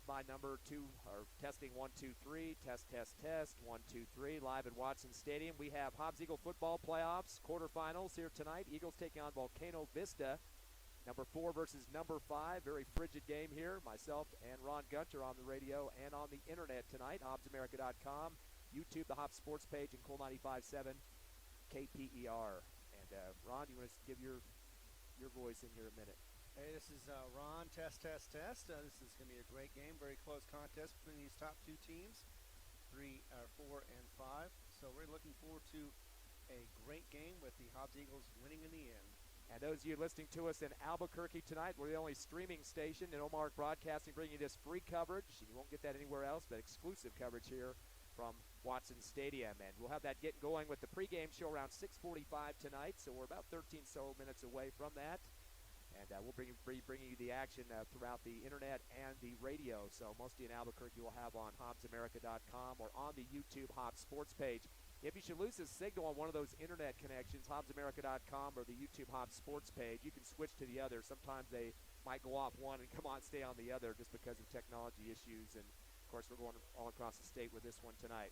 standby number 2, or testing 1, 2, 3, test, 1, 2, 3, live at Watson Stadium. We have Hobbs Eagle football playoffs, quarterfinals here tonight. Eagles taking on Volcano Vista. Number 4 versus number 5. Very frigid game here. Myself and Ron Gunter on the radio and on the internet tonight. HobbsAmerica.com, YouTube, the Hobbs Sports page, and Cool 95.7 KPER. And Ron, you want to give your voice in here a minute? Hey, this is Ron. Test. This is going to be a great game. Very close contest between these top 2 teams, 4 and 5. So we're looking forward to a great game with the Hobbs Eagles winning in the end. And those of you listening to us in Albuquerque tonight, we're the only streaming station in Omar Broadcasting bringing you this free coverage. You won't get that anywhere else, but exclusive coverage here from Watson Stadium. And we'll have that getting going with the pregame show around 6:45 tonight, so we're about 13 so minutes away from that. And we'll be bringing you the action throughout the internet and the radio. So most of you in Albuquerque will have on HobbsAmerica.com or on the YouTube Hobbs Sports page. If you should lose a signal on one of those internet connections, HobbsAmerica.com or the YouTube Hobbs Sports page, you can switch to the other. Sometimes they might go off one and stay on the other just because of technology issues. And, of course, we're going all across the state with this one tonight.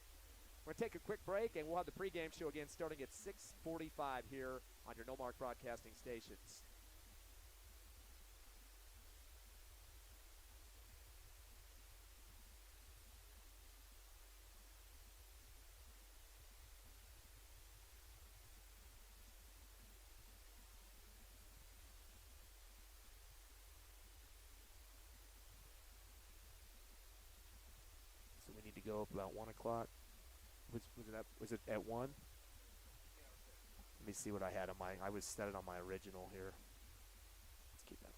We're going to take a quick break, and we'll have the pregame show again starting at 6:45 here on your No Mark Broadcasting stations. To go up about 1 o'clock. Was it at 1? Let me see what I had on I was set it on my original here. Let's keep that.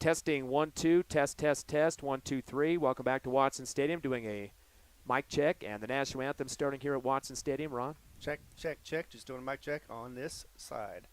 Testing 1, 2, test, 1, 2, 3. Welcome back to Watson Stadium, doing a mic check and the national anthem starting here at Watson Stadium. Ron? Check. Just doing a mic check on this side.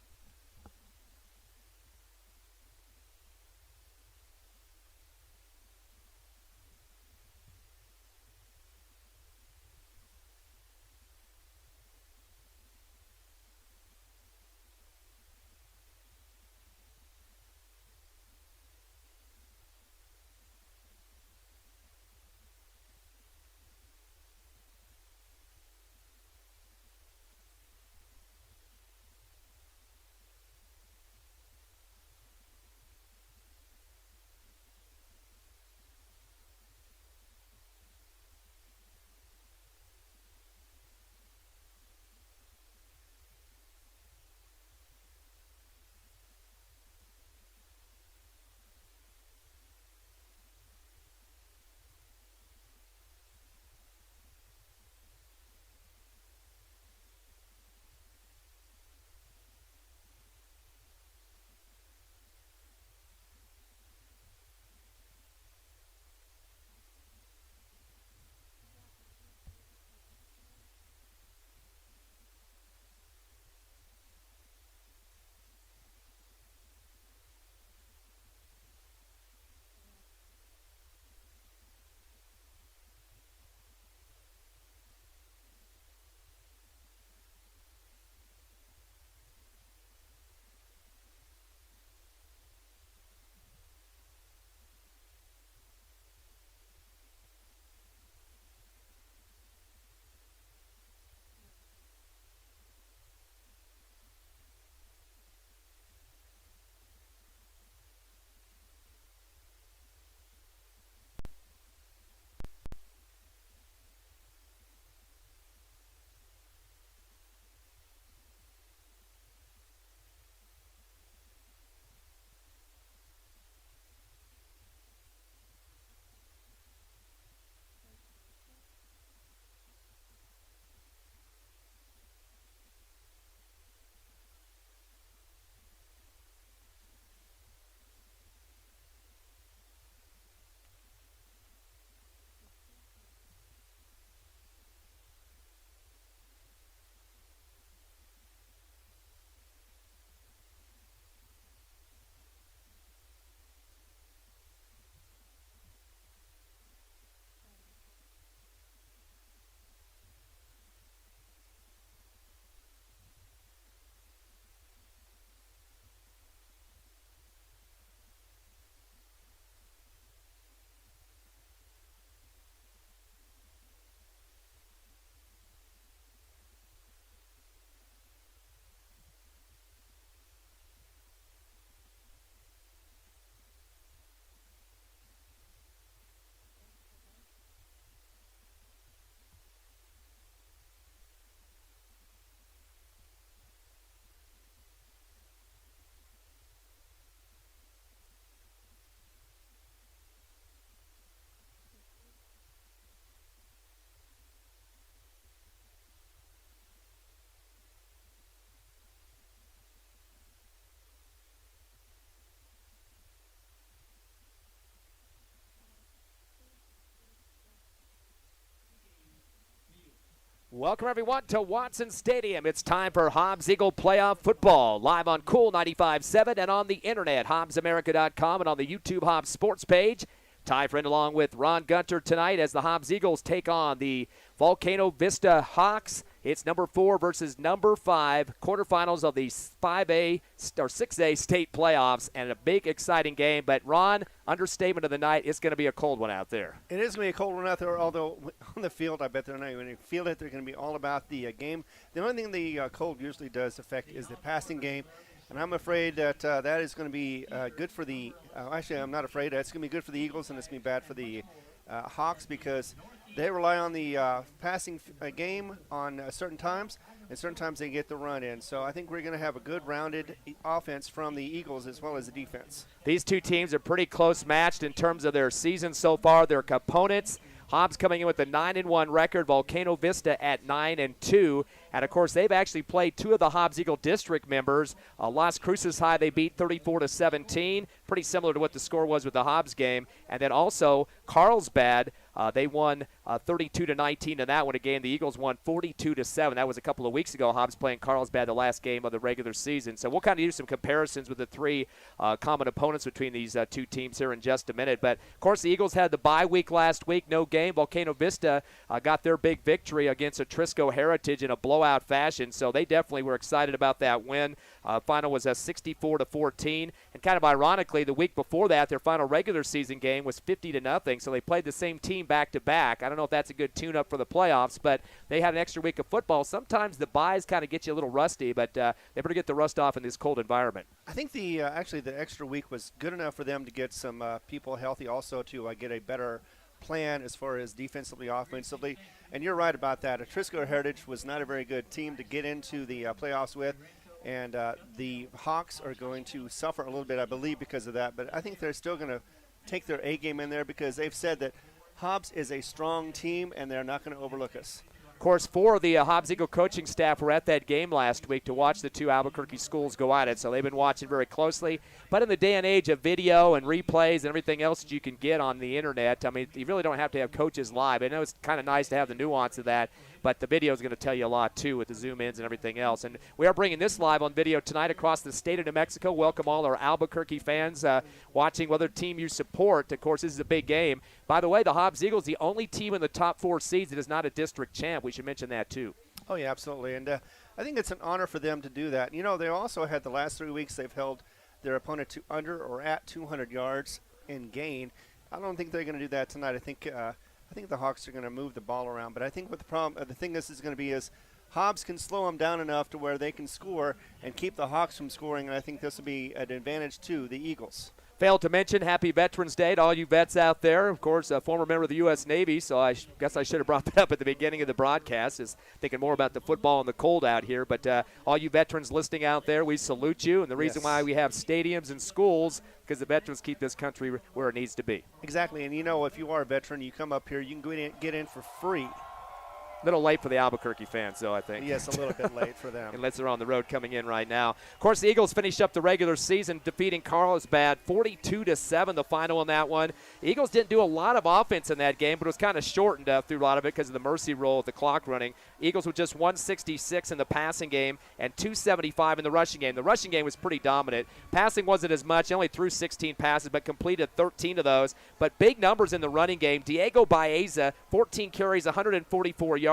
Welcome, everyone, to Watson Stadium. It's time for Hobbs Eagle Playoff Football, live on Cool 95.7 and on the internet, HobbsAmerica.com, and on the YouTube Hobbs Sports page. Ty Friend along with Ron Gunter tonight as the Hobbs Eagles take on the Volcano Vista Hawks. It's number 4 versus number 5, quarterfinals of the 5A or 6A state playoffs, and a big, exciting game. But, Ron, understatement of the night, it's going to be a cold one out there. It is going to be a cold one out there, although on the field, I bet they're not even going to feel it. They're going to be all about the game. The only thing the cold usually does affect is the passing game. And I'm afraid that that is going to be good for the actually, I'm not afraid. It's going to be good for the Eagles, and it's going to be bad for the Hawks because they rely on the passing game on certain times, and certain times they get the run in. So I think we're going to have a good rounded offense from the Eagles as well as the defense. These two teams are pretty close matched in terms of their season so far, their opponents. Hobbs coming in with a 9-1 record, Volcano Vista at 9-2. And, of course, they've actually played two of the Hobbs Eagle District members. Las Cruces High they beat 34-17, pretty similar to what the score was with the Hobbs game. And then also Carlsbad, they won 32-19 in that one. Again, the Eagles won 42-7. That was a couple of weeks ago. Hobbs playing Carlsbad the last game of the regular season. So we'll kind of do some comparisons with the three common opponents between these two teams here in just a minute. But, of course, the Eagles had the bye week last week, no game. Volcano Vista got their big victory against Atrisco Heritage in a blowout fashion. So they definitely were excited about that win. Final was 64-14. And kind of ironically, the week before that, their final regular season game was 50-0. So they played the same team back-to-back. I don't know if that's a good tune-up for the playoffs, but they had an extra week of football. Sometimes the byes kind of get you a little rusty, but they better get the rust off in this cold environment. I think the actually the extra week was good enough for them to get some people healthy, also to get a better plan as far as defensively, offensively. And you're right about that. Atrisco Heritage was not a very good team to get into the playoffs with. And the Hawks are going to suffer a little bit, I believe, because of that. But I think they're still going to take their A game in there because they've said that Hobbs is a strong team and they're not going to overlook us. Of course, 4 of the Hobbs Eagle coaching staff were at that game last week to watch the two Albuquerque schools go at it, so they've been watching very closely. But in the day and age of video and replays and everything else that you can get on the internet, I mean, you really don't have to have coaches live. I know it's kind of nice to have the nuance of that, but the video is going to tell you a lot, too, with the zoom-ins and everything else. And we are bringing this live on video tonight across the state of New Mexico. Welcome all our Albuquerque fans watching whether team you support. Of course, this is a big game. By the way, the Hobbs Eagles, the only team in the top 4 seeds that is not a district champ. We should mention that, too. Oh, yeah, absolutely. And I think it's an honor for them to do that. You know, they also had the last 3 weeks they've held their opponent to under or at 200 yards in gain. I don't think they're going to do that tonight. I think the Hawks are going to move the ball around. But I think what the thing this is going to be is Hobbs can slow them down enough to where they can score and keep the Hawks from scoring, and I think this will be an advantage to the Eagles. Failed to mention Happy Veterans Day to all you vets out there. Of course, a former member of the U.S. Navy, so I guess I should have brought that up at the beginning of the broadcast, is thinking more about the football and the cold out here. But all you veterans listening out there, we salute you. And the reason why we have stadiums and schools, because the veterans keep this country where it needs to be. Exactly. And, you know, if you are a veteran, you come up here, you can get in for free. A little late for the Albuquerque fans, though, I think. Yes, a little bit late for them. Unless they're on the road coming in right now. Of course, the Eagles finished up the regular season defeating Carlsbad 42-7, the final in that one. The Eagles didn't do a lot of offense in that game, but it was kind of shortened through a lot of it because of the mercy rule with the clock running. Eagles with just 166 in the passing game and 275 in the rushing game. The rushing game was pretty dominant. Passing wasn't as much. They only threw 16 passes, but completed 13 of those. But big numbers in the running game. Diego Baeza, 14 carries, 144 yards,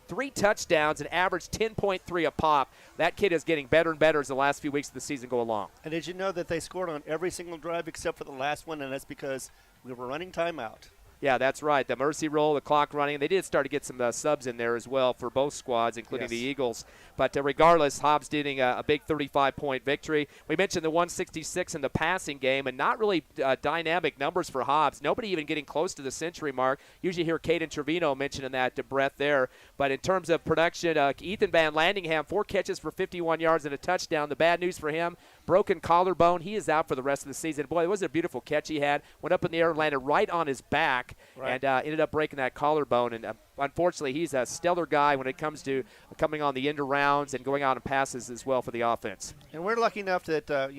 3 touchdowns, and averaged 10.3 a pop. That kid is getting better and better as the last few weeks of the season go along. And did you know that they scored on every single drive except for the last one, and that's because we were running timeout. Yeah, that's right. The mercy roll, the clock running. They did start to get some subs in there as well for both squads, including the Eagles. But regardless, Hobbs getting a big 35-point victory. We mentioned the 166 in the passing game, and not really dynamic numbers for Hobbs. Nobody even getting close to the century mark. Usually hear Caden Trevino mentioning that to Brett there. But in terms of production, Ethan Van Landingham, 4 catches for 51 yards and a touchdown. The bad news for him, broken collarbone. He is out for the rest of the season. Boy, it was a beautiful catch he had. Went up in the air, landed right on his back, and ended up breaking that collarbone. And unfortunately, he's a stellar guy when it comes to coming on the end rounds and going out and passes as well for the offense. And we're lucky enough that,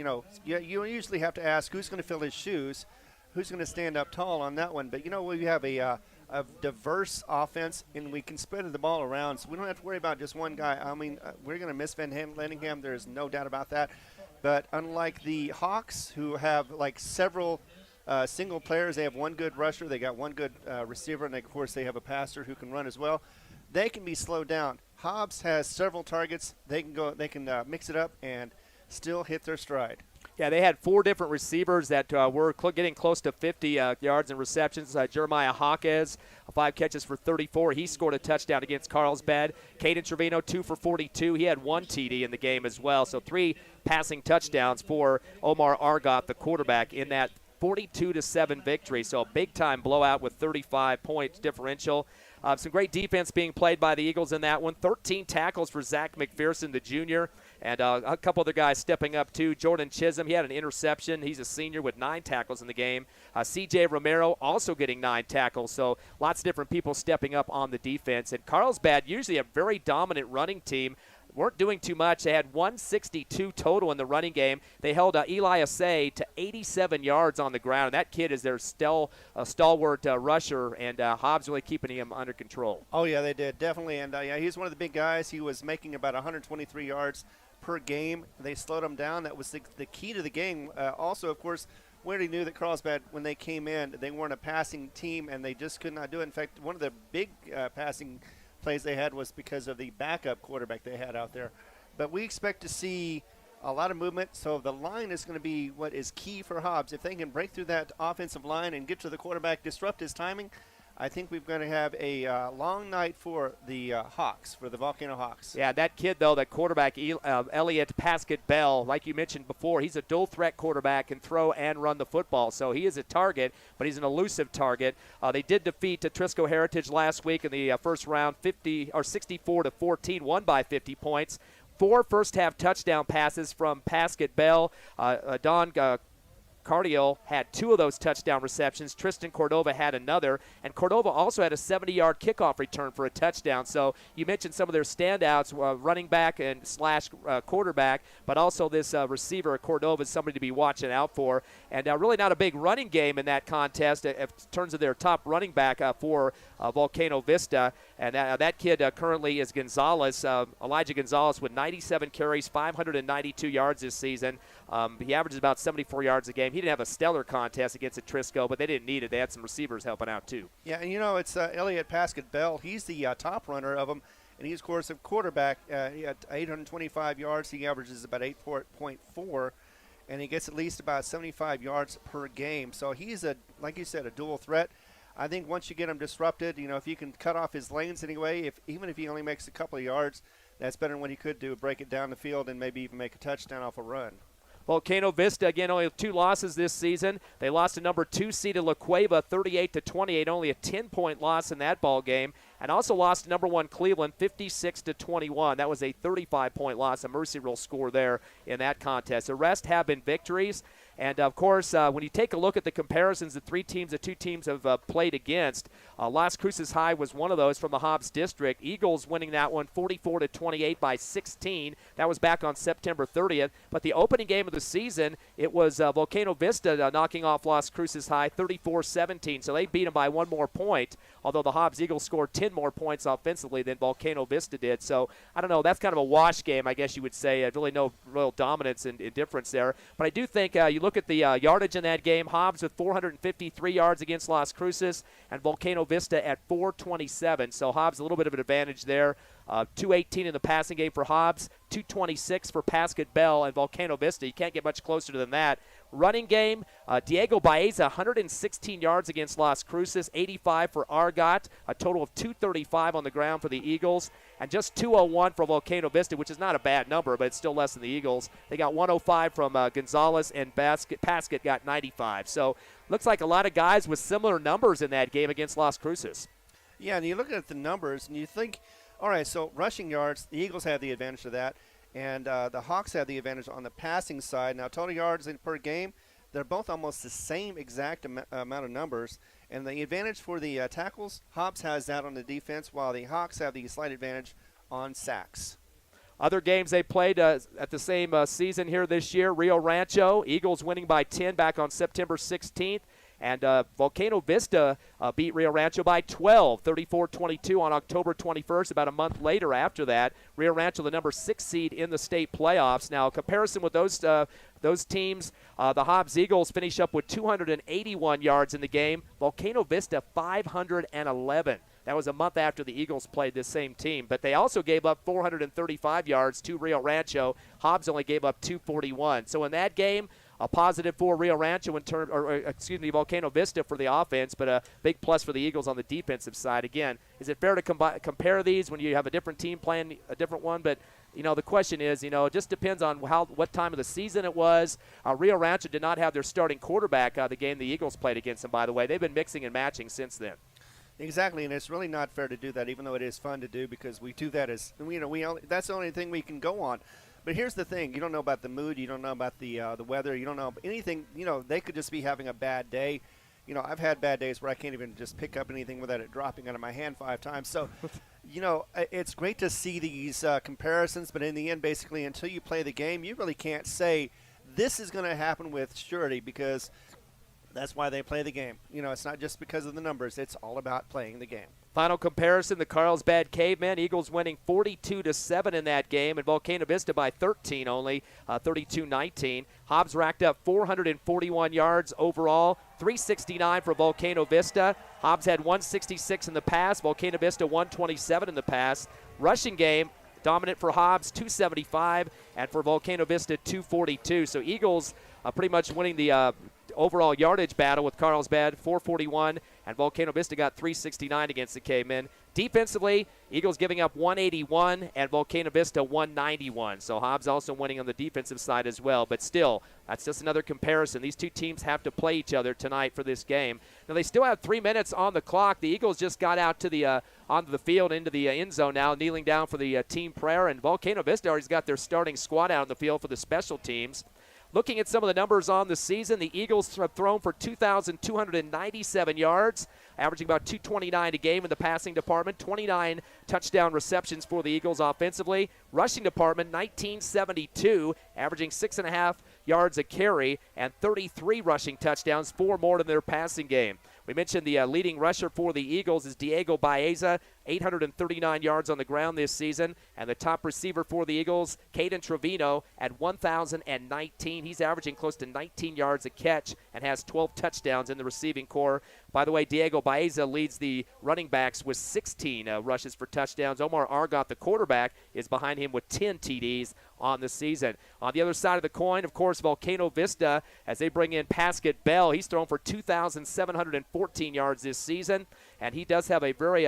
you usually have to ask who's going to fill his shoes, who's going to stand up tall on that one. But, we have a a diverse offense, and we can spread the ball around, so we don't have to worry about just one guy. I mean, we're going to miss Van Lanningham. There's no doubt about that. But unlike the Hawks, who have like several single players, they have one good rusher, they got one good receiver, and of course they have a passer who can run as well. They can be slowed down. Hobbs has several targets. They can mix it up and still hit their stride. Yeah, they had 4 different receivers that were getting close to 50 yards in receptions. Jeremiah Hawkes, 5 catches for 34. He scored a touchdown against Carlsbad. Caden Trevino, 2 for 42. He had 1 TD in the game as well. So 3 passing touchdowns for Omar Argot, the quarterback, in that 42-7 victory. So a big-time blowout with 35-point differential. Some great defense being played by the Eagles in that one. 13 tackles for Zach McPherson, the junior, and a couple other guys stepping up too. Jordan Chisholm, he had an interception. He's a senior with 9 tackles in the game. C.J. Romero also getting 9 tackles. So lots of different people stepping up on the defense. And Carlsbad, usually a very dominant running team, weren't doing too much. They had 162 total in the running game. They held Eli Assay to 87 yards on the ground, and that kid is their stalwart rusher, and Hobbs really keeping him under control. Oh, yeah, they did, definitely. And, yeah, he's one of the big guys. He was making about 123 yards per game. They slowed him down. That was the key to the game. Also, of course, we already knew that Carlsbad, when they came in, they weren't a passing team, and they just could not do it. In fact, one of the big passing plays they had was because of the backup quarterback they had out there. But we expect to see a lot of movement, so the line is going to be what is key for Hobbs. If they can break through that offensive line and get to the quarterback, disrupt his timing, I think we're going to have a long night for the Hawks, for the Volcano Hawks. Yeah, that kid, though, that quarterback, Elliot Paskett-Bell, like you mentioned before, he's a dual-threat quarterback, can throw and run the football. So he is a target, but he's an elusive target. They did defeat Trisco Heritage last week in the first round, 64-14, won by 50 points. 4 first-half touchdown passes from Paskett-Bell. Don Cardiel had 2 of those touchdown receptions. Tristan Cordova had another, and Cordova also had a 70-yard kickoff return for a touchdown. So you mentioned some of their standouts, running back and slash quarterback, but also this receiver, Cordova, is somebody to be watching out for. And really not a big running game in that contest in terms of their top running back for Volcano Vista. And that kid currently is Gonzalez, Elijah Gonzalez, with 97 carries, 592 yards this season. He averages about 74 yards a game. He didn't have a stellar contest against Trisco, but they didn't need it. They had some receivers helping out too. Yeah, and it's Elliot Paskett-Bell. He's the top runner of them, and he's, of course, a quarterback. He had 825 yards. He averages about 8.4, and he gets at least about 75 yards per game. So he's, like you said, a dual threat. I think once you get him disrupted, if you can cut off his lanes anyway, even if he only makes a couple of yards, that's better than what he could do, break it down the field and maybe even make a touchdown off a run. Volcano Vista, again, only 2 losses this season. They lost to number 2 seeded La Cueva 38-28, only a 10-point loss in that ball game, and also lost to number 1 Cleveland 56-21. That was a 35-point loss, a mercy rule score there in that contest. The rest have been victories. And, of course, when you take a look at the comparisons, the 2 teams have played against, Las Cruces High was one of those from the Hobbs District. Eagles winning that one 44-28 by 16. That was back on September 30th. But the opening game of the season, it was Volcano Vista knocking off Las Cruces High 34-17. So they beat them by 1 more point, although the Hobbs Eagles scored 10 more points offensively than Volcano Vista did. So, I don't know, that's kind of a wash game, I guess you would say. Really no real dominance and difference there. But I do think you look at the yardage in that game, Hobbs with 453 yards against Las Cruces and Volcano Vista at 427. So Hobbs a little bit of an advantage there. 218 in the passing game for Hobbs, 226 for Paskett-Bell and Volcano Vista. You can't get much closer than that. Running game, Diego Baeza, 116 yards against Las Cruces, 85 for Argot, a total of 235 on the ground for the Eagles, and just 201 for Volcano Vista, which is not a bad number, but it's still less than the Eagles. They got 105 from Gonzalez, and Paskett got 95. So looks like a lot of guys with similar numbers in that game against Las Cruces. Yeah, and you look at the numbers, and you think, all right, so rushing yards, the Eagles have the advantage of that. And the Hawks have the advantage on the passing side. Now, total yards per game, they're both almost the same exact amount of numbers. And the advantage for the tackles, Hobbs has that on the defense, while the Hawks have the slight advantage on sacks. Other games they played at the same season here this year, Rio Rancho, Eagles winning by 10 back on September 16th. And Volcano Vista beat Rio Rancho by 12, 34-22 on October 21st, about a month later after that. Rio Rancho, the number 6 seed in the state playoffs. Now, comparison with those teams, the Hobbs Eagles finish up with 281 yards in the game. Volcano Vista, 511. That was a month after the Eagles played this same team. But they also gave up 435 yards to Rio Rancho. Hobbs only gave up 241. So in that game, a positive for Rio Rancho Volcano Vista for the offense, but a big plus for the Eagles on the defensive side. Again, is it fair to compare these when you have a different team playing a different one? But the question is, it just depends on what time of the season it was. Rio Rancho did not have their starting quarterback the game the Eagles played against them, by the way. They've been mixing and matching since then. Exactly, and it's really not fair to do that, even though it is fun to do, because we do that as that's the only thing we can go on. But here's the thing: you don't know about the mood, you don't know about the weather, you don't know anything. They could just be having a bad day. I've had bad days where I can't even just pick up anything without it dropping out of my hand 5 times. So, it's great to see these comparisons, but in the end, basically, until you play the game, you really can't say this is going to happen with surety, because that's why they play the game. It's not just because of the numbers. It's all about playing the game. Final comparison, the Carlsbad Cavemen, Eagles winning 42-7 in that game, and Volcano Vista by 13 only, 32-19. Hobbs racked up 441 yards overall, 369 for Volcano Vista. Hobbs had 166 in the pass, Volcano Vista 127 in the pass. Rushing game, dominant for Hobbs, 275, and for Volcano Vista, 242. So Eagles pretty much winning the overall yardage battle with Carlsbad, 441, and Volcano Vista got 369 against the Cavemen. Defensively, Eagles giving up 181 and Volcano Vista 191. So Hobbs also winning on the defensive side as well. But still, that's just another comparison. These two teams have to play each other tonight for this game. Now, they still have 3 minutes on the clock. The Eagles just got out to the onto the field into the end zone now, kneeling down for the team prayer. And Volcano Vista already got their starting squad out on the field for the special teams. Looking at some of the numbers on the season, the Eagles have thrown for 2,297 yards, averaging about 229 a game in the passing department, 29 touchdown receptions for the Eagles offensively. Rushing department, 1972, averaging 6.5 yards a carry, and 33 rushing touchdowns, 4 more than their passing game. We mentioned the leading rusher for the Eagles is Diego Baeza, 839 yards on the ground this season. And the top receiver for the Eagles, Caden Trevino, at 1,019. He's averaging close to 19 yards a catch and has 12 touchdowns in the receiving corps. By the way, Diego Baeza leads the running backs with 16 rushes for touchdowns. Omar Argot, the quarterback, is behind him with 10 TDs on the season. On the other side of the coin, of course, Volcano Vista, as they bring in Pascal Bell. He's thrown for 2,714 yards this season, and he does have a very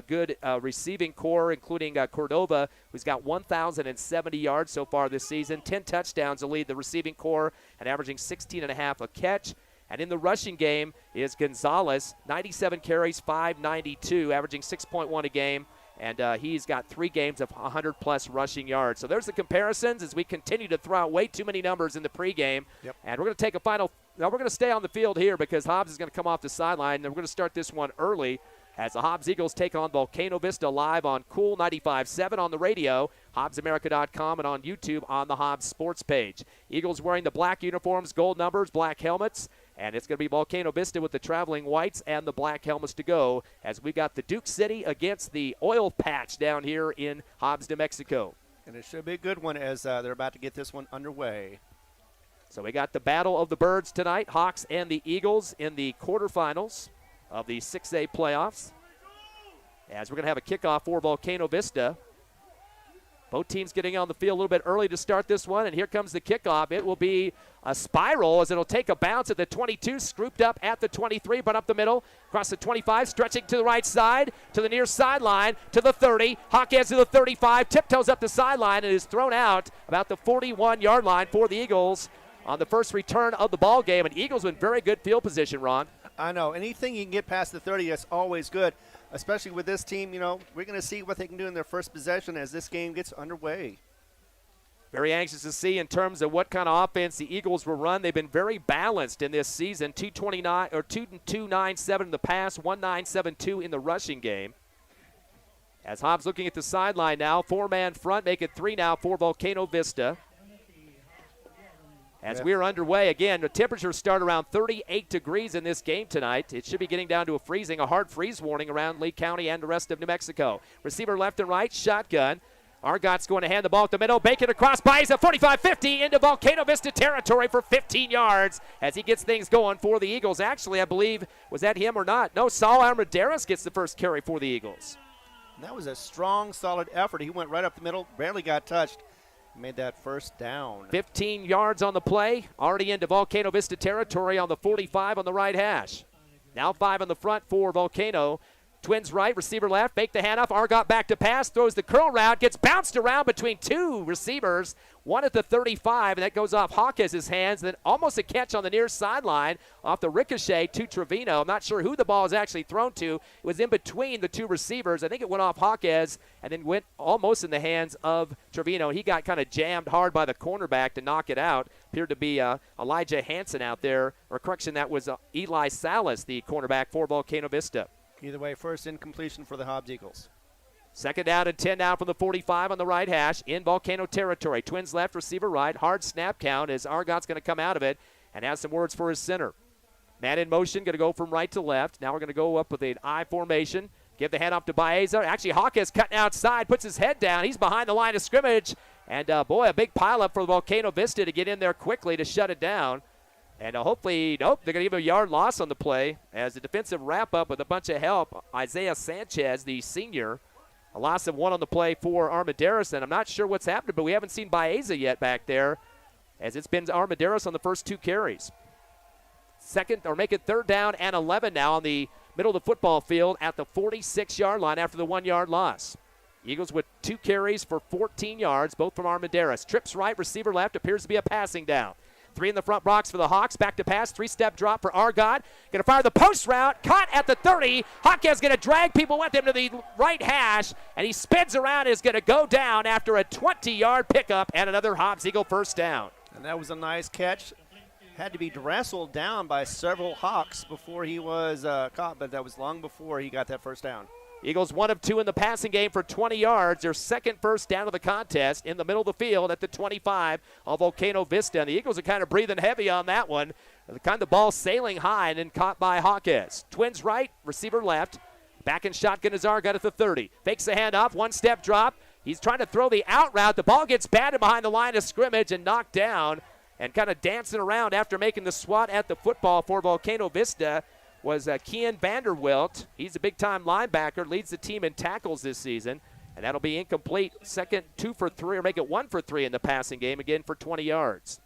good receiving core, including Cordova, who's got 1,070 yards so far this season, 10 touchdowns to lead the receiving core, and averaging 16.5 a catch. And in the rushing game is Gonzalez, 97 carries, 592, averaging 6.1 a game. And he's got 3 games of 100-plus rushing yards. So there's the comparisons as we continue to throw out way too many numbers in the pregame. Yep. And we're going to take a final – now we're going to stay on the field here because Hobbs is going to come off the sideline. And we're going to start this one early as the Hobbs Eagles take on Volcano Vista live on Cool 95.7 on the radio, HobbsAmerica.com, and on YouTube on the Hobbs Sports page. Eagles wearing the black uniforms, gold numbers, black helmets. And it's going to be Volcano Vista with the traveling whites and the black helmets to go as we got the Duke City against the Oil Patch down here in Hobbs, New Mexico. And it should be a good one as they're about to get this one underway. So we got the Battle of the Birds tonight, Hawks and the Eagles in the quarterfinals of the 6A playoffs. As we're going to have a kickoff for Volcano Vista. Both teams getting on the field a little bit early to start this one, and here comes the kickoff. It will be a spiral as it'll take a bounce at the 22, scooped up at the 23, but up the middle, across the 25, stretching to the right side, to the near sideline, to the 30. Hawkins to the 35, tiptoes up the sideline, and is thrown out about the 41-yard line for the Eagles on the first return of the ball game. And Eagles in very good field position, Ron. I know. Anything you can get past the 30, that's always good. Especially with this team, we're going to see what they can do in their first possession as this game gets underway. Very anxious to see in terms of what kind of offense the Eagles will run. They've been very balanced in this season. 2.297 in the pass, 1.972 in the rushing game. As Hobbs looking at the sideline now, 4-man front, make it 3 now for Volcano Vista. As we're underway, again, the temperatures start around 38 degrees in this game tonight. It should be getting down to a hard freeze warning around Lee County and the rest of New Mexico. Receiver left and right, shotgun. Argott's going to hand the ball at the middle. Bacon across, buys a 45-50 into Volcano Vista territory for 15 yards as he gets things going for the Eagles. Actually, I believe, was that him or not? No, Saul Armendariz gets the first carry for the Eagles. And that was a strong, solid effort. He went right up the middle, barely got touched. Made that first down. 15 yards on the play, already into Volcano Vista territory on the 45 on the right hash. Now 5 on the front for Volcano. Twins right, receiver left, bake the handoff. Argott back to pass, throws the curl route, gets bounced around between two receivers. One at the 35, and that goes off Hawkes' hands. Then almost a catch on the near sideline off the ricochet to Trevino. I'm not sure who the ball was actually thrown to. It was in between the two receivers. I think it went off Hawkes and then went almost in the hands of Trevino. He got kind of jammed hard by the cornerback to knock it out. Appeared to be Elijah Hansen out there. Or correction, that was Eli Salas, the cornerback for Volcano Vista. Either way, first incompletion for the Hobbs Eagles. Second down and 10 now from the 45 on the right hash in Volcano territory. Twins left, receiver right. Hard snap count as Argott's going to come out of it and has some words for his center. Man in motion, going to go from right to left. Now we're going to go up with an I formation. Give the handoff to Baeza. Actually, Hawkes cutting outside, puts his head down. He's behind the line of scrimmage. And, boy, a big pileup for Volcano Vista to get in there quickly to shut it down. And hopefully, nope, they're going to give a yard loss on the play as a defensive wrap-up with a bunch of help. Isaiah Sanchez, the senior, a loss of 1 on the play for Armendariz. And I'm not sure what's happened, but we haven't seen Baeza yet back there as it's been Armendariz on the first 2 carries. Make it third down and 11 now on the middle of the football field at the 46-yard line after the 1-yard loss. Eagles with 2 carries for 14 yards, both from Armendariz. Trips right, receiver left, appears to be a passing down. 3 in the front box for the Hawks. Back to pass. 3-step drop for Argott. Going to fire the post route. Caught at the 30. Hawkes going to drag people with him to the right hash. And he spins around and is going to go down after a 20-yard pickup and another Hobbs Eagle first down. And that was a nice catch. Had to be wrestled down by several Hawks before he was caught, but that was long before he got that first down. Eagles 1 of 2 in the passing game for 20 yards. Their second first down of the contest in the middle of the field at the 25 of Volcano Vista. And the Eagles are kind of breathing heavy on that one. The kind of ball sailing high and then caught by Hawkes. Twins right, receiver left. Back in shotgun is Argott at the 30. Fakes the handoff, 1-step drop. He's trying to throw the out route. The ball gets batted behind the line of scrimmage and knocked down. And kind of dancing around after making the swat at the football for Volcano Vista was Kian Vanderwilt. He's a big-time linebacker, leads the team in tackles this season, and that'll be incomplete. Second 2 for 3, or make it 1 for 3 in the passing game, again for 20 yards.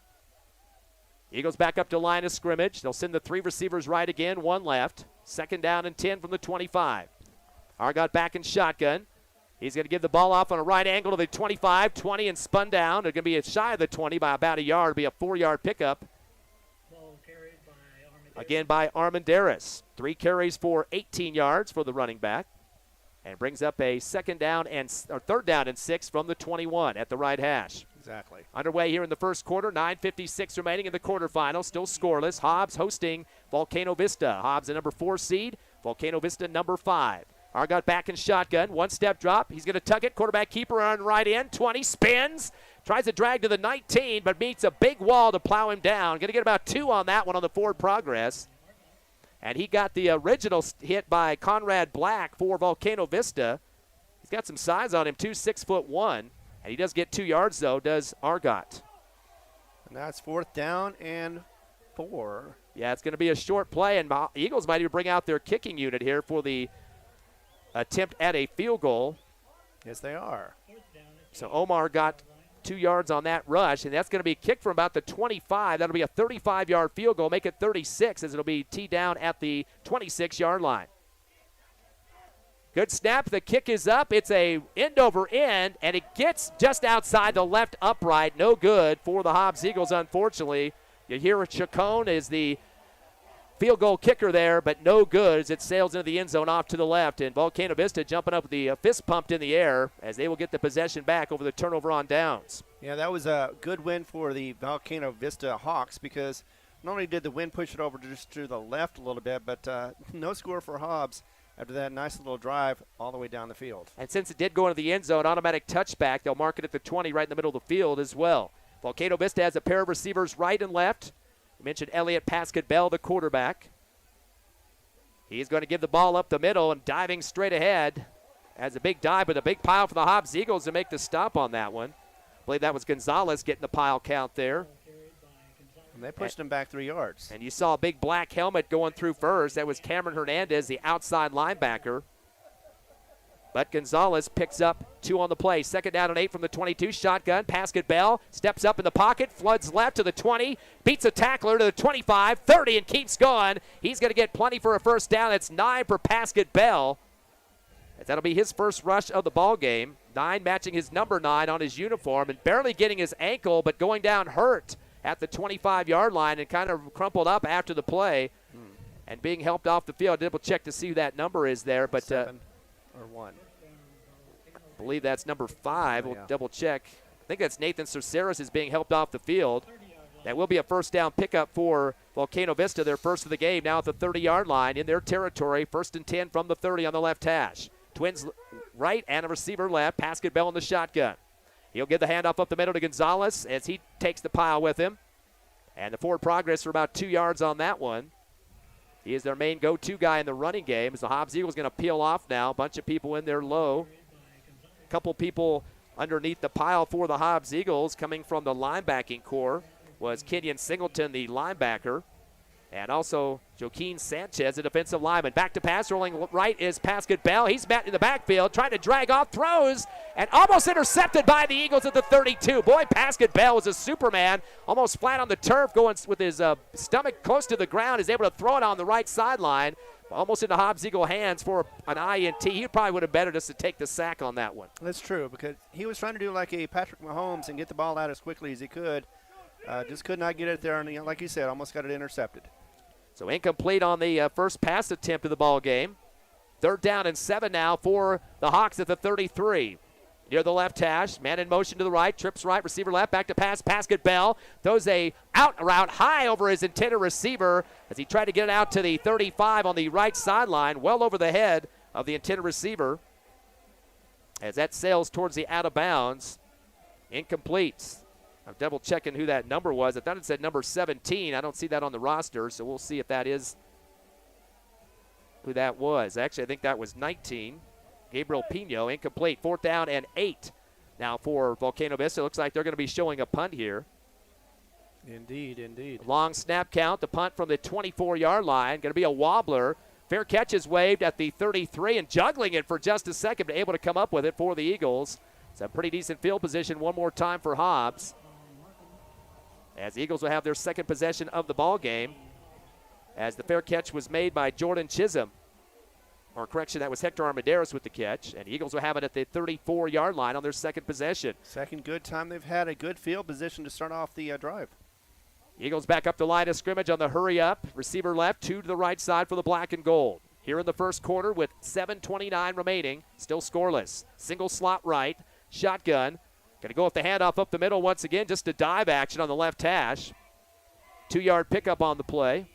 Eagles back up to line of scrimmage. They'll send the 3 receivers right again, 1 left. Second down and 10 from the 25. Argott back in shotgun. He's going to give the ball off on a right angle to the 25, 20, and spun down. They're going to be shy of the 20 by about a yard. It'll be a 4-yard pickup. Again by Armendariz. 3 carries for 18 yards for the running back. And brings up a third down and 6 from the 21 at the right hash. Exactly. Underway here in the first quarter. 9:56 remaining in the quarterfinals. Still scoreless. Hobbs hosting Volcano Vista. Hobbs the number 4 seed. Volcano Vista number 5. Argott back in shotgun. 1-step drop. He's going to tuck it. Quarterback keeper on right end. 20 spins. Tries to drag to the 19, but meets a big wall to plow him down. Going to get about 2 on that one on the forward progress. And he got the original hit by Conrad Black for Volcano Vista. He's got some size on him, too, 6'1". And he does get 2 yards, though, does Argott. And that's 4th down and 4. Yeah, it's going to be a short play, and Eagles might even bring out their kicking unit here for the attempt at a field goal. Yes, they are. So Omar got 2 yards on that rush, and that's going to be kicked from about the 25. That'll be a 35-yard field goal, make it 36, as it'll be teed down at the 26-yard line. Good snap. The kick is up. It's a end over end, and it gets just outside the left upright. No good for the Hobbs Eagles, unfortunately. You hear Chacon is the field goal kicker there, but no good as it sails into the end zone off to the left. And Volcano Vista jumping up with the fist pumped in the air as they will get the possession back over the turnover on downs. Yeah, that was a good win for the Volcano Vista Hawks because not only did the wind push it over just to the left a little bit, but no score for Hobbs after that nice little drive all the way down the field. And since it did go into the end zone, automatic touchback, they'll mark it at the 20 right in the middle of the field as well. Volcano Vista has a pair of receivers right and left. We mentioned Elliott Paskett-Bell, the quarterback. He's going to give the ball up the middle and diving straight ahead. Has a big dive, but a big pile for the Hobbs Eagles to make the stop on that one. I believe that was Gonzalez getting the pile count there. And they pushed him back 3 yards. And you saw a big black helmet going through first. That was Cameron Hernandez, the outside linebacker. But Gonzalez picks up 2 on the play. 2nd down and 8 from the 22. Shotgun. Paskett-Bell steps up in the pocket. Floods left to the 20. Beats a tackler to the 25. 30 and keeps going. He's going to get plenty for a first down. That's 9 for Paskett-Bell. That'll be his first rush of the ball game. 9 matching his number 9 on his uniform and barely getting his ankle, but going down hurt at the 25-yard line and kind of crumpled up after the play and being helped off the field. Double check to see who that number is there, but 7 or 1. I believe that's number 5. We'll double check. I think that's Nathan Cerceris is being helped off the field. That will be a first down pickup for Volcano Vista, their first of the game, now at the 30-yard line in their territory. 1st and 10 from the 30 on the left hash. Twins right and a receiver left. Paskett-Bell in the shotgun. He'll give the handoff up the middle to Gonzalez as he takes the pile with him. And the forward progress for about 2 yards on that one. He is their main go-to guy in the running game as the Hobbs Eagles going to peel off now. A bunch of people in there low. A couple people underneath the pile for the Hobbs Eagles coming from the linebacking core was Kenyon Singleton, the linebacker. And also Joaquin Sanchez, the defensive lineman. Back to pass, rolling right is Paskett-Bell. He's met in the backfield, trying to drag off, throws, and almost intercepted by the Eagles at the 32. Boy, Paskett-Bell was a Superman, almost flat on the turf, going with his stomach close to the ground. Is able to throw it on the right sideline, almost into Hobbs Eagle hands for an INT. He probably would have better just to take the sack on that one. That's true, because he was trying to do like a Patrick Mahomes and get the ball out as quickly as he could. Just could not get it there, and like you said, almost got it intercepted. So incomplete on the first pass attempt of the ball game. 3rd down and 7 now for the Hawks at the 33. Near the left hash, man in motion to the right, trips right, receiver left, back to pass, Paskett-Bell throws a out route high over his intended receiver as he tried to get it out to the 35 on the right sideline, well over the head of the intended receiver. As that sails towards the out of bounds, incomplete. I'm double checking who that number was. I thought it said number 17. I don't see that on the roster, so we'll see if that is who that was. Actually, I think that was 19. Gabriel Pino, incomplete. 4th down and 8. Now for Volcano Vista, looks like they're going to be showing a punt here. Indeed, indeed. Long snap count. The punt from the 24-yard line. Going to be a wobbler. Fair catch is waved at the 33 and juggling it for just a second, but able to come up with it for the Eagles. It's a pretty decent field position one more time for Hobbs. As the Eagles will have their second possession of the ball game, as the fair catch was made by Jordan Chisholm. Or correction, that was Hector Armendariz with the catch. And the Eagles will have it at the 34-yard line on their second possession. Second good time they've had a good field position to start off the drive. Eagles back up the line of scrimmage on the hurry up. Receiver left, 2 to the right side for the black and gold. Here in the first quarter with 7:29 remaining, still scoreless. Single slot right, shotgun. Going to go with the handoff up the middle once again, just a dive action on the left hash. 2-yard pickup on the play.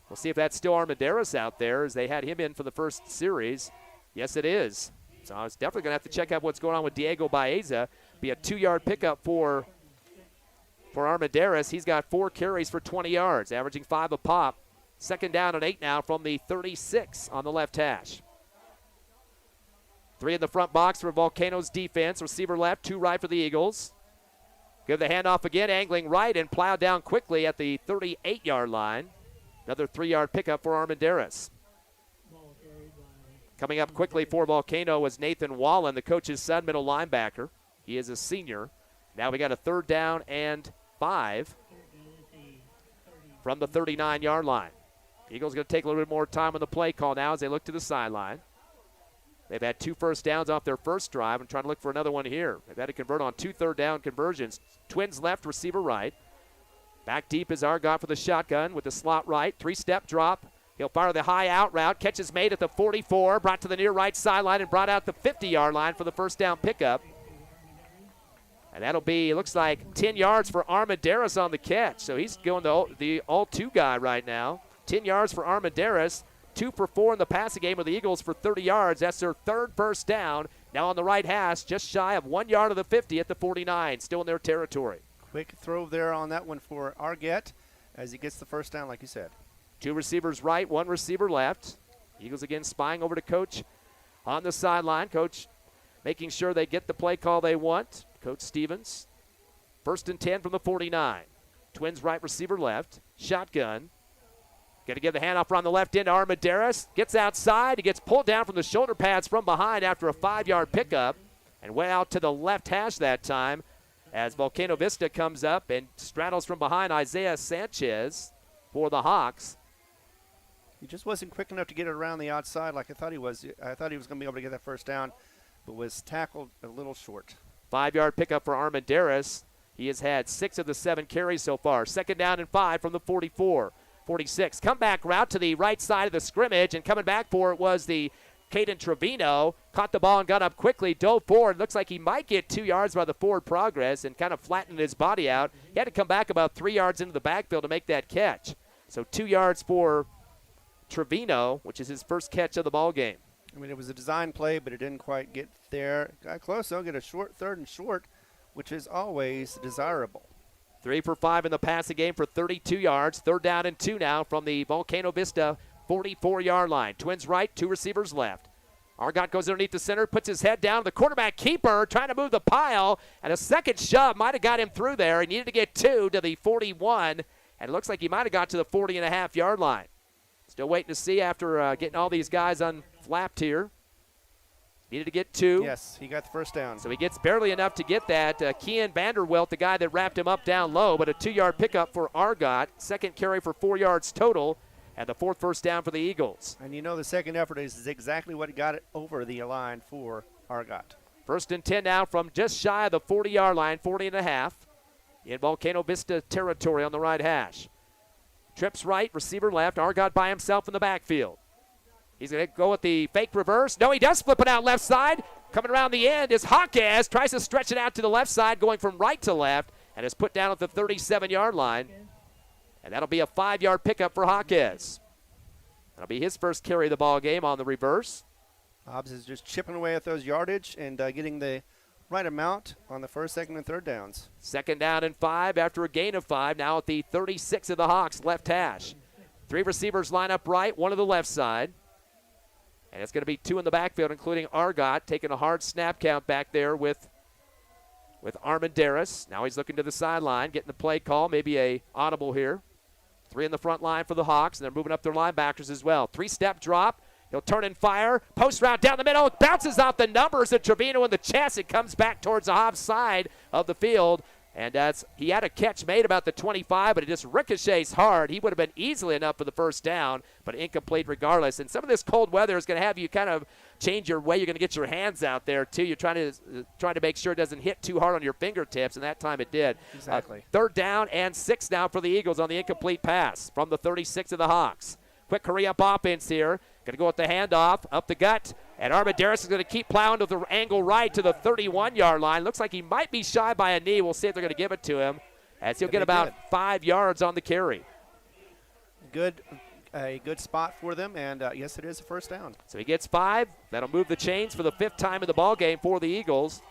We'll see if that's still Armendariz out there as they had him in for the first series. Yes, it is. So I was definitely going to have to check out what's going on with Diego Baeza. Be a 2-yard pickup for Armendariz. He's got 4 carries for 20 yards, averaging 5 a pop. 2nd down and 8 now from the 36 on the left hash. 3 in the front box for Volcano's defense. Receiver left, 2 right for the Eagles. Give the handoff again, angling right and plowed down quickly at the 38-yard line. Another 3-yard pickup for Armendariz. Coming up quickly for Volcano was Nathan Wallen, the coach's son, middle linebacker. He is a senior. Now we got a 3rd down and 5 from the 39-yard line. Eagles going to take a little bit more time on the play call now as they look to the sideline. They've had 2 first downs off their first drive and trying to look for another one here. They've had to convert on 2 third down conversions. Twins left, receiver right. Back deep is Argot for the shotgun with the slot right. 3-step drop. He'll fire the high out route. Catch is made at the 44, brought to the near right sideline and brought out the 50-yard line for the first down pickup. And that'll be, it looks like, 10 yards for Armendariz on the catch. So he's going the all-2 guy right now. 10 yards for Armendariz. 2 for 4 in the passing game of the Eagles for 30 yards. That's their 3rd first down. Now on the right hash, just shy of 1 yard of the 50 at the 49. Still in their territory. Quick throw there on that one for Argett as he gets the first down, like you said. 2 receivers right, 1 receiver left. Eagles again spying over to Coach on the sideline. Coach making sure they get the play call they want. Coach Stevens. 1st and 10 from the 49. Twins right receiver left. Shotgun. Going to give the handoff around the left end to Armendariz. Gets outside. He gets pulled down from the shoulder pads from behind after a 5-yard pickup. And way out to the left hash that time as Volcano Vista comes up and straddles from behind Isaiah Sanchez for the Hawks. He just wasn't quick enough to get it around the outside like I thought he was. I thought he was going to be able to get that first down, but was tackled a little short. 5-yard pickup for Armendariz. He has had 6 of the 7 carries so far. 2nd down and 5 from the 44. 46. Comeback route to the right side of the scrimmage, and coming back for it was the Caden Trevino. Caught the ball and got up quickly, dove forward. Looks like he might get 2 yards by the forward progress and kind of flattened his body out. He had to come back about 3 yards into the backfield to make that catch. So 2 yards for Trevino, which is his first catch of the ball game. I mean, it was a design play, but it didn't quite get there. Got close, though. Get a short 3rd and short, which is always desirable. 3 for 5 in the passing game for 32 yards. 3rd down and 2 now from the Volcano Vista 44-yard line. Twins right, 2 receivers left. Argott goes underneath the center, puts his head down. The quarterback keeper trying to move the pile, and a second shove might have got him through there. He needed to get 2 to the 41, and it looks like he might have got to the 40.5-yard line. Still waiting to see after getting all these guys unflapped here. Needed to get 2. Yes, he got the first down. So he gets barely enough to get that. Kian Vanderwelt, the guy that wrapped him up down low, but a 2-yard pickup for Argott. 2nd carry for 4 yards total, and the 4th first down for the Eagles. And you know the second effort is exactly what got it over the line for Argott. 1st and 10 now from just shy of the 40-yard line, 40.5, in Volcano Vista territory on the right hash. Trips right, receiver left. Argott by himself in the backfield. He's going to go with the fake reverse. No, he does flip it out left side. Coming around the end is Hawkes. Tries to stretch it out to the left side, going from right to left, and is put down at the 37-yard line. And that'll be a 5-yard pickup for Hawkes. That'll be his first carry of the ball game on the reverse. Hobbs is just chipping away at those yardage and getting the right amount on the 1st, 2nd, and 3rd downs. 2nd down and 5 after a gain of 5. Now at the 36 of the Hawks left hash. 3 receivers line up right, 1 to the left side. And it's going to be 2 in the backfield, including Argott, taking a hard snap count back there with Armendariz. Now he's looking to the sideline, getting the play call, maybe a audible here. 3 in the front line for the Hawks, and they're moving up their linebackers as well. 3-step drop. He'll turn and fire. Post route down the middle. It bounces off the numbers of Trevino in the chest. It comes back towards the Hobbs side of the field. And he had a catch made about the 25, but it just ricochets hard. He would have been easily enough for the first down, but incomplete regardless. And some of this cold weather is going to have you kind of change your way you're going to get your hands out there, too. You're trying to make sure it doesn't hit too hard on your fingertips, and that time it did. Exactly. 3rd down and 6 now for the Eagles on the incomplete pass from the 36 of the Hawks. Quick hurry-up offense here. Going to go with the handoff, up the gut, and Armendariz is going to keep plowing to the angle right to the 31-yard line. Looks like he might be shy by a knee. We'll see if they're going to give it to him, as he'll get about 5 yards on the carry. A good spot for them, and yes, it is a first down. So he gets 5. That'll move the chains for the 5th time in the ball game for the Eagles.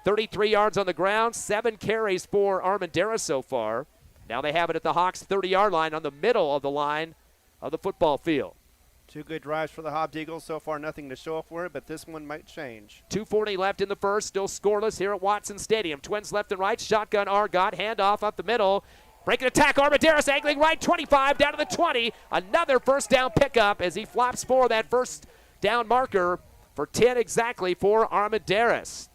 33 yards on the ground, 7 carries for Armendariz so far. Now they have it at the Hawks' 30-yard line on the middle of the line of the football field. 2 good drives for the Hobbs Eagles. So far, nothing to show for it, but this one might change. 2:40 left in the first, still scoreless here at Watson Stadium. Twins left and right, shotgun Argott, handoff up the middle. Breaking attack, Armendariz angling right, 25 down to the 20. Another first down pickup as he flops for that first down marker for 10 exactly for Armendariz.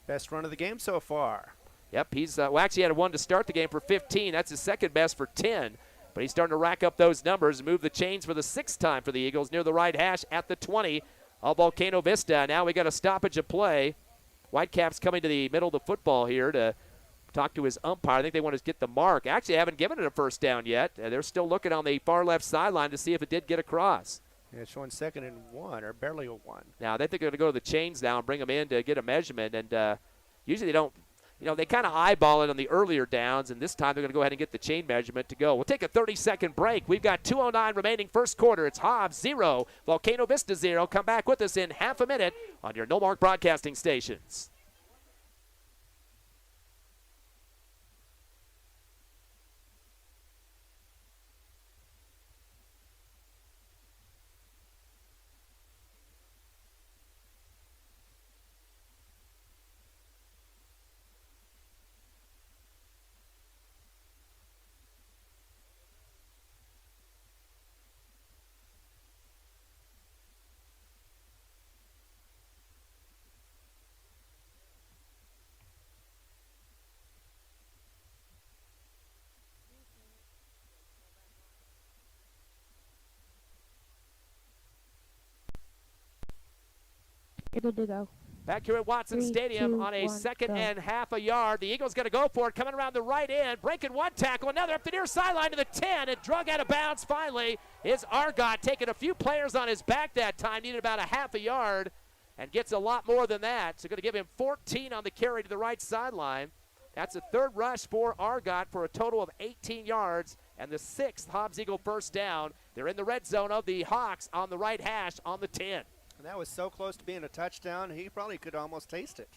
Best run of the game so far. Yep, he's actually had a 1 to start the game for 15. That's his second best for 10. But he's starting to rack up those numbers and move the chains for the 6th time for the Eagles near the right hash at the 20 of Volcano Vista. Now we got a stoppage of play. Whitecaps coming to the middle of the football here to talk to his umpire. I think they want to get the mark. Actually, I haven't given it a first down yet. They're still looking on the far left sideline to see if it did get across. Yeah, it's showing 2nd and 1, or barely a 1. Now, they think they're going to go to the chains now and bring them in to get a measurement. And usually they don't. They kind of eyeball it on the earlier downs, and this time they're going to go ahead and get the chain measurement to go. We'll take a 30-second break. We've got 2:09 remaining first quarter. It's Hobbs 0, Volcano Vista 0. Come back with us in half a minute on your No Mark Broadcasting stations. You're good to go. Back here at Watson 3, Stadium 2, on a 1, second go. and half a yard. The Eagles going to go for it, coming around the right end, breaking one tackle, another up the near sideline to the 10, and drug out of bounds finally is Argot, taking a few players on his back that time, needed about a half a yard, and gets a lot more than that. So going to give him 14 on the carry to the right sideline. That's a third rush for Argot for a total of 18 yards, and the 6th Hobbs Eagle first down. They're in the red zone of the Hawks on the right hash on the 10. And that was so close to being a touchdown, he probably could almost taste it.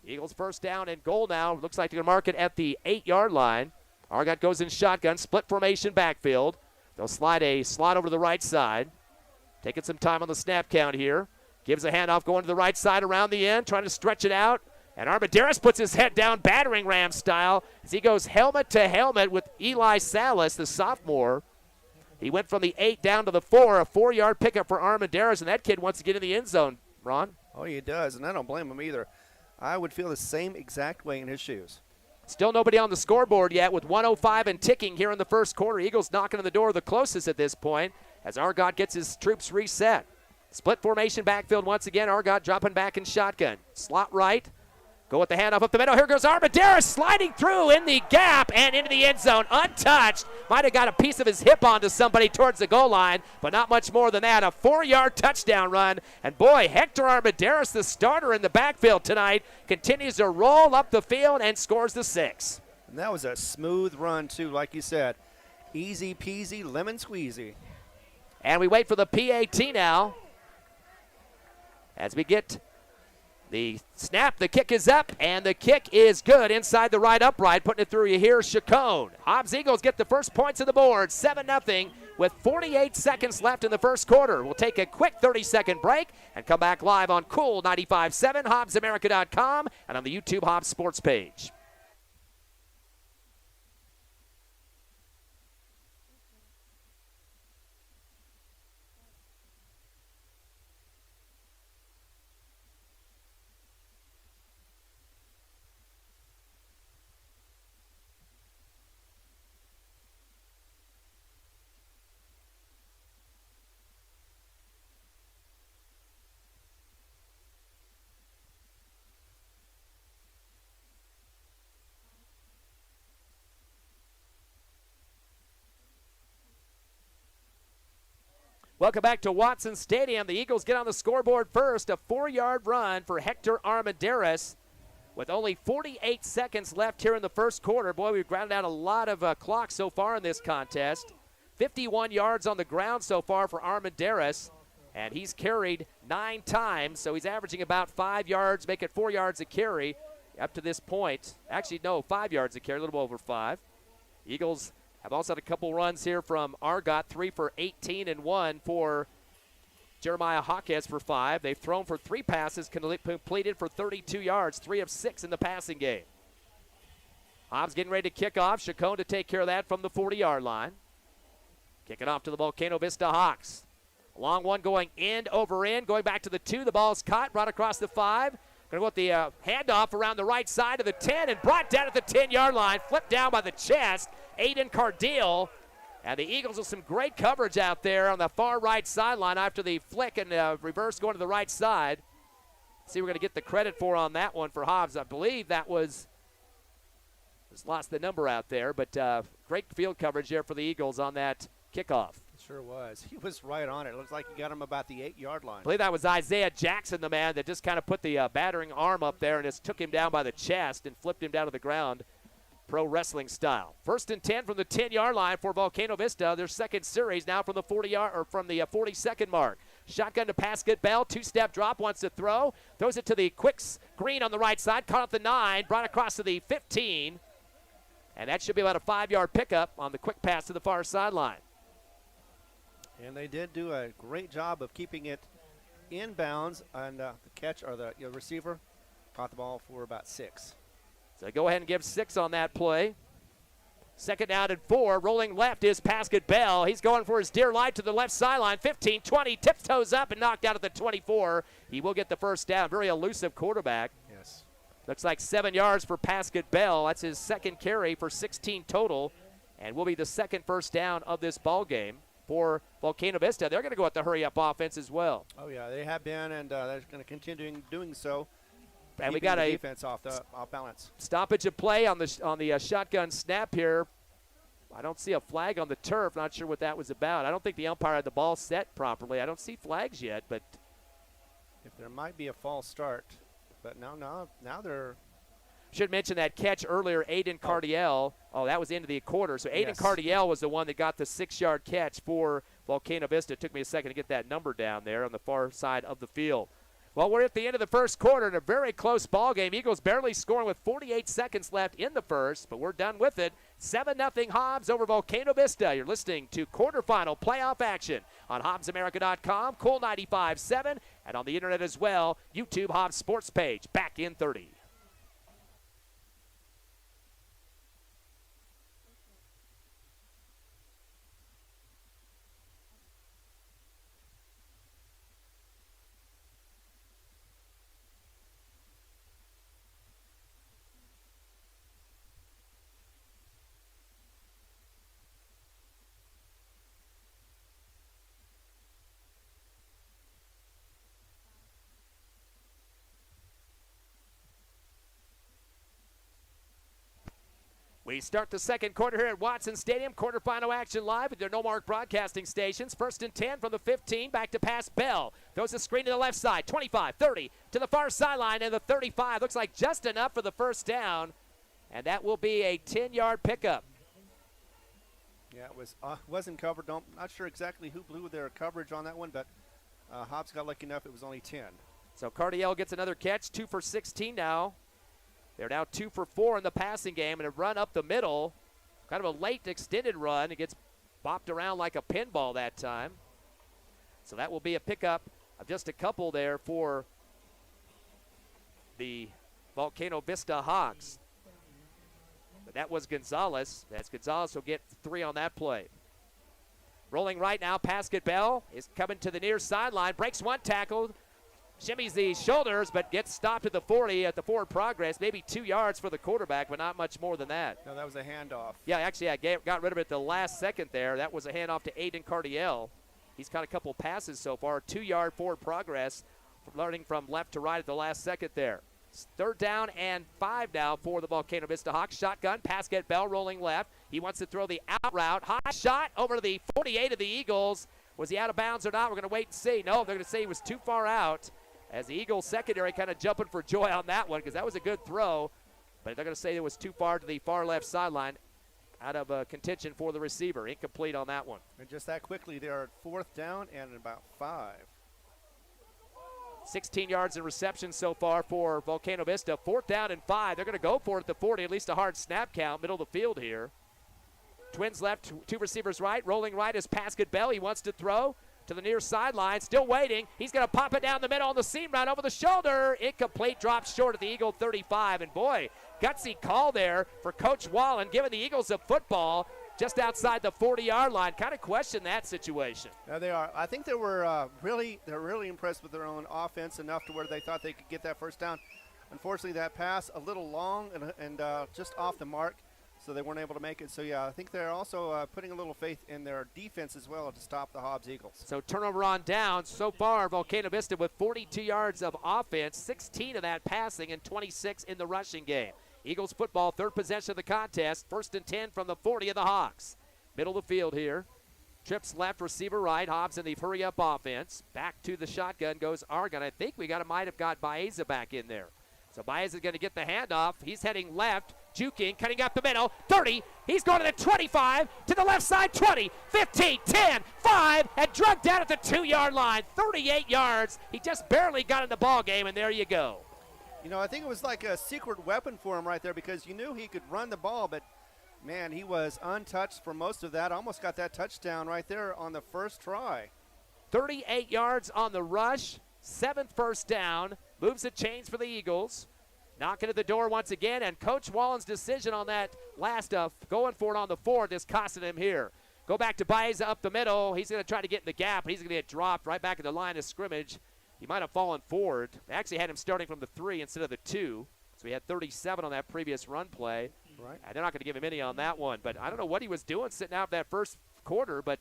Eagles first down and goal now. Looks like they're going to mark it at the 8-yard line. Argot goes in shotgun, split formation backfield. They'll slide a slot over to the right side. Taking some time on the snap count here. Gives a handoff going to the right side around the end, trying to stretch it out. And Armendariz puts his head down, battering ram style, as he goes helmet to helmet with Eli Salas, the sophomore. He went from the 8 down to the 4, a 4-yard pickup for Armendariz, and that kid wants to get in the end zone, Ron. Oh, he does, and I don't blame him either. I would feel the same exact way in his shoes. Still nobody on the scoreboard yet with 1:05 and ticking here in the first quarter. Eagles knocking on the door the closest at this point as Argot gets his troops reset. Split formation backfield once again. Argot dropping back in shotgun. Slot right. Go with the handoff up the middle. Here goes Armendariz sliding through in the gap and into the end zone untouched. Might have got a piece of his hip onto somebody towards the goal line, but not much more than that. A 4-yard touchdown run. And boy, Hector Armendariz, the starter in the backfield tonight, continues to roll up the field and scores the 6. And that was a smooth run, too, like you said. Easy peasy, lemon squeezy. And we wait for the PAT now. As we get the snap, the kick is up, and the kick is good inside the right upright. Putting it through you here, Chacon. Hobbs Eagles get the first points of the board, 7-0, with 48 seconds left in the first quarter. We'll take a quick 30-second break and come back live on Cool 95.7, HobbsAmerica.com, and on the YouTube Hobbs Sports page. Welcome back to Watson Stadium. The Eagles get on the scoreboard first. A 4-yard run for Hector Armendariz with only 48 seconds left here in the first quarter. Boy, we've grounded out a lot of clock so far in this contest. 51 yards on the ground so far for Armendariz, and he's carried 9 times, so he's averaging about 5 yards, make it 4 yards a carry up to this point. Actually, no, 5 yards a carry, a little over 5. Eagles have also had a couple runs here from Argot, 3 for 18 and 1 for Jeremiah Hawkes for 5. They've thrown for 3 passes, completed for 32 yards, 3 of 6 in the passing game. Hobbs getting ready to kick off. Chacon to take care of that from the 40-yard line. Kicking off to the Volcano Vista Hawks. Long one going end over end, going back to the 2. The ball's caught, brought across the 5. Going to go with the handoff around the right side of the 10 and brought down at the 10-yard line, flipped down by the chest. Aiden Cardile, and the Eagles with some great coverage out there on the far right sideline after the flick and reverse going to the right side. See, we're going to get the credit for on that one for Hobbs. I believe that was, just lost the number out there, but great field coverage there for the Eagles on that kickoff. Sure was. He was right on it. Looks like he got him about the 8-yard line. I believe that was Isaiah Jackson, the man that just kind of put the battering arm up there and just took him down by the chest and flipped him down to the ground. Pro wrestling style. 1st and 10 from the 10-yard line for Volcano Vista. Their second series now from the 40-yard or from the 40-second mark. Shotgun to Pascal Bell, 2-step drop, wants to throw, throws it to the quick screen on the right side, caught at the 9, brought across to the 15, and that should be about a 5-yard pickup on the quick pass to the far sideline. And they did do a great job of keeping it inbounds, and the catch or the receiver caught the ball for about 6. So go ahead and give 6 on that play. 2nd down and 4. Rolling left is Pascal Bell. He's going for his dear life to the left sideline. 15, 20, tiptoes up and knocked out at the 24. He will get the first down. Very elusive quarterback. Yes. Looks like 7 yards for Pascal Bell. That's his second carry for 16 total, and will be the second first down of this ball game for Volcano Vista. They're going to go with the hurry-up offense as well. Oh, yeah, they have been, and they're going to continue doing so. And we got the a defense off balance. Stoppage of play on the shotgun snap here. I don't see a flag on the turf. Not sure what that was about. I don't think the umpire had the ball set properly. I don't see flags yet, but if there might be a false start, but now they're. Should mention that catch earlier, Aiden Cardiel. Oh, that was the end of the quarter. So Aiden Cardiel was the one that got the 6-yard catch for Volcano Vista. It took me a second to get that number down there on the far side of the field. Well, we're at the end of the first quarter in a very close ball game. Eagles barely scoring with 48 seconds left in the first, but we're done with it. 7-0 Hobbs over Volcano Vista. You're listening to quarterfinal playoff action on HobbsAmerica.com, Cool 95.7, and on the internet as well, YouTube Hobbs Sports page. Back in 30. We start the second quarter here at Watson Stadium. Quarterfinal action live with their no-mark broadcasting stations. First and 10 from the 15, back to pass Bell. Throws the screen to the left side, 25, 30, to the far sideline, and the 35. Looks like just enough for the first down, and that will be a 10-yard pickup. Yeah, it wasn't covered. Not sure exactly who blew their coverage on that one, but Hobbs got lucky enough. It was only 10. So Cardiel gets another catch, 2 for 16 now. They're now 2 for 4 in the passing game, and a run up the middle. Kind of a late extended run. It gets bopped around like a pinball that time. So that will be a pickup of just a couple there for the Volcano Vista Hawks. But that was Gonzalez. That's Gonzalez will get 3 on that play. Rolling right now, Pascal Bell is coming to the near sideline. Breaks one tackle. Shimmies the shoulders, but gets stopped at the 40 at the forward progress. Maybe 2 yards for the quarterback, but not much more than that. No, that was a handoff. Yeah, actually, I got rid of it at the last second there. That was a handoff to Aiden Cardiel. He's caught a couple passes so far. 2-yard forward progress, learning from left to right at the last second there. Third down and 5 now for the Volcano Vista Hawks. Shotgun, Pascal Bell rolling left. He wants to throw the out route. High shot over to the 48 of the Eagles. Was he out of bounds or not? We're going to wait and see. No, they're going to say he was too far out. As the Eagles secondary kind of jumping for joy on that one because that was a good throw. But they're going to say it was too far to the far left sideline out of contention for the receiver. Incomplete on that one. And just that quickly, they are at 4th down and about 5. 16 yards in reception so far for Volcano Vista. 4th down and 5. They're going to go for it at the 40, at least a hard snap count, middle of the field here. Twins left, 2 receivers right. Rolling right is Pascal Bell. He wants to throw to the near sideline, still waiting. He's going to pop it down the middle on the seam route over the shoulder. Incomplete, drops short at the Eagle 35. And boy, gutsy call there for Coach Wallen, giving the Eagles a football just outside the 40-yard line. Kind of question that situation. Yeah, they are. I think they were they're really impressed with their own offense enough to where they thought they could get that first down. Unfortunately, that pass a little long and just off the mark, so they weren't able to make it. So, yeah, I think they're also putting a little faith in their defense as well to stop the Hobbs Eagles. So turnover on down. So far, Volcano Vista with 42 yards of offense, 16 of that passing, and 26 in the rushing game. Eagles football, 3rd possession of the contest. 1st and 10 from the 40 of the Hawks. Middle of the field here. Trips left, receiver right. Hobbs in the hurry-up offense. Back to the shotgun goes Argon. I think might have got Baeza back in there. So Baez is going to get the handoff. He's heading left, juking, cutting up the middle, 30. He's going to the 25, to the left side, 20, 15, 10, 5, and drugged down at the 2-yard line, 38 yards. He just barely got in the ball game, and there you go. You know, I think it was like a secret weapon for him right there because you knew he could run the ball, but, man, he was untouched for most of that. Almost got that touchdown right there on the first try. 38 yards on the rush, 7th first down. Moves the chains for the Eagles. Knocking at the door once again, and Coach Wallen's decision on that last going for it on the 4th is costing him here. Go back to Baeza up the middle. He's going to try to get in the gap, and he's going to get dropped right back at the line of scrimmage. He might have fallen forward. They actually had him starting from the 3 instead of the 2, so he had 37 on that previous run play. Right. And they're not going to give him any on that one, but I don't know what he was doing sitting out that first quarter, but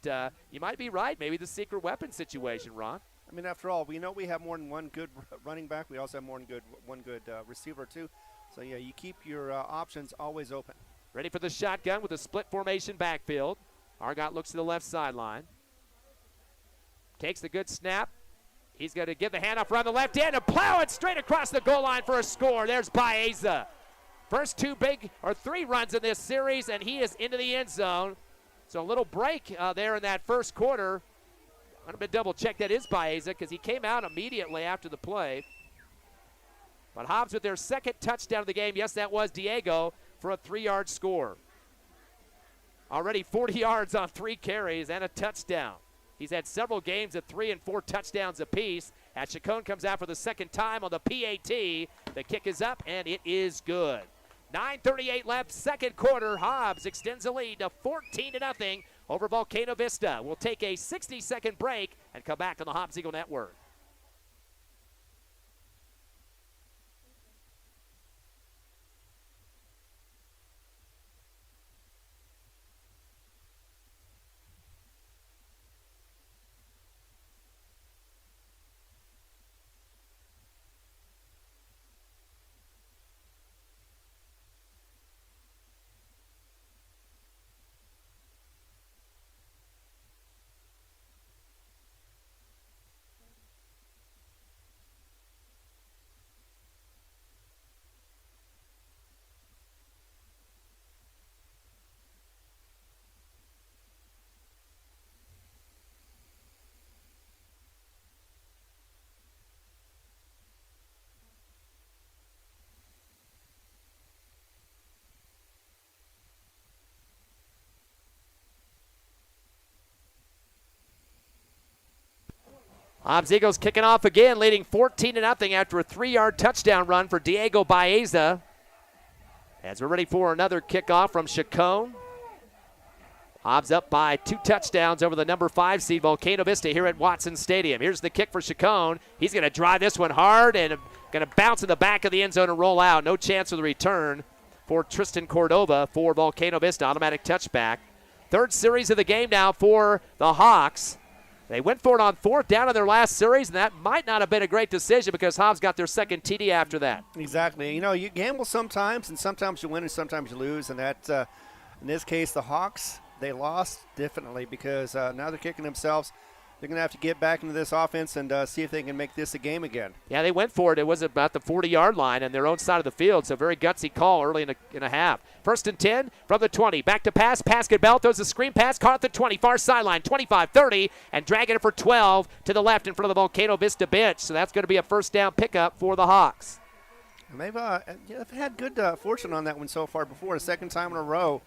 you might be right. Maybe the secret weapon situation, Ron. I mean, after all, we know we have more than one good running back. We also have more than one good receiver, too. So, yeah, you keep your options always open. Ready for the shotgun with a split formation backfield. Argot looks to the left sideline. Takes the good snap. He's going to give the handoff around the left end and plow it straight across the goal line for a score. There's Baeza. First three runs in this series, and he is into the end zone. So a little break there in that first quarter. I'm going to double check that is Baeza because he came out immediately after the play. But Hobbs with their second touchdown of the game. Yes, that was Diego for a 3-yard score. Already 40 yards on 3 carries and a touchdown. He's had several games of 3 and 4 touchdowns apiece. As Chacon comes out for the second time on the PAT, the kick is up and it is good. 9:38 left, second quarter. Hobbs extends the lead to 14-0 over Volcano Vista. We'll take a 60-second break and come back on the Hobbs Eagle Network. Hobbs Eagles kicking off again, leading 14-0 after a 3-yard touchdown run for Diego Baeza. As we're ready for another kickoff from Chacon. Hobbs up by 2 touchdowns over the number 5 seed Volcano Vista here at Watson Stadium. Here's the kick for Chacon. He's going to drive this one hard and going to bounce in the back of the end zone and roll out. No chance for the return for Tristan Cordova for Volcano Vista. Automatic touchback. Third series of the game now for the Hawks. They went for it on 4th down in their last series, and that might not have been a great decision because Hobbs got their second TD after that. Exactly. You know, you gamble sometimes, and sometimes you win and sometimes you lose. And that, in this case, the Hawks, they lost definitely because now they're kicking themselves. They're going to have to get back into this offense and see if they can make this a game again. Yeah, they went for it. It was about the 40-yard line on their own side of the field, so very gutsy call early in a half. 1st and 10 from the 20. Back to pass. Pascal Bell throws a screen pass. Caught at the 20. Far sideline. 25-30. And dragging it for 12 to the left in front of the Volcano Vista bench. So that's going to be a first down pickup for the Hawks. And they've had good fortune on that one so far before. The second time in a row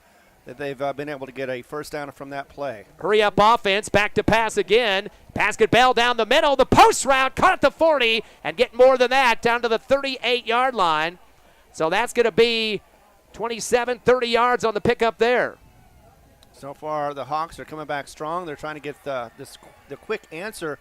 that they've been able to get a first down from that play. Hurry up offense, back to pass again. Basket Bell down the middle, the post route, caught at the 40, and get more than that down to the 38-yard line. So that's going to be 27, 30 yards on the pickup there. So far, the Hawks are coming back strong. They're trying to get the quick answer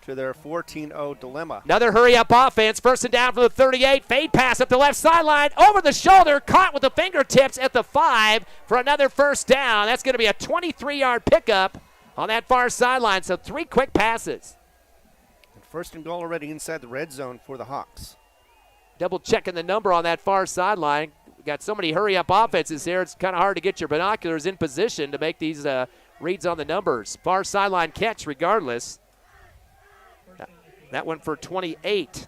to their 14-0 dilemma. Another hurry-up offense. First and down from the 38. Fade pass up the left sideline. Over the shoulder. Caught with the fingertips at the 5 for another first down. That's going to be a 23-yard pickup on that far sideline. So 3 quick passes. And first and goal already inside the red zone for the Hawks. Double checking the number on that far sideline. We've got so many hurry-up offenses here. It's kind of hard to get your binoculars in position to make these reads on the numbers. Far sideline catch regardless. That went for 28.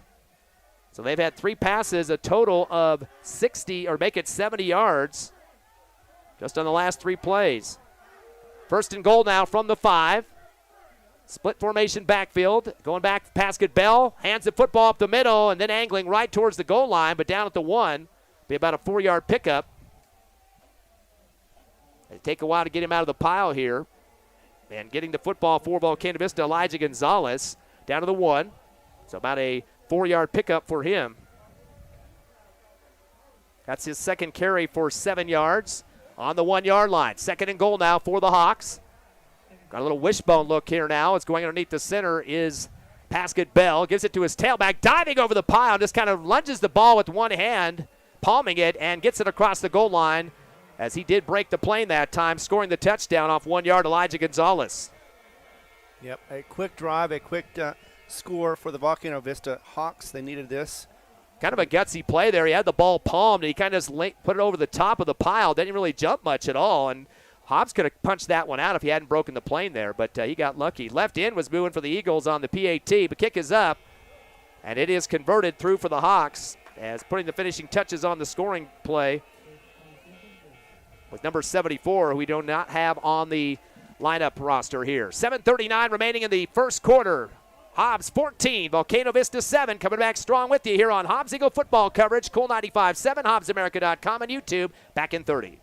So they've had 3 passes, a total of 60, or make it 70 yards, just on the last 3 plays. First and goal now from the 5. Split formation backfield. Going back, Pascal Bell hands the football up the middle and then angling right towards the goal line, but down at the 1. Be about a 4-yard pickup. It'll take a while to get him out of the pile here. And getting the football for Volcano Vista, Elijah Gonzalez. Down to the 1. So about a 4-yard pickup for him. That's his second carry for 7 yards on the 1-yard line. Second and goal now for the Hawks. Got a little wishbone look here now. It's going underneath the center is Pascal Bell. Gives it to his tailback, diving over the pile. Just kind of lunges the ball with one hand, palming it, and gets it across the goal line as he did break the plane that time, scoring the touchdown off 1 yard, Elijah Gonzalez. Yep, a quick drive, a quick score for the Volcano Vista Hawks. They needed this. Kind of a gutsy play there. He had the ball palmed, and he kind of just put it over the top of the pile. Didn't really jump much at all, and Hobbs could have punched that one out if he hadn't broken the plane there, but he got lucky. Left end was moving for the Eagles on the PAT, but kick is up, and it is converted through for the Hawks, as putting the finishing touches on the scoring play with number 74, who we do not have on the lineup roster here. 7:39 remaining in the first quarter. Hobbs 14, Volcano Vista 7. Coming back strong with you here on Hobbs Eagle football coverage. Cool 95.7, HobbsAmerica.com, and YouTube. Back in 30.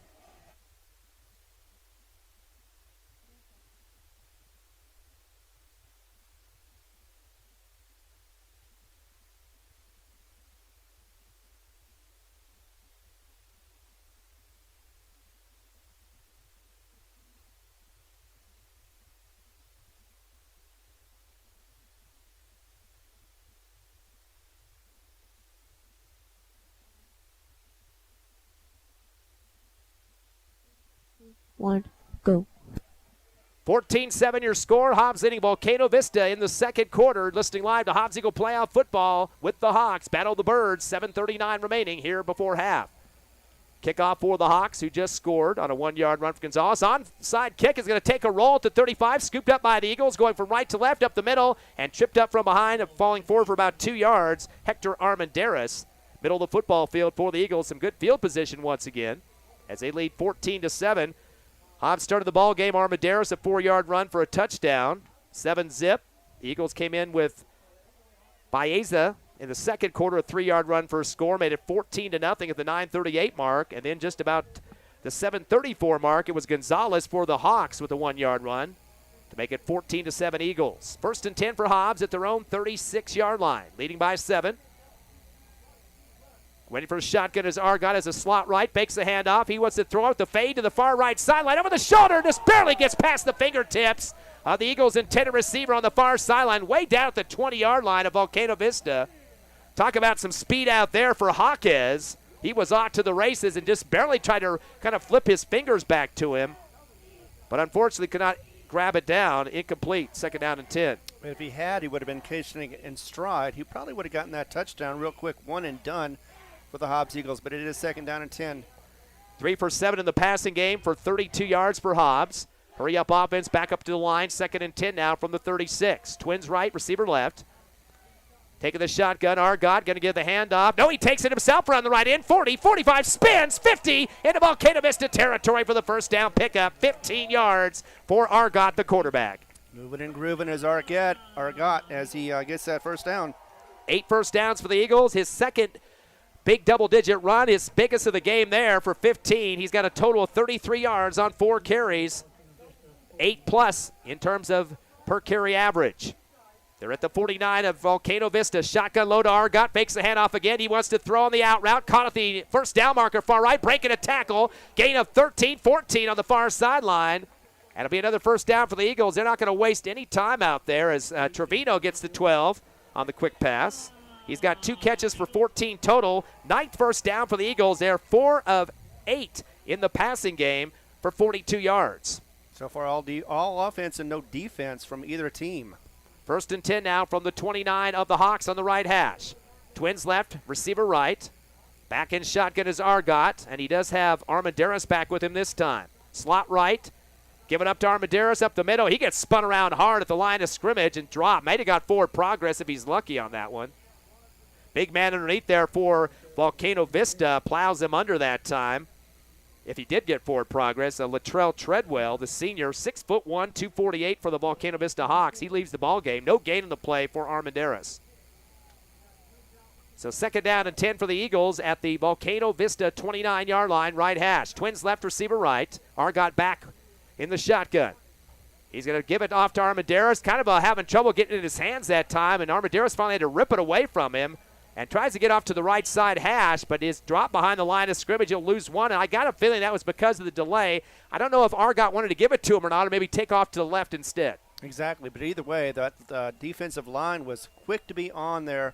One, go. 14-7 your score. Hobbs leading Volcano Vista in the second quarter. Listening live to Hobbs Eagle playoff football with the Hawks. Battle the Birds. 7:39 remaining here before half. Kickoff for the Hawks, who just scored on a 1 yard run for Gonzalez. Onside kick is going to take a roll at the 35. Scooped up by the Eagles, going from right to left up the middle, and tripped up from behind and falling forward for about 2 yards. Hector Armendariz, middle of the football field for the Eagles. Some good field position once again as they lead 14-7. Hobbs started the ball game. Armendariz, a 4 yard run for a touchdown. 7-zip. The Eagles came in with Baeza in the second quarter, a 3 yard run for a score. Made it 14-0 at the 9:38 mark. And then just about the 7:34 mark, it was Gonzalez for the Hawks with a 1 yard run to make it 14-7 Eagles. 1st and 10 for Hobbs at their own 36 yard line. Leading by 7. Waiting for a shotgun as Argot has a slot right, fakes the handoff. He wants to throw out the fade to the far right sideline. Over the shoulder, just barely gets past the fingertips of the Eagles' intended receiver on the far sideline, way down at the 20 yard line of Volcano Vista. Talk about some speed out there for Hawkes. He was off to the races and just barely tried to kind of flip his fingers back to him, but unfortunately could not grab it down. Incomplete. 2nd down and 10. If he had, he would have been casing it in stride. He probably would have gotten that touchdown real quick, one and done for the Hobbs Eagles, but it is 2nd down and 10. 3 for 7 in the passing game for 32 yards for Hobbs. Hurry up offense, back up to the line. 2nd and 10 now from the 36. Twins right, receiver left. Taking the shotgun, Argot going to give the handoff. No, he takes it himself around the right end. 40, 45, spins, 50 into Volcano Vista territory for the first down pickup. 15 yards for Argot, the quarterback. Moving and grooving as Argot as he gets that first down. 8 first downs for the Eagles. His second big double-digit run, his biggest of the game there for 15. He's got a total of 33 yards on 4 carries. 8+ in terms of per carry average. They're at the 49 of Volcano Vista. Shotgun low to Argot. Fakes the handoff again. He wants to throw on the out route. Caught at the first down marker far right. Breaking a tackle. Gain of 13, 14 on the far sideline. And it'll be another first down for the Eagles. They're not going to waste any time out there as Trevino gets the 12 on the quick pass. He's got 2 catches for 14 total. 9th first down for the Eagles. They're 4 of 8 in the passing game for 42 yards. So far, all offense and no defense from either team. 1st and 10 now from the 29 of the Hawks on the right hash. Twins left, receiver right. Back in shotgun is Argot, and he does have Armendariz back with him this time. Slot right, give it up to Armendariz up the middle. He gets spun around hard at the line of scrimmage and dropped. Might have got forward progress if he's lucky on that one. Big man underneath there for Volcano Vista plows him under that time. If he did get forward progress, Latrell Treadwell, the senior, 6'1", 248 for the Volcano Vista Hawks. He leaves the ball game. No gain in the play for Armendariz. So 2nd down and 10 for the Eagles at the Volcano Vista 29-yard line, right hash. Twins left, receiver right. Argot back in the shotgun. He's going to give it off to Armendariz. Kind of having trouble getting it in his hands that time, and Armendariz finally had to rip it away from him. And tries to get off to the right side hash, but is dropped behind the line of scrimmage. He'll lose one, and I got a feeling that was because of the delay. I don't know if Argot wanted to give it to him or not, or maybe take off to the left instead. Exactly, but either way, that defensive line was quick to be on there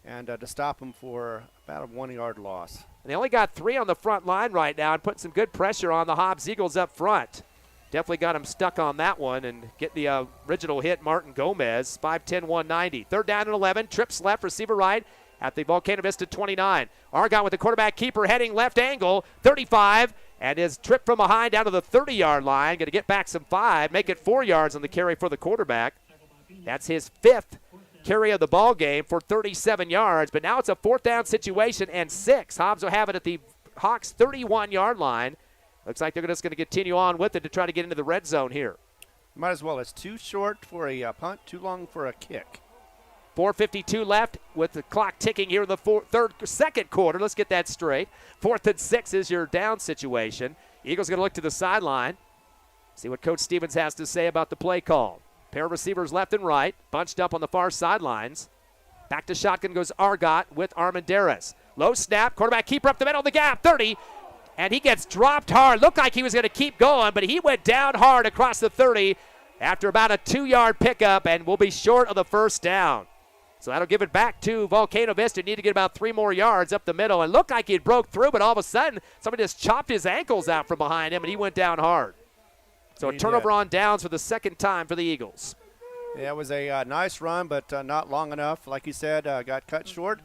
and to stop him for about a 1 yard loss. And they only got 3 on the front line right now and putting some good pressure on the Hobbs Eagles up front. Definitely got him stuck on that one and get the original hit, Martin Gomez, 5'10", 190. 3rd down and 11, trips left, receiver right at the Volcano Vista 29. Argon with the quarterback keeper heading left angle, 35, and is tripped from behind down to the 30-yard line. Going to get back some 5, make it 4 yards on the carry for the quarterback. That's his 5th carry of the ball game for 37 yards, but now it's a 4th down situation and 6. Hobbs will have it at the Hawks' 31-yard line. Looks like they're just going to continue on with it to try to get into the red zone here. Might as well. It's too short for a punt, too long for a kick. 4:52 left with the clock ticking here in the second quarter. Let's get that straight. 4th and 6 is your down situation. Eagles going to look to the sideline, see what Coach Stevens has to say about the play call. Pair of receivers left and right, bunched up on the far sidelines. Back to shotgun goes Argot with Armendariz. Low snap, quarterback keeper up the middle of the gap, 30. And he gets dropped hard. Looked like he was going to keep going, but he went down hard across the 30 after about a 2-yard pickup and will be short of the first down. So that'll give it back to Volcano Vista. Need to get about 3 more yards up the middle. And looked like he broke through, but all of a sudden, somebody just chopped his ankles out from behind him, and he went down hard. So a turnover on downs for the 2nd time for the Eagles. Yeah, it was a nice run, but not long enough. Like you said, got cut short.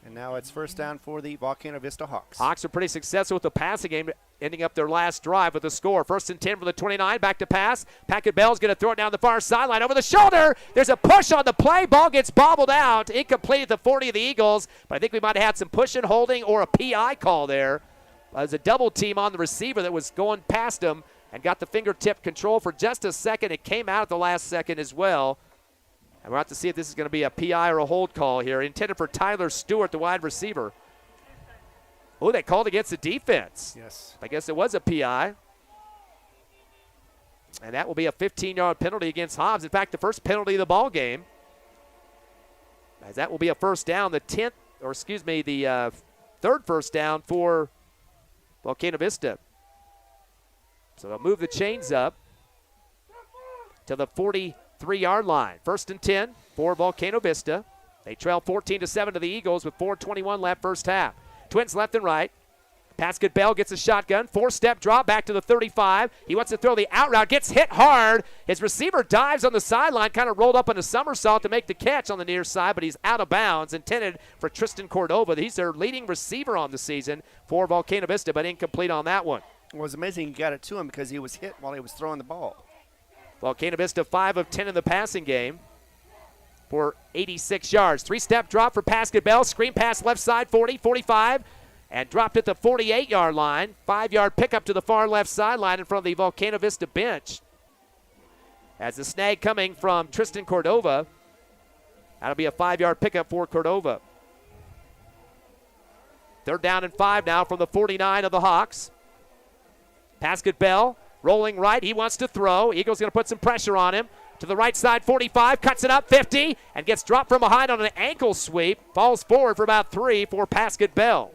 And now it's 1st down for the Volcano Vista Hawks. Hawks are pretty successful with the passing game, ending up their last drive with a score. 1st and 10 for the 29, back to pass. Packard Bell's going to throw it down the far sideline over the shoulder. There's a push on the play. Ball gets bobbled out. Incomplete at the 40 of the Eagles, but I think we might have had some pushing, holding, or a PI call there. There's a double team on the receiver that was going past him and got the fingertip control for just a second. It came out at the last second as well. And we'll have to see if this is going to be a PI or a hold call here. Intended for Tyler Stewart, the wide receiver. Oh, they called against the defense. Yes. I guess it was a PI. And that will be a 15-yard penalty against Hobbs. In fact, the first penalty of the ball game. As that will be a 1st down, the 3rd first down for Volcano Vista. So they'll move the chains up to the 43-yard line. 1st and 10 for Volcano Vista. They trail 14-7 to the Eagles with 4:21 left first half. Twins left and right. Pascal Bell gets a shotgun. 4-step drop back to the 35. He wants to throw the out route. Gets hit hard. His receiver dives on the sideline, kind of rolled up in a somersault to make the catch on the near side, but he's out of bounds. Intended for Tristan Cordova. He's their leading receiver on the season for Volcano Vista, but incomplete on that one. It was amazing he got it to him because he was hit while he was throwing the ball. Volcano Vista 5 of 10 in the passing game for 86 yards. 3-step drop for Pascal Bell. Screen pass left side, 40, 45, and dropped at the 48-yard line. 5-yard pickup to the far left sideline in front of the Volcano Vista bench. As the snag coming from Tristan Cordova. That'll be a 5-yard pickup for Cordova. 3rd down and 5 now from the 49 of the Hawks. Pascal Bell rolling right. He wants to throw. Eagles going to put some pressure on him. To the right side, 45, cuts it up, 50, and gets dropped from behind on an ankle sweep. Falls forward for about 3 for Pascal Bell.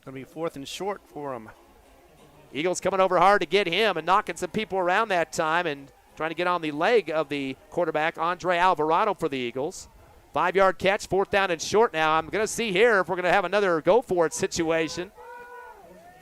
Going to be 4th and short for him. Eagles coming over hard to get him and knocking some people around that time and trying to get on the leg of the quarterback, Andre Alvarado, for the Eagles. 5-yard catch, 4th down and short now. I'm going to see here if we're going to have another go-for-it situation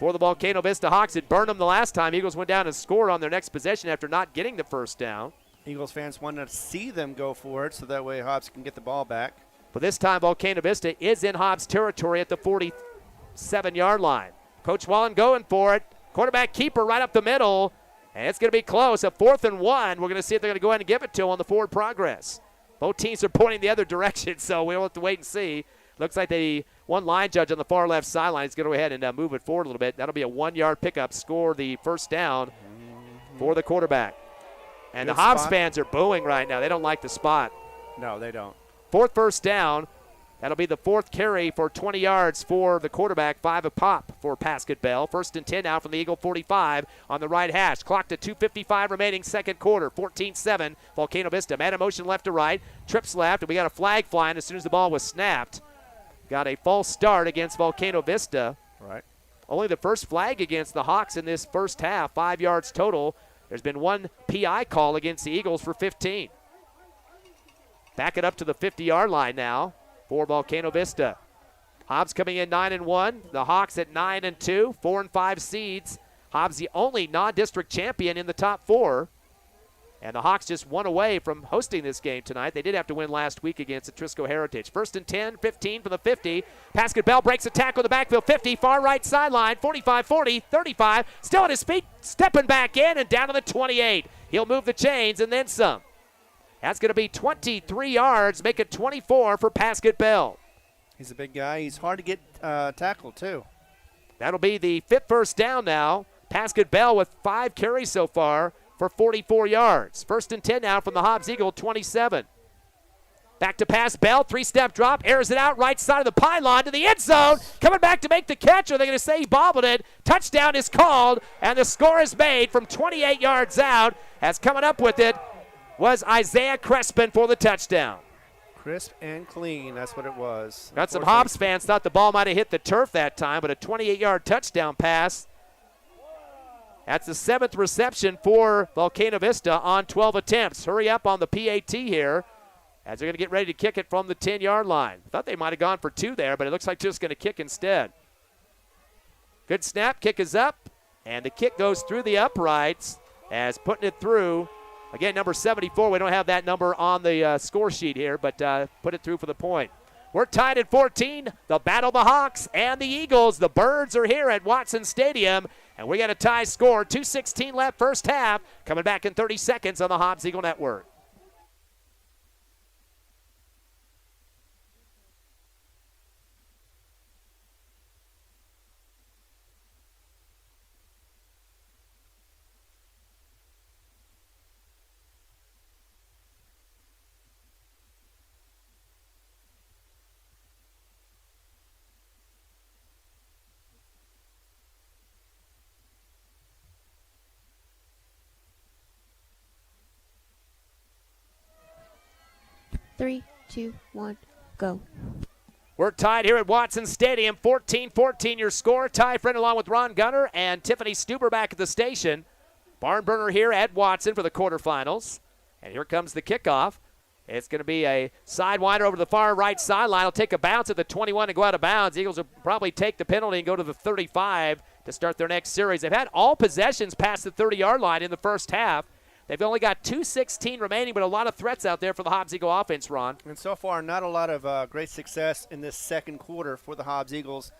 for the Volcano Vista Hawks. It burned them the last time. Eagles went down and scored on their next possession after not getting the 1st down. Eagles fans want to see them go for it so that way Hobbs can get the ball back. But this time Volcano Vista is in Hobbs territory at the 47-yard line. Coach Wallen going for it. Quarterback keeper right up the middle. And it's going to be close. A 4th and 1. We're going to see if they're going to go ahead and give it to him on the forward progress. Both teams are pointing the other direction, so we'll have to wait and see. Looks like the one line judge on the far left sideline is going to go ahead and move it forward a little bit. That'll be a 1-yard pickup, score the 1st down for the quarterback. And Good the Hobbs spot. fans are booing right now. They don't like the spot. No, they don't. 4th first down. That'll be the 4th carry for 20 yards for the quarterback. 5 a pop for Pascal Bell. 1st and 10 now from the Eagle 45 on the right hash. Clock to 2:55 remaining second quarter. 14-7 Volcano Vista. Man in motion left to right. Trips left, and we got a flag flying as soon as the ball was snapped. Got a false start against Volcano Vista. Right. Only the first flag against the Hawks in this first half. 5 yards total. There's been one PI call against the Eagles for 15. Back it up to the 50-yard line now for Volcano Vista. Hobbs coming in 9-1. The Hawks at 9-2, 4 and 5 seeds. Hobbs the only non-district champion in the top 4. And the Hawks just one away from hosting this game tonight. They did have to win last week against the Trisco Heritage. 1st and 10, 15 from the 50. Pascal Bell breaks a tackle in the backfield. 50, far right sideline. 45, 40, 35. Still on his feet, stepping back in and down to the 28. He'll move the chains and then some. That's going to be 23 yards, make it 24 for Pascal Bell. He's a big guy. He's hard to get tackled, too. That'll be the 5th first down now. Pascal Bell with 5 carries so far for 44 yards. 1st and 10 now from the Hobbs Eagle 27. Back to pass, Bell, 3-step drop, airs it out right side of the pylon to the end zone. Coming back to make the catch, or they're going to say he bobbled it. Touchdown is called, and the score is made from 28 yards out. As coming up with it was Isaiah Crespin for the touchdown. Crisp and clean, that's what it was. Got some Hobbs fans thought the ball might have hit the turf that time, but a 28-yard touchdown pass. That's the 7th reception for Volcano Vista on 12 attempts. Hurry up on the PAT here as they're going to get ready to kick it from the 10-yard line. Thought they might have gone for 2 there, but it looks like just going to kick instead. Good snap, kick is up, and the kick goes through the uprights as putting it through. Again, number 74, we don't have that number on the score sheet here, but put it through for the point. We're tied at 14. The battle of the Hawks and the Eagles. The Birds are here at Watson Stadium, and we got a tie score. 2:16 left first half. Coming back in 30 seconds on the Hobbs Eagle Network. Three, two, one, go. We're tied here at Watson Stadium. 14-14 your score. Ty Friend along with Ron Gunner and Tiffany Stuber back at the station. Barn burner here at Watson for the quarterfinals. And here comes the kickoff. It's going to be a sidewinder over to the far right sideline. It'll take a bounce at the 21 and go out of bounds. Eagles will probably take the penalty and go to the 35 to start their next series. They've had all possessions past the 30-yard line in the first half. They've only got 2:16 remaining, but a lot of threats out there for the Hobbs Eagle offense, Ron. And so far, not a lot of great success in this second quarter for the Hobbs Eagles,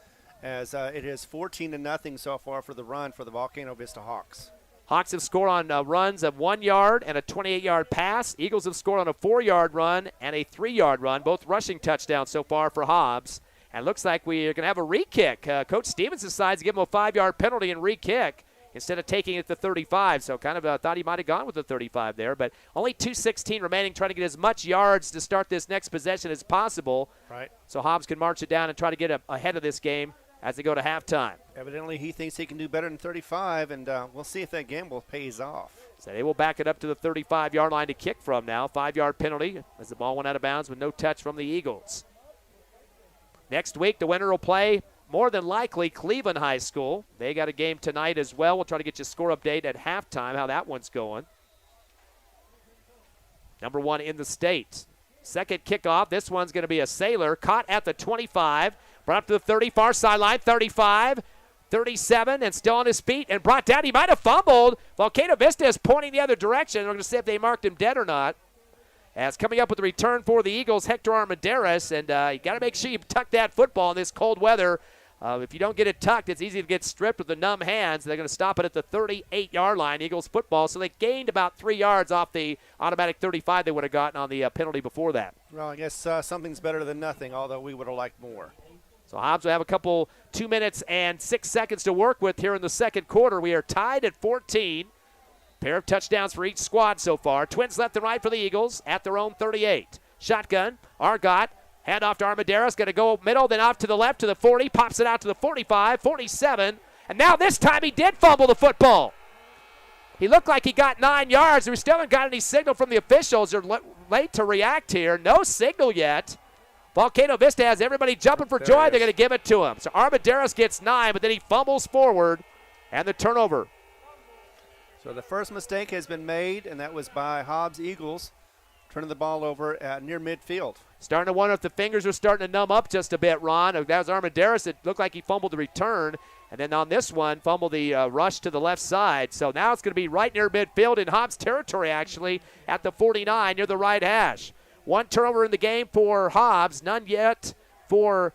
as it is 14-0 so far for the run for the Volcano Vista Hawks. Hawks have scored on runs of 1 yard and a 28-yard pass. Eagles have scored on a 4-yard run and a 3-yard run, both rushing touchdowns so far for Hobbs. And it looks like we're going to have a re-kick. Coach Stevens decides to give him a 5-yard penalty and re-kick instead of taking it to 35. So kind of thought he might have gone with the 35 there. But only 2:16 remaining, trying to get as much yards to start this next possession as possible. Right. So Hobbs can march it down and try to get ahead of this game as they go to halftime. Evidently, he thinks he can do better than 35, and we'll see if that gamble pays off. So they will back it up to the 35-yard line to kick from now. 5-yard penalty as the ball went out of bounds with no touch from the Eagles. Next week, the winner will play more than likely Cleveland High School. They got a game tonight as well. We'll try to get you a score update at halftime, how that one's going. Number 1 in the state. Second kickoff. This one's going to be a sailor. Caught at the 25. Brought up to the 30, far sideline. 35, 37, and still on his feet and brought down. He might have fumbled. Volcano Vista is pointing the other direction. We're going to see if they marked him dead or not. As coming up with the return for the Eagles, Hector Armendariz, and you got to make sure you tuck that football in this cold weather. If you don't get it tucked, it's easy to get stripped with the numb hands. They're going to stop it at the 38-yard line, Eagles football. So they gained about 3 yards off the automatic 35 they would have gotten on the penalty before that. Well, I guess something's better than nothing, although we would have liked more. So Hobbs will have a couple 2 minutes and 6 seconds to work with here in the second quarter. We are tied at 14. Pair of touchdowns for each squad so far. Twins left and right for the Eagles at their own 38. Shotgun, Argot, hand off to Armendariz, going to go middle, then off to the left to the 40, pops it out to the 45, 47, and now this time he did fumble the football. He looked like he got 9 yards. We still haven't got any signal from the officials. They're late to react here. No signal yet. Volcano Vista has everybody jumping for joy. They're going to give it to him. So Armendariz gets 9, but then he fumbles forward, and the turnover. So the first mistake has been made, and that was by Hobbs Eagles, turning the ball over near midfield. Starting to wonder if the fingers are starting to numb up just a bit, Ron. That was Armendariz. It looked like he fumbled the return. And then on this one, fumbled the rush to the left side. So now it's going to be right near midfield in Hobbs territory, actually, at the 49 near the right hash. One turnover in the game for Hobbs, none yet for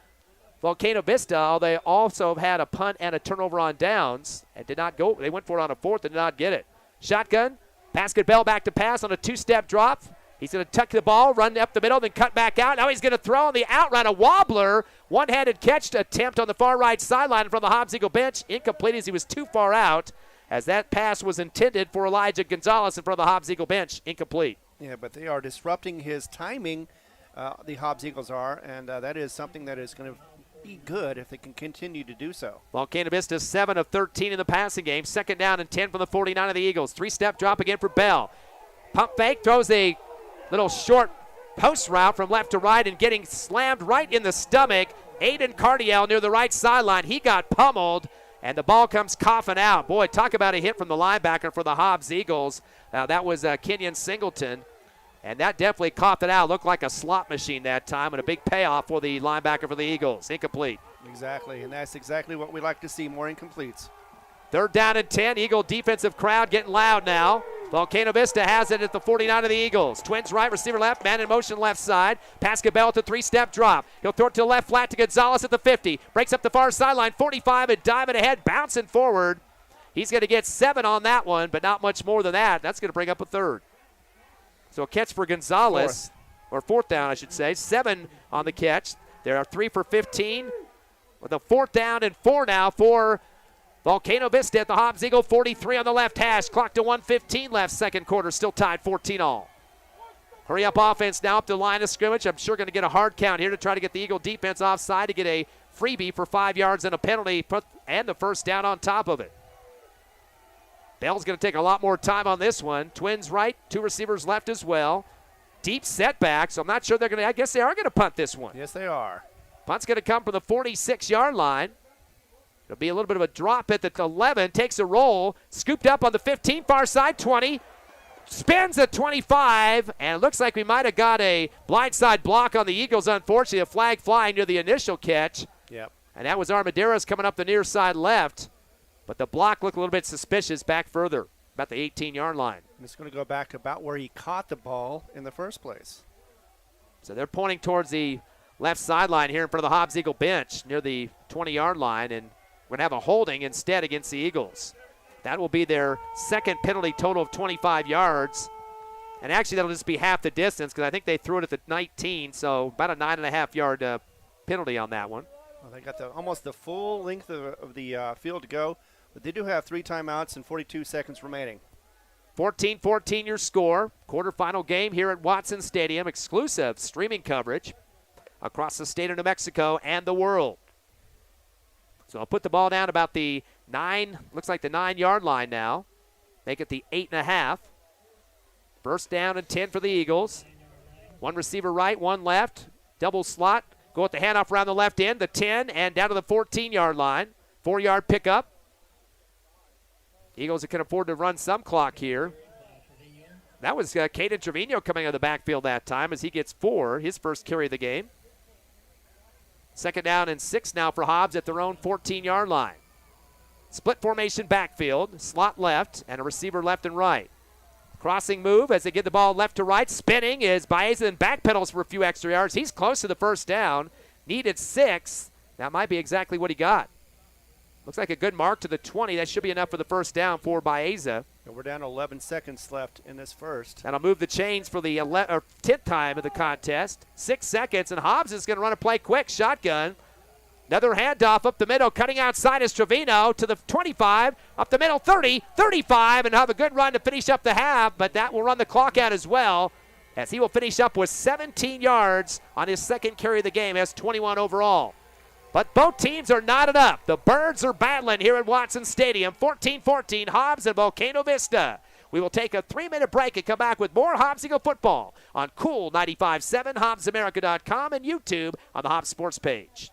Volcano Vista. They also have had a punt and a turnover on downs and did not go. They went for it on a fourth and did not get it. Shotgun, Pascal Bell back to pass on a two-step drop. He's going to tuck the ball, run up the middle, then cut back out. Now he's going to throw on the outrun, a wobbler. One-handed catch attempt on the far right sideline from the Hobbs Eagle bench. Incomplete as he was too far out, as that pass was intended for Elijah Gonzalez in front of the Hobbs Eagle bench. Incomplete. Yeah, but they are disrupting his timing, the Hobbs Eagles are, and that is something that is going to be good if they can continue to do so. Volcano Vista 7 of 13 in the passing game. Second down and 10 from the 49 of the Eagles. Three-step drop again for Bell. Pump fake, throws a little short post route from left to right and getting slammed right in the stomach. Aiden Cardiel near the right sideline. He got pummeled, and the ball comes coughing out. Boy, talk about a hit from the linebacker for the Hobbs Eagles. That was Kenyon Singleton, and that definitely coughed it out. Looked like a slot machine that time, and a big payoff for the linebacker for the Eagles. Incomplete. Exactly, and that's exactly what we like to see, more incompletes. Third down and 10. Eagle defensive crowd getting loud now. Volcano Vista has it at the 49 of the Eagles. Twins right, receiver left, man in motion left side. Pascal Bell at the three-step drop. He'll throw it to the left flat to Gonzalez at the 50. Breaks up the far sideline, 45 and diving ahead, bouncing forward. He's going to get 7 on that one, but not much more than that. That's going to bring up a third. So a catch for Gonzalez, or fourth down, I should say. 7 on the catch. There are 3 for 15. With a fourth down and 4 now for Volcano Vista at the Hobbs Eagle 43 on the left hash. Clock to 1:15 left, second quarter. Still tied 14 all. Hurry up offense now up to the line of scrimmage. I'm sure going to get a hard count here to try to get the Eagle defense offside to get a freebie for 5 yards and a penalty and the first down on top of it. Bell's going to take a lot more time on this one. Twins right, 2 receivers left as well. Deep setback, so I'm not sure they're going to, I guess they are going to punt this one. Yes, they are. Punt's going to come from the 46-yard line. It'll be a little bit of a drop at the 11. Takes a roll. Scooped up on the 15, far side, 20. Spins at 25, and it looks like we might have got a blindside block on the Eagles, unfortunately. A flag flying near the initial catch. Yep. And that was Armendariz coming up the near side left. But the block looked a little bit suspicious back further, about the 18-yard line. It's going to go back about where he caught the ball in the first place. So they're pointing towards the left sideline here in front of the Hobbs Eagle bench near the 20-yard line, and we're going to have a holding instead against the Eagles. That will be their second penalty, total of 25 yards. And actually, that'll just be half the distance because I think they threw it at the 19, so about a 9.5-yard penalty on that one. Well, they got almost the full length of the field to go, but they do have 3 timeouts and 42 seconds remaining. 14-14 your score. Quarterfinal game here at Watson Stadium. Exclusive streaming coverage across the state of New Mexico and the world. So I'll put the ball down about the 9-yard line now. Make it the 8.5. First down and 10 for the Eagles. 1 receiver right, 1 left. Double slot. Go with the handoff around the left end, the 10, and down to the 14-yard line. 4-yard pickup. Eagles can afford to run some clock here. That was Caden Trevino coming out of the backfield that time as he gets 4, his first carry of the game. Second down and 6 now for Hobbs at their own 14-yard line. Split formation backfield, slot left, and a receiver left and right. Crossing move as they get the ball left to right. Spinning is Baeza and backpedals for a few extra yards. He's close to the first down. Needed 6. That might be exactly what he got. Looks like a good mark to the 20. That should be enough for the first down for Baeza. And we're down to 11 seconds left in this first. That'll move the chains for the 10th time of the contest. 6 seconds, and Hobbs is going to run a play quick. Shotgun. Another handoff up the middle, cutting outside is Trevino to the 25, up the middle, 30, 35, and have a good run to finish up the half, but that will run the clock out as well, as he will finish up with 17 yards on his second carry of the game, has 21 overall. But both teams are knotted up. The Birds are battling here at Watson Stadium, 14-14, Hobbs and Volcano Vista. We will take a 3-minute break and come back with more Hobbs Eagle football on Cool 95.7, HobbsAmerica.com, and YouTube on the Hobbs Sports page.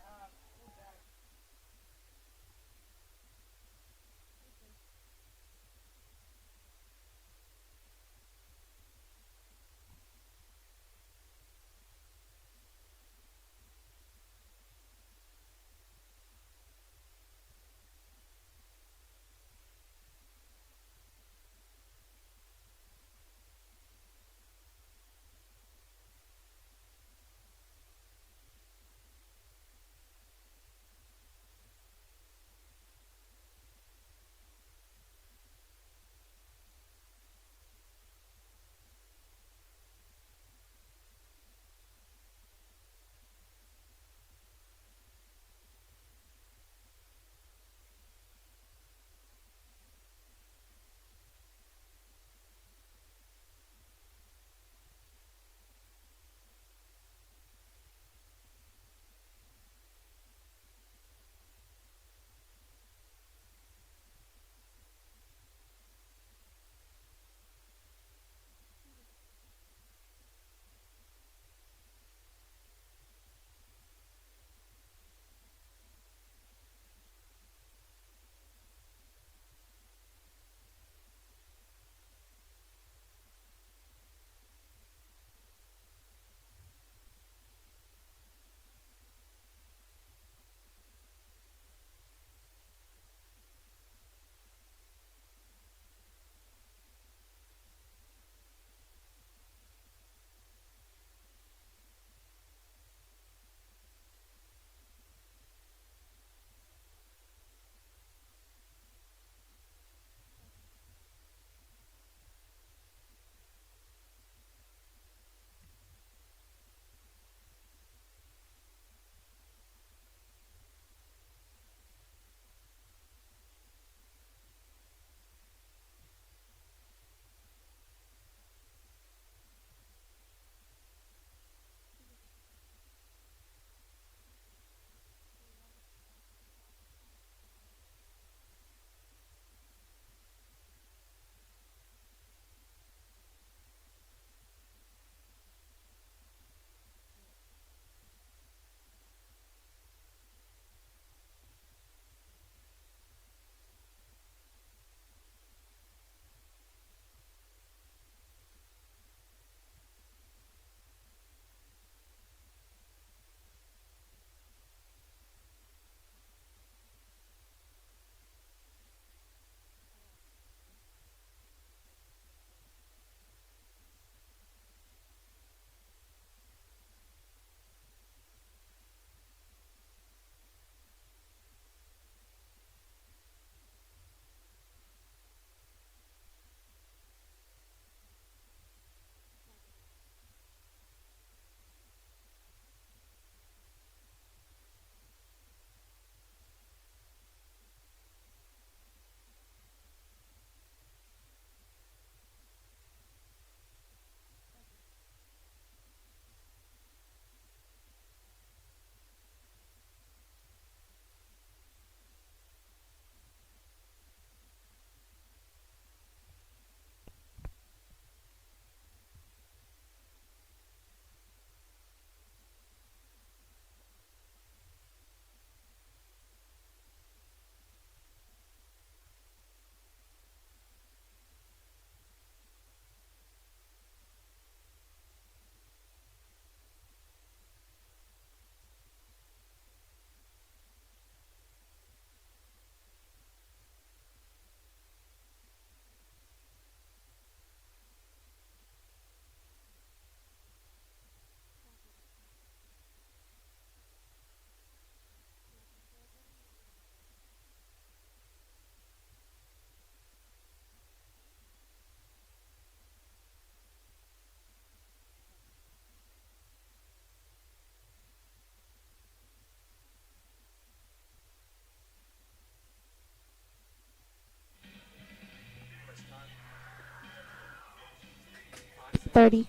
30.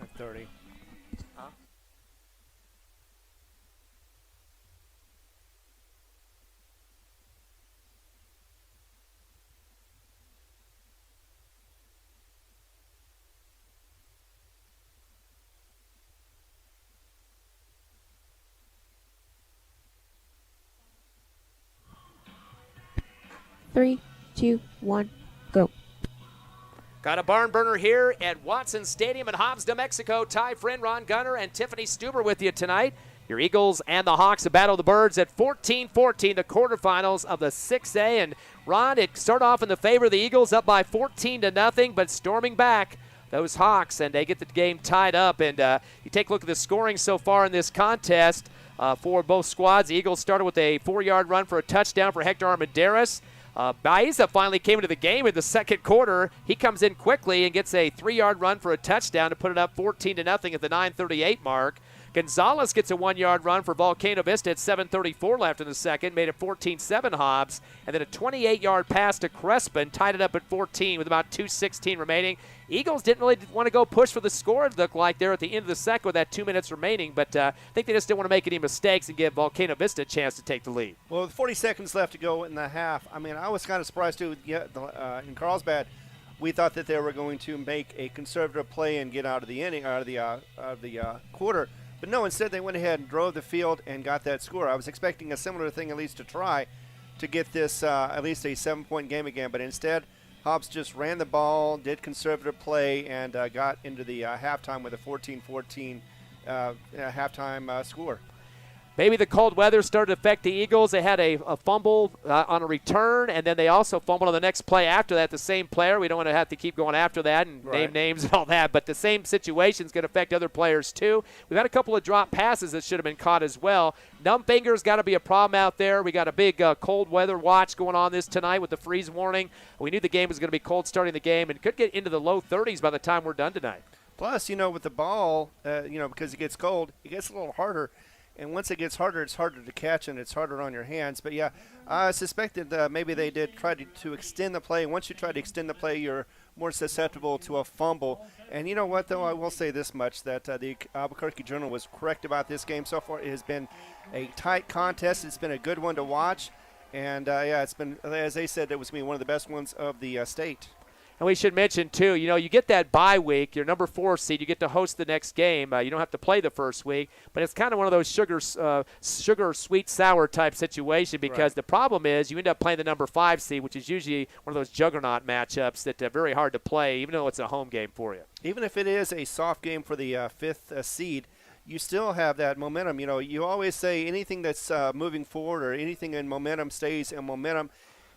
At 30. Huh? Three, two, one, go. Got a barn burner here at Watson Stadium in Hobbs, New Mexico. Ty friend Ron Gunner and Tiffany Stuber with you tonight. Your Eagles and the Hawks have battled the Birds at 14-14, the quarterfinals of the 6A. And Ron, it started off in the favor of the Eagles, up by 14-0, but storming back those Hawks, and they get the game tied up. And you take a look at the scoring so far in this contest for both squads. The Eagles started with a 4-yard run for a touchdown for Hector Armendariz. Baeza finally came into the game in the second quarter. He comes in quickly and gets a 3-yard run for a touchdown to put it up 14-0 at the 9:38 mark. Gonzalez gets a 1-yard run for Volcano Vista at 7:34 left in the second, made it 14-7 Hobbs, and then a 28-yard pass to Crespin tied it up at 14 with about 2:16 remaining. Eagles didn't really want to go push for the score, it looked like, there at the end of the second with that 2 minutes remaining, but I think they just didn't want to make any mistakes and give Volcano Vista a chance to take the lead. Well, with 40 seconds left to go in the half, I mean, I was kind of surprised too. In Carlsbad, we thought that they were going to make a conservative play and get out of the inning, out of the quarter. But no, instead they went ahead and drove the field and got that score. I was expecting a similar thing at least to try to get this at least a 7-point game again. But instead, Hobbs just ran the ball, did conservative play, and got into the halftime with a 14-14 halftime score. Maybe the cold weather started to affect the Eagles. They had a fumble on a return, and then they also fumbled on the next play after that. The same player. We don't want to have to keep going after that and name names and all that, but the same situation is going to affect other players too. We've had a couple of drop passes that should have been caught as well. Numb fingers got to be a problem out there. We got a big cold weather watch going on this tonight with the freeze warning. We knew the game was going to be cold starting the game and could get into the low 30s by the time we're done tonight. Plus, with the ball, because it gets cold, it gets a little harder. And once it gets harder, it's harder to catch and it's harder on your hands. But, yeah, I suspected maybe they did try to extend the play. Once you try to extend the play, you're more susceptible to a fumble. And you know what, though? I will say this much, that the Albuquerque Journal was correct about this game so far. It has been a tight contest. It's been a good one to watch. And, it's been, as they said, it was going to be one of the best ones of the state. And we should mention, too, you get that bye week, your number 4 seed, you get to host the next game. You don't have to play the first week, but it's kind of one of those sugar, sweet, sour type situation because the problem is you end up playing the number 5 seed, which is usually one of those juggernaut matchups that are very hard to play, even though it's a home game for you. Even if it is a soft game for the 5th seed, you still have that momentum. You always say anything that's moving forward or anything in momentum stays in momentum.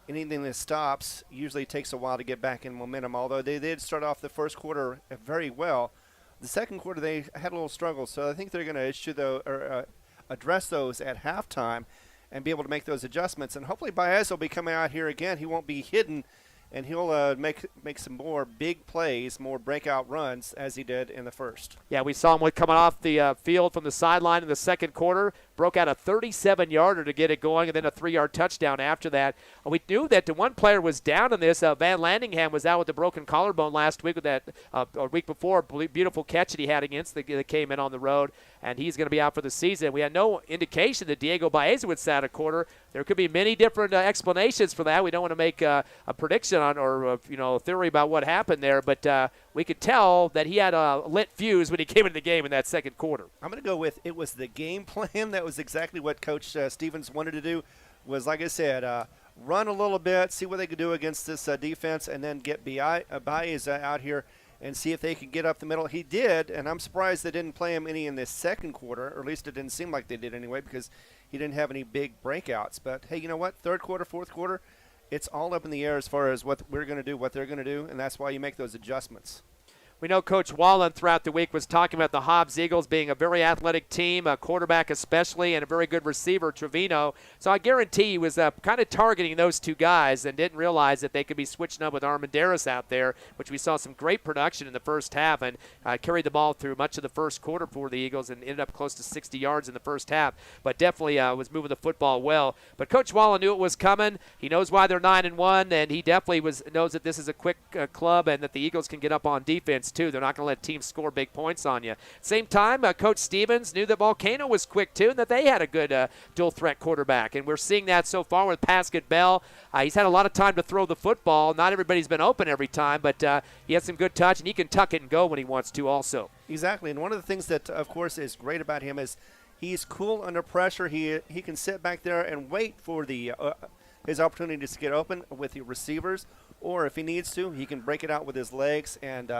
Anything that stops usually takes a while to get back in momentum, although they did start off the first quarter very well. The second quarter, they had a little struggle, so I think they're going to address those at halftime and be able to make those adjustments. And hopefully Baez will be coming out here again. He won't be hidden, and he'll make some more big plays, more breakout runs as he did in the first. Yeah, we saw him coming off the field from the sideline in the second quarter. Broke out a 37-yarder to get it going, and then a 3-yard touchdown after that. We knew that the one player was down in this. Van Landingham was out with a broken collarbone last week with that, or week before, beautiful catch that he had against that came in on the road, and he's going to be out for the season. We had no indication that Diego Baeza would sit a quarter. There could be many different explanations for that. We don't want to make a prediction on or a theory about what happened there, but we could tell that he had a lit fuse when he came into the game in that second quarter. I'm going to go with it was the game plan. That was exactly what Coach Stevens wanted to do, was, like I said, run a little bit, see what they could do against this defense, and then get Baeza out here and see if they could get up the middle. He did, and I'm surprised they didn't play him any in this second quarter, or at least it didn't seem like they did anyway, because he didn't have any big breakouts. But, hey, you know what? Third quarter, fourth quarter, it's all up in the air as far as what we're going to do, what they're going to do, and that's why you make those adjustments. We know Coach Wallen throughout the week was talking about the Hobbs Eagles being a very athletic team, a quarterback especially, and a very good receiver, Trevino. So I guarantee he was kind of targeting those two guys and didn't realize that they could be switching up with Armandaris out there, which we saw some great production in the first half and carried the ball through much of the first quarter for the Eagles and ended up close to 60 yards in the first half, but definitely was moving the football well. But Coach Wallen knew it was coming. He knows why they're 9-1, and he definitely knows that this is a quick club and that the Eagles can get up on defense too. They're not going to let teams score big points on you. Same time, Coach Stevens knew that Volcano was quick too and that they had a good dual threat quarterback. And we're seeing that so far with Pascal Bell. He's had a lot of time to throw the football. Not everybody's been open every time, but he has some good touch, and he can tuck it and go when he wants to also. Exactly, and one of the things that, of course, is great about him is he's cool under pressure. He can sit back there and wait for his opportunity to get open with the receivers, or if he needs to, he can break it out with his legs, and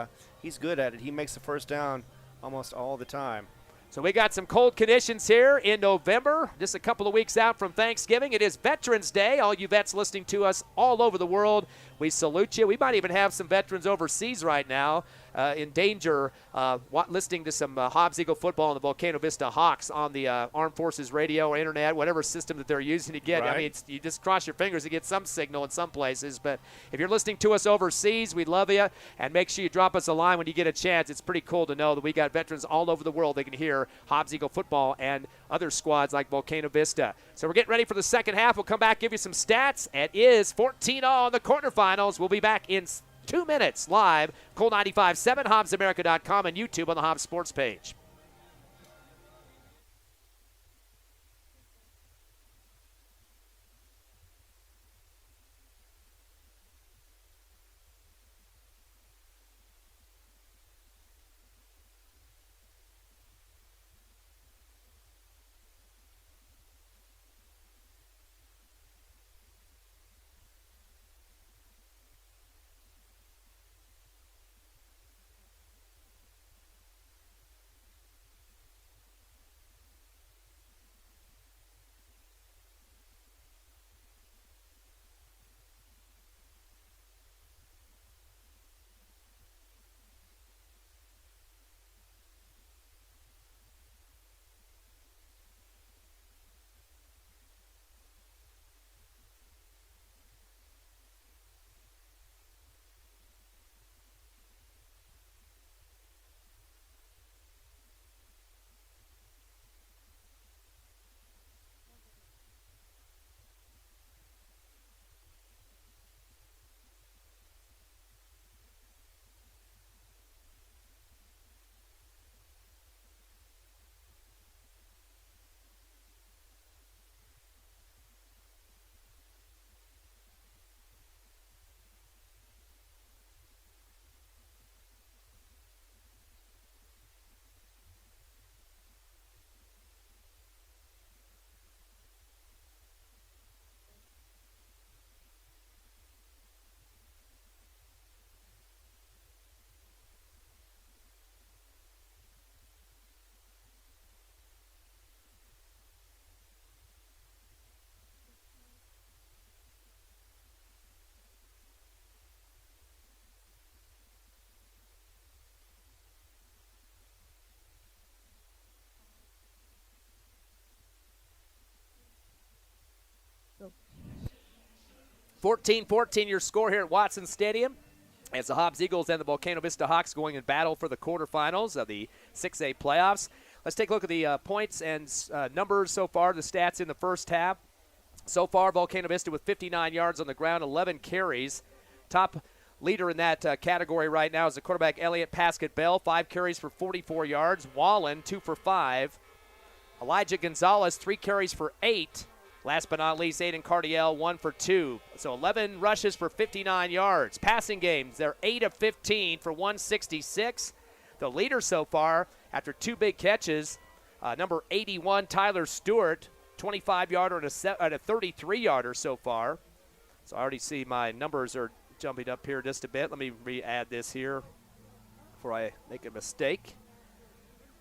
he's good at it. He makes the first down almost all the time. So we got some cold conditions here in November, just a couple of weeks out from Thanksgiving. It is Veterans Day. All you vets listening to us all over the world, we salute you. We might even have some veterans overseas right now in danger listening to some Hobbs Eagle football and the Volcano Vista Hawks on the Armed Forces radio or internet, whatever system that they're using to get. Right. I mean, you just cross your fingers to get some signal in some places. But if you're listening to us overseas, we love you. And make sure you drop us a line when you get a chance. It's pretty cool to know that we got veterans all over the world. They can hear Hobbs Eagle football and other squads like Volcano Vista. So we're getting ready for the second half. We'll come back, give you some stats. It is 14-0 in the quarterfinals. We'll be back in 2 minutes live, Colt 95.7, HobbsAmerica.com, and YouTube on the Hobbs Sports page. Go. 14-14 your score here at Watson Stadium as the Hobbs Eagles and the Volcano Vista Hawks going in battle for the quarterfinals of the 6A playoffs. Let's take a look at the points and numbers so far, the stats in the first half. So far, Volcano Vista with 59 yards on the ground, 11 carries. Top leader in that category right now is the quarterback Elliott Pascal Bell, 5 carries for 44 yards. Wallen, 2 for 5. Elijah Gonzalez, 3 carries for 8. Last but not least, Aiden Cardiel, 1 for 2. So 11 rushes for 59 yards. Passing games, they're 8 of 15 for 166. The leader so far, after 2 big catches, number 81, Tyler Stewart, 25-yarder and a 33-yarder so far. So I already see my numbers are jumping up here just a bit. Let me re-add this here before I make a mistake.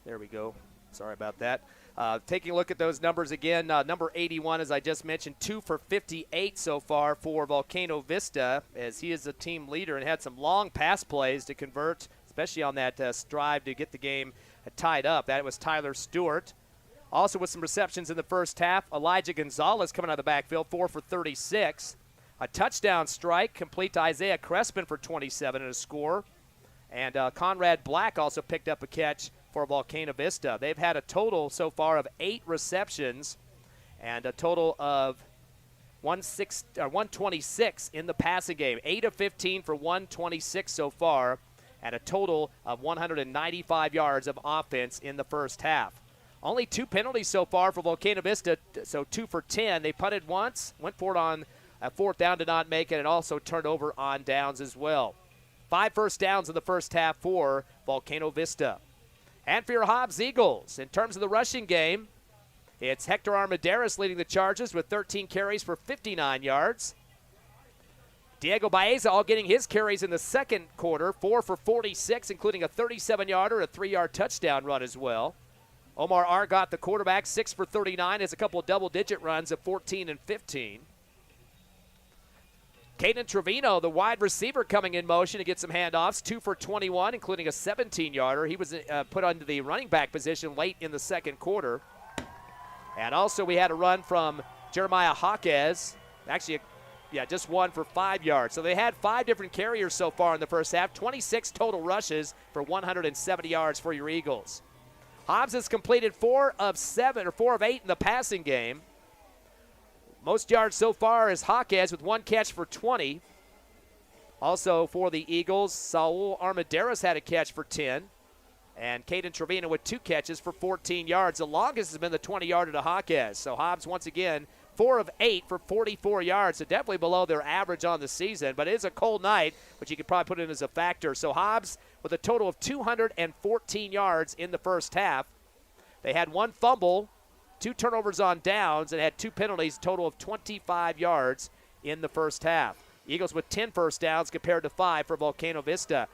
There we go. Sorry about that. Taking a look at those numbers again, number 81, as I just mentioned, 2 for 58 so far for Volcano Vista, as he is the team leader and had some long pass plays to convert. especially on that strive to get the game tied up. That was Tyler Stewart. Also with some receptions in the first half, Elijah Gonzalez coming out of the backfield, 4 for 36. A touchdown strike complete to Isaiah Crespin for 27 and a score. And Conrad Black also picked up a catch for Volcano Vista. They've had a total so far of 8 receptions and a total of 126 in the passing game. 8 of 15 for 126 so far, and a total of 195 yards of offense in the first half. Only 2 penalties so far for Volcano Vista, so 2 for 10. They punted once, went for it on a 4th down, did not make it, and also turned over on downs as well. 5 first downs in the first half for Volcano Vista. And for your Hobbs Eagles, in terms of the rushing game, it's Hector Armendariz leading the charges with 13 carries for 59 yards. Diego Baeza all getting his carries in the second quarter, 4 for 46, including a 37-yarder and a 3-yard touchdown run as well. Omar Argot, the quarterback, 6 for 39, has a couple of double-digit runs of 14 and 15. Caden Trevino, the wide receiver, coming in motion to get some handoffs, 2 for 21, including a 17-yarder. He was put under the running back position late in the second quarter. And also we had a run from Jeremiah Hawkes, actually, just 1 for 5 yards. So they had 5 different carriers so far in the first half, 26 total rushes for 170 yards for your Eagles. Hobbs has completed 4 of 8 in the passing game. Most yards so far is Hawkes with 1 catch for 20. Also for the Eagles, Saul Armendariz had a catch for 10. And Caden Trevino with 2 catches for 14 yards. The longest has been the 20-yarder to Hawkes. So Hobbs, once again, 4 of 8 for 44 yards. So definitely below their average on the season. But it is a cold night, which you could probably put in as a factor. So Hobbs with a total of 214 yards in the first half. They had 1 fumble, 2 turnovers on downs, and had 2 penalties, total of 25 yards in the first half. Eagles with 10 first downs compared to 5 for Volcano Vista.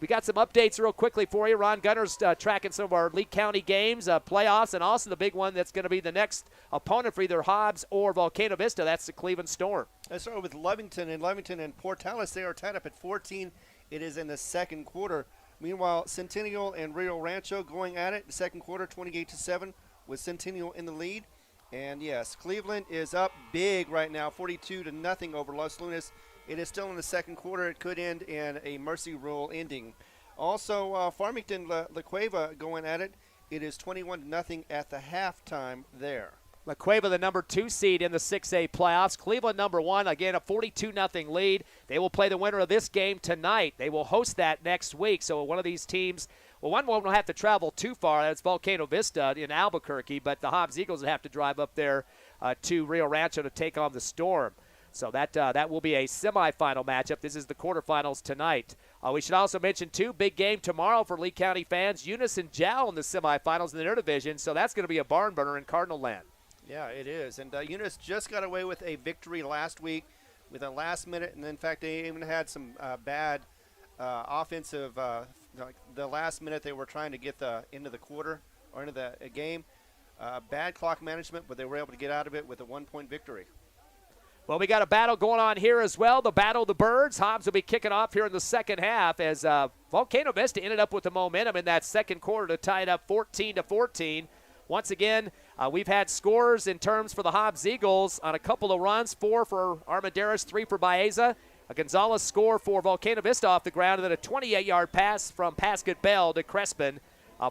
We got some updates real quickly for you. Ron Gunner's tracking some of our Lee County games, playoffs, and also the big one that's going to be the next opponent for either Hobbs or Volcano Vista. That's the Cleveland Storm. Let's start with Lovington and Portales. They are tied up at 14. It is in the second quarter. Meanwhile, Centennial and Rio Rancho going at it. The second quarter, 28-7, with Centennial in the lead. And yes, Cleveland is up big right now, 42-0 over Los Lunas. It is still in the second quarter. It could end in a mercy rule ending. Also, Farmington La Cueva going at it. It is 21-0 at the halftime there. La Cueva, the number 2 seed in the 6A playoffs. Cleveland, number 1, again, a 42-0 lead. They will play the winner of this game tonight. They will host that next week. So one of these teams, well, one won't have to travel too far. That's Volcano Vista in Albuquerque, but the Hobbs Eagles will have to drive up there to Rio Rancho to take on the Storm. So that will be a semifinal matchup. This is the quarterfinals tonight. We should also mention, too, big game tomorrow for Lee County fans. Eunice and Jowl in the semifinals in the interdivision, so that's going to be a barn burner in Cardinal Land. Yeah, it is. And Eunice just got away with a victory last week with a last minute. And in fact, they even had some bad offensive, like the last minute they were trying to get into the quarter or into the game. Bad clock management, but they were able to get out of it with a 1-point victory. Well, we got a battle going on here as well, the Battle of the Birds. Hobbs will be kicking off here in the second half as Volcano Vista ended up with the momentum in that second quarter to tie it up 14-14. Once again, we've had scores in terms for the Hobbs Eagles on a couple of runs, 4 for Armendariz, 3 for Baeza. A Gonzalez score for Volcano Vista off the ground, and then a 28-yard pass from Pascal Bell to Crespin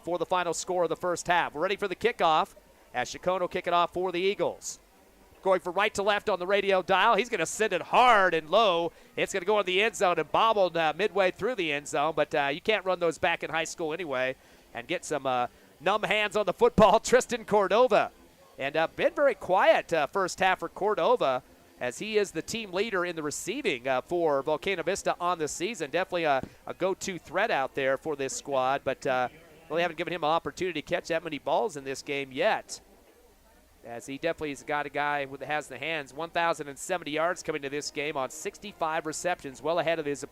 for the final score of the first half. We're ready for the kickoff as Chacon will kick it off for the Eagles. Going from right to left on the radio dial. He's going to send it hard and low. It's going to go in the end zone and bobbled midway through the end zone, but you can't run those back in high school anyway and get some numb hands on the football. Tristan Cordova. And been very quiet first half for Cordova as he is the team leader in the receiving for Volcano Vista on the season. Definitely a go-to threat out there for this squad, but really haven't given him an opportunity to catch that many balls in this game yet. As he definitely has got a guy that has the hands. 1,070 yards coming to this game on 65 receptions, well ahead of his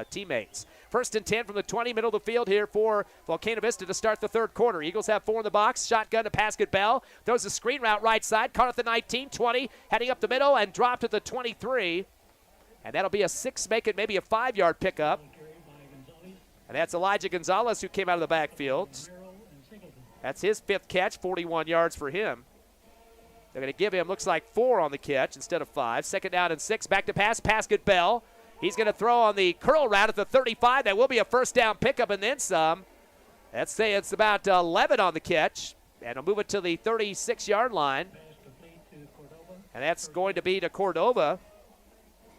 teammates. First and 10 from the 20, middle of the field here for Volcano Vista to start the third quarter. Eagles have 4 in the box. Shotgun to Pascal Bell. Throws a screen route right side. Caught at the 19, 20, heading up the middle and dropped at the 23. And that'll be a 6, make it maybe a 5-yard pickup. And that's Elijah Gonzalez who came out of the backfield. That's his 5th catch, 41 yards for him. They're going to give him, looks like 4 on the catch instead of 5. 2nd down and 6, back to pass, Pascal Bell. He's going to throw on the curl route at the 35. That will be a first down pickup and then some. Let's say it's about 11 on the catch. And he'll move it to the 36-yard line. And that's going to be to Cordova.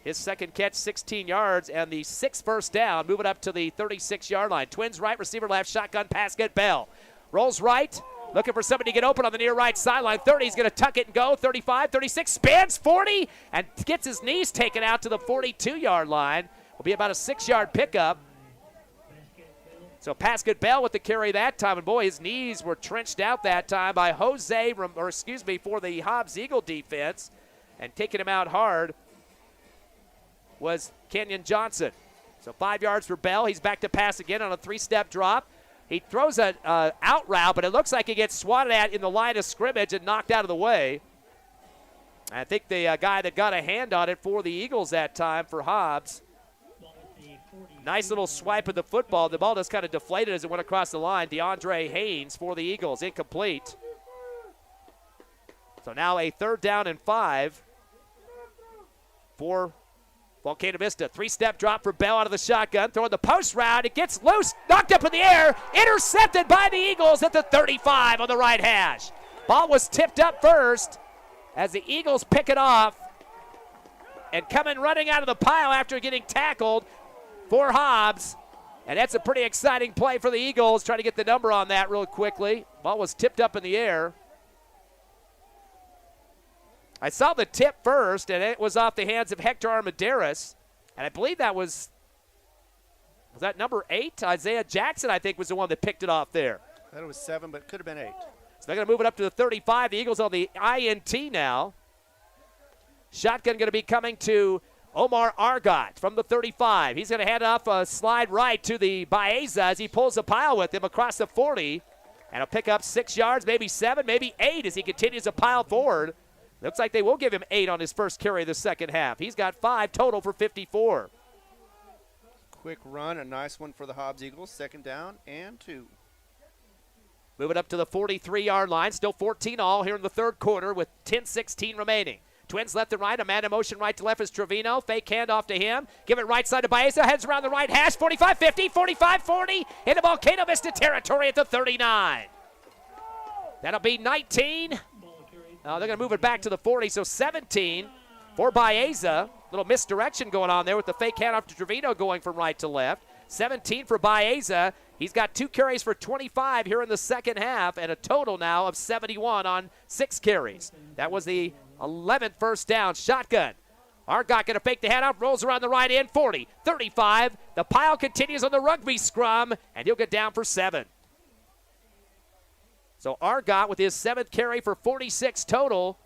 His 2nd catch, 16 yards, and the 6th first down. Move it up to the 36-yard line. Twins right, receiver left, shotgun pass, get Bell. Rolls right, looking for somebody to get open on the near right sideline. 30, he's going to tuck it and go. 35, 36, spins, 40, and gets his knees taken out to the 42-yard line. Will be about a 6-yard pickup. So Pascal Bell with the carry that time, and boy, his knees were trenched out that time by for the Hobbs Eagle defense, and taking him out hard was Kenyon Johnson. So 5 yards for Bell. He's back to pass again on a 3-step drop. He throws an out route, but it looks like he gets swatted at in the line of scrimmage and knocked out of the way. I think the guy that got a hand on it for the Eagles that time for Hobbs. Nice little swipe of the football. The ball just kind of deflated as it went across the line. DeAndre Haynes for the Eagles, incomplete. So now a 3rd down and 5 for Volcano Vista. 3-step drop for Bell out of the shotgun. Throwing the post route. It gets loose. Knocked up in the air. Intercepted by the Eagles at the 35 on the right hash. Ball was tipped up first as the Eagles pick it off and coming running out of the pile after getting tackled for Hobbs. And that's a pretty exciting play for the Eagles. Trying to get the number on that real quickly. Ball was tipped up in the air. I saw the tip first, and it was off the hands of Hector Armendariz. And I believe that was that number 8? Isaiah Jackson, I think, was the one that picked it off there. I thought it was 7, but it could have been 8. So they're going to move it up to the 35. The Eagles on the INT now. Shotgun going to be coming to Omar Argot from the 35. He's going to hand off a slide right to the Baeza as he pulls the pile with him across the 40. And he'll pick up 6 yards, maybe 7, maybe 8 as he continues to pile forward. Looks like they will give him 8 on his first carry of the second half. He's got 5 total for 54. Quick run, a nice one for the Hobbs Eagles. 2nd down and 2. Move it up to the 43-yard line. Still 14 all here in the 3rd quarter with 10:16 remaining. Twins left and right. A man in motion right to left is Trevino. Fake handoff to him. Give it right side to Baeza. Heads around the right hash. 45-50, 45-40 into Volcano Vista territory at the 39. That'll be 19. They're going to move it back to the 40, so 17 for Baeza. Little misdirection going on there with the fake handoff to Trevino going from right to left. 17 for Baeza. He's got 2 carries for 25 here in the second half and a total now of 71 on 6 carries. That was the 11th first down. Shotgun. Argot going to fake the handoff, rolls around the right end, 40, 35. The pile continues on the rugby scrum, and he'll get down for 7. So Argot with his 7th carry for 46 total.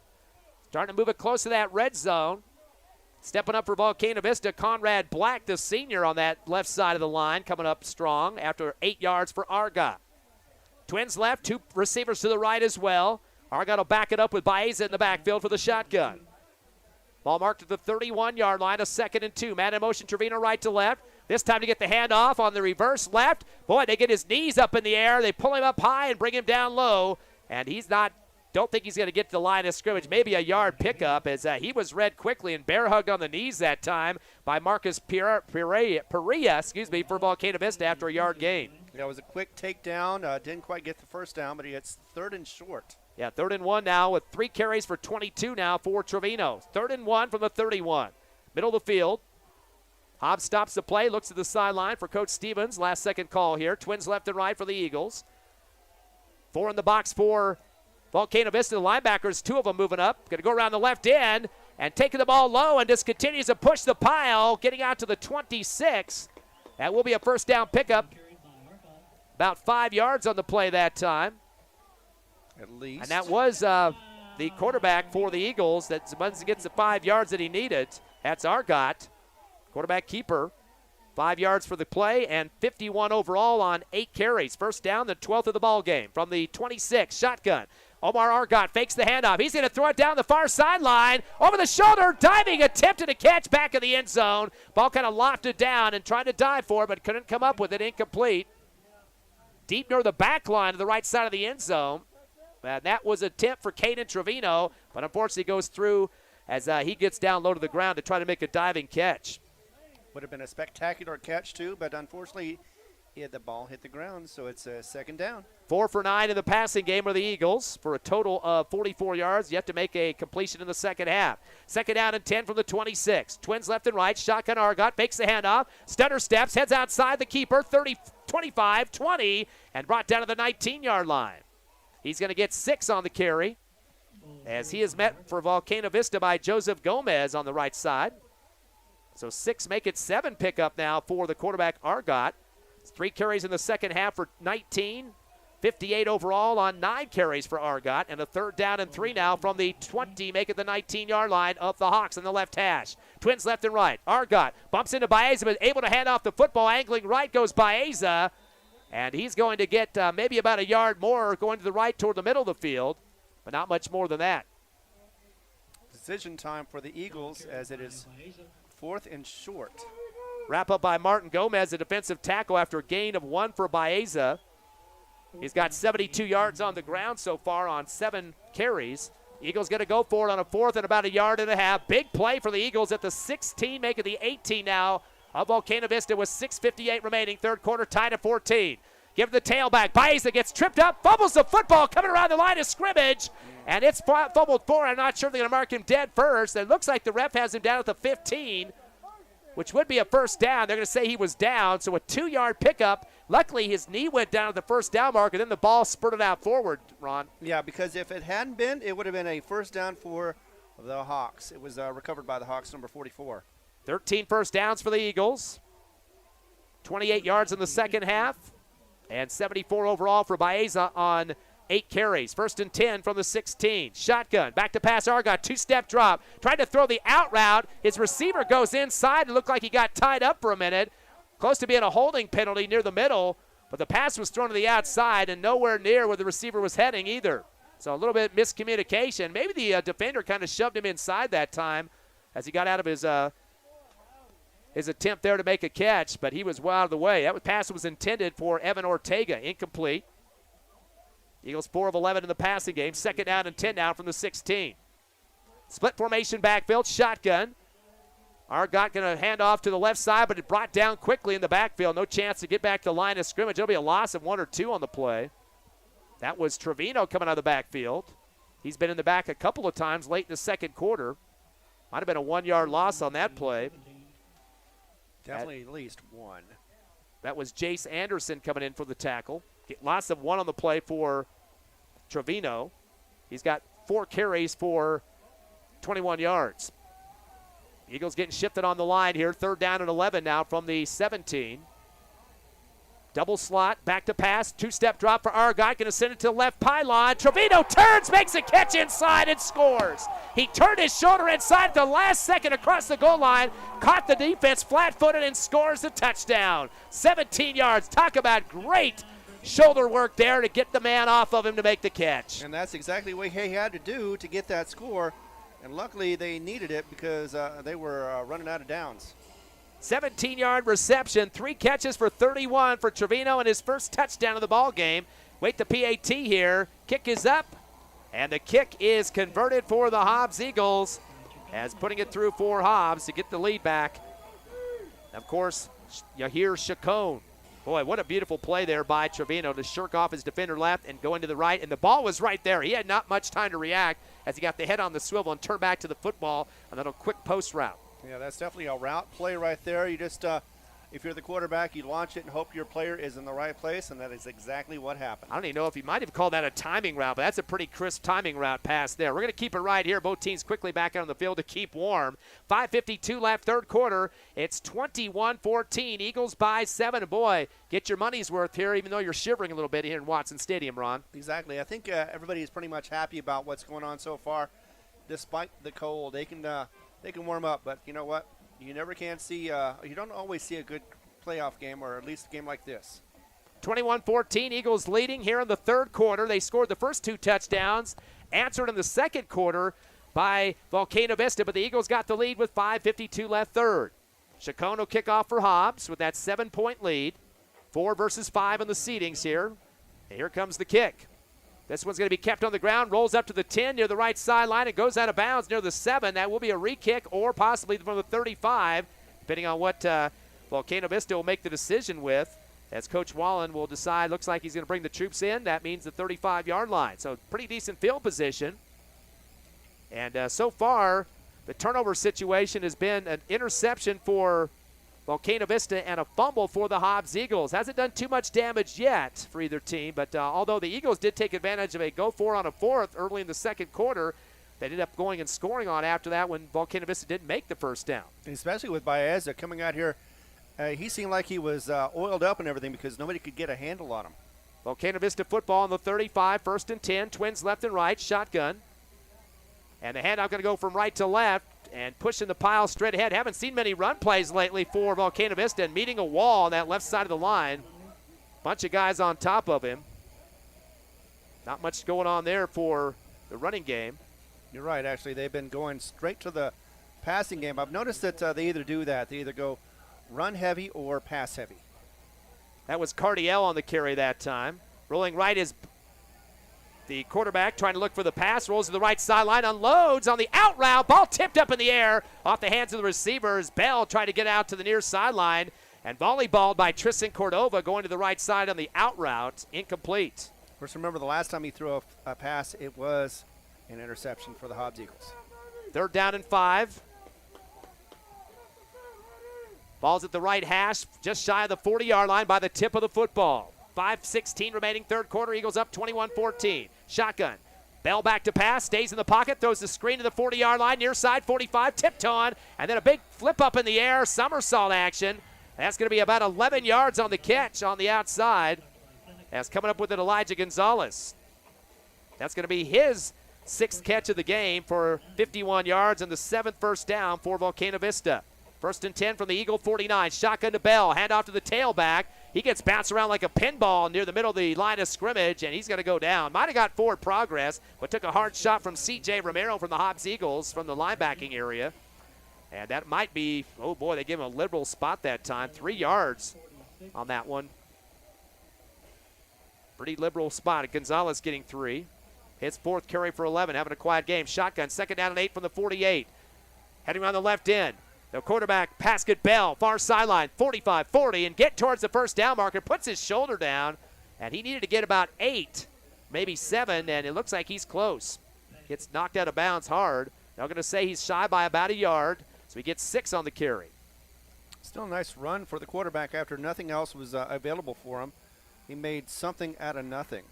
Starting to move it close to that red zone. Stepping up for Volcano Vista, Conrad Black, the senior on that left side of the line, coming up strong after 8 yards for Argot. Twins left, 2 receivers to the right as well. Argot will back it up with Baeza in the backfield for the shotgun. Ball marked at the 31-yard line, a 2nd and 2. Man in motion, Trevino right to left. This time to get the handoff on the reverse left. Boy, they get his knees up in the air. They pull him up high and bring him down low. And don't think he's going to get to the line of scrimmage. Maybe a yard pickup as he was read quickly and bear hugged on the knees that time by Marcus Perea for Volcano Vista after a yard gain. Yeah, it was a quick takedown. Didn't quite get the first down, but he gets 3rd and short. Yeah, 3rd and 1 now with 3 carries for 22 now for Trevino. 3rd and 1 from the 31. Middle of the field. Hobbs stops the play, looks at the sideline for Coach Stevens. Last second call here. Twins left and right for the Eagles. 4 in the box for Volcano Vista. The linebackers, 2 of them moving up. Going to go around the left end and taking the ball low and just continues to push the pile, getting out to the 26. That will be a first down pickup. About 5 yards on the play that time. At least. And that was the quarterback for the Eagles that gets the 5 yards that he needed. That's Argot. Quarterback keeper, 5 yards for the play and 51 overall on 8 carries. First down, the 12th of the ball game from the 26. Shotgun. Omar Argot fakes the handoff. He's going to throw it down the far sideline. Over the shoulder, diving, attempted to catch back in the end zone. Ball kind of lofted down and tried to dive for it, but couldn't come up with it. Incomplete. Deep near the back line to the right side of the end zone. And that was a tip for Caden Trevino, but unfortunately goes through as he gets down low to the ground to try to make a diving catch. Would have been a spectacular catch, too, but unfortunately, the ball hit the ground, so it's a second down. 4 for 9 in the passing game are the Eagles for a total of 44 yards. Yet to make a completion in the second half. Second down and 10 from the 26. Twins left and right. Shotgun Argot fakes the handoff. Stutter steps, heads outside the keeper. 30, 25, 20, and brought down to the 19-yard line. He's going to get 6 on the carry as he is met for Volcano Vista by Joseph Gomez on the right side. So 6 make it 7 pickup now for the quarterback Argot. 3 carries in the second half for 19. 58 overall on 9 carries for Argot, and a third down and 3 now from the 20, make it the 19-yard line of the Hawks in the left hash. Twins left and right. Argot bumps into Baeza, but able to hand off the football. Angling right goes Baeza, and he's going to get maybe about a yard more going to the right toward the middle of the field, but not much more than that. Decision time for the Eagles as it is 4th and short. Wrap up by Martin Gomez, a defensive tackle after a gain of 1 for Baeza. He's got 72 yards on the ground so far on 7 carries. Eagles going to go for it on a 4th and about a yard and a half. Big play for the Eagles at the 16, making the 18 now of Volcano Vista with 6:58 remaining. Third quarter tied at 14. Give the tailback. Baeza gets tripped up, fumbles the football coming around the line of scrimmage, and it's fumbled for. I'm not sure they're going to mark him dead first. It looks like the ref has him down at the 15, which would be a first down. They're going to say he was down, so a 2-yard pickup. Luckily, his knee went down at the first down mark, and then the ball spurted out forward, Ron. Yeah, because if it hadn't been, it would have been a first down for the Hawks. It was recovered by the Hawks, number 44. 13 first downs for the Eagles. 28 yards in the second half, and 74 overall for Baeza on 8 carries. 1st and 10 from the 16. Shotgun, back to pass Argot, 2-step drop. Tried to throw the out route. His receiver goes inside and looked like he got tied up for a minute. Close to being a holding penalty near the middle, but the pass was thrown to the outside and nowhere near where the receiver was heading either. So a little bit miscommunication. Maybe the defender kind of shoved him inside that time as he got out of his attempt there to make a catch, but he was well out of the way. That pass was intended for Evan Ortega, incomplete. Eagles 4 of 11 in the passing game. 2nd down and 10 now from the 16. Split formation backfield, shotgun. Argot going to hand off to the left side, but it brought down quickly in the backfield. No chance to get back to the line of scrimmage. There'll be a loss of 1 or 2 on the play. That was Trevino coming out of the backfield. He's been in the back a couple of times late in the second quarter. Might have been a 1-yard loss on that play. Definitely at least 1. That was Jace Anderson coming in for the tackle. Get lots of 1 on the play for Trevino. He's got 4 carries for 21 yards. Eagles getting shifted on the line here. 3rd down and 11 now from the 17. Double slot, back to pass, 2-step drop for Argot. Going to send it to the left pylon. Trevino turns, makes a catch inside, and scores. He turned his shoulder inside at the last second across the goal line, caught the defense flat-footed, and scores a touchdown. 17 yards. Talk about great shoulder work there to get the man off of him to make the catch. And that's exactly what he had to do to get that score. And luckily they needed it because they were running out of downs. 17-yard reception, 3 catches for 31 for Trevino and his first touchdown of the ball game. Wait the PAT here. Kick is up, and the kick is converted for the Hobbs Eagles as putting it through for Hobbs to get the lead back. Of course, Yahir Chacon. Boy, what a beautiful play there by Trevino to shirk off his defender left and go into the right, and the ball was right there. He had not much time to react as he got the head on the swivel and turned back to the football, and then a quick post route. Yeah, that's definitely a route play right there. You just, if you're the quarterback, you launch it and hope your player is in the right place, and that is exactly what happened. I don't even know if he might have called that a timing route, but that's a pretty crisp timing route pass there. We're going to keep it right here. Both teams quickly back out on the field to keep warm. 5:52 left, third quarter. It's 21-14. Eagles by 7. And boy, get your money's worth here, even though you're shivering a little bit here in Watson Stadium, Ron. Exactly. I think everybody is pretty much happy about what's going on so far, despite the cold. They can warm up, but you know what? You never can see. You don't always see a good playoff game, or at least a game like this. 21-14, Eagles leading here in the third quarter. They scored the first 2 touchdowns, answered in the second quarter by Volcano Vista, but the Eagles got the lead with 5:52 left third. Chacon will kick off for Hobbs with that 7-point lead. 4 versus 5 in the seedings here. And here comes the kick. This one's going to be kept on the ground, rolls up to the 10 near the right sideline, and goes out of bounds near the 7. That will be a re-kick or possibly from the 35, depending on what Volcano Vista will make the decision with. As Coach Wallen will decide, looks like he's going to bring the troops in. That means the 35-yard line. So pretty decent field position. And so far, the turnover situation has been an interception for Volcano Vista and a fumble for the Hobbs Eagles. Hasn't done too much damage yet for either team, but although the Eagles did take advantage of a go-for on a 4th early in the second quarter, they ended up going and scoring on after that when Volcano Vista didn't make the first down. Especially with Baeza coming out here. He seemed like he was oiled up and everything because nobody could get a handle on him. Volcano Vista football on the 35, 1st and 10. Twins left and right, shotgun. And the handoff going to go from right to left and pushing the pile straight ahead. Haven't seen many run plays lately for Volcano Vista, and meeting a wall on that left side of the line. Bunch of guys on top of him. Not much going on there for the running game. You're right, actually. They've been going straight to the passing game. I've noticed that they either do that. They either go run heavy or pass heavy. That was Cardiel on the carry that time. Rolling right is the quarterback trying to look for the pass. Rolls to the right sideline, unloads on the out route. Ball tipped up in the air off the hands of the receivers. Bell tried to get out to the near sideline and volleyballed by Tristan Cordova going to the right side on the out route. Incomplete. Of course, remember the last time he threw a pass, it was an interception for the Hobbs Eagles. 3rd down and 5. Ball's at the right hash, just shy of the 40-yard line by the tip of the football. 5:16 remaining third quarter. Eagles up 21-14. Shotgun. Bell back to pass, stays in the pocket, throws the screen to the 40-yard line, near side 45, tiptoeing, and then a big flip up in the air, somersault action. That's going to be about 11 yards on the catch on the outside. As coming up with it, Elijah Gonzalez. That's going to be his 6th catch of the game for 51 yards and the 7th first down for Volcano Vista. 1st and 10 from the Eagle 49. Shotgun to Bell. Hand off to the tailback. He gets bounced around like a pinball near the middle of the line of scrimmage, and he's going to go down. Might have got forward progress, but took a hard shot from C.J. Romero from the Hobbs Eagles from the linebacking area. And that might be, oh boy, they gave him a liberal spot that time. 3 yards on that one. Pretty liberal spot. Gonzalez getting 3. Hits 4th carry for 11, having a quiet game. Shotgun, 2nd down and 8 from the 48. Heading around the left end. The quarterback, Pascal Bell, far sideline, 45-40, and get towards the first down marker, puts his shoulder down, and he needed to get about 8, maybe 7, and it looks like he's close. Gets knocked out of bounds hard. Now I'm going to say he's shy by about 1 yard, so he gets 6 on the carry. Still a nice run for the quarterback after nothing else was available for him. He made something out of nothing.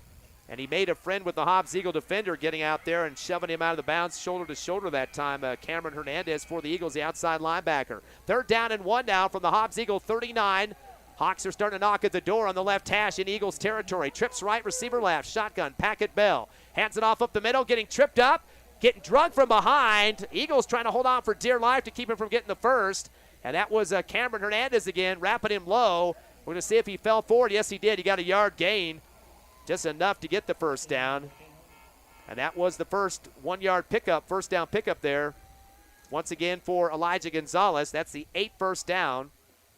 And he made a friend with the Hobbs Eagle defender getting out there and shoving him out of the bounds shoulder to shoulder that time. Cameron Hernandez for the Eagles, the outside linebacker. 3rd down and 1 now from the Hobbs Eagle 39. Hawks are starting to knock at the door on the left hash in Eagles territory. Trips right, receiver left. Shotgun, Packet Bell. Hands it off up the middle, getting tripped up, getting drugged from behind. Eagles trying to hold on for dear life to keep him from getting the first. And that was Cameron Hernandez again, wrapping him low. We're going to see if he fell forward. Yes, he did. He got a yard gain. Just enough to get the first down. And that was the first 1-yard pickup, first down pickup there. Once again for Elijah Gonzalez. That's the 8th first down.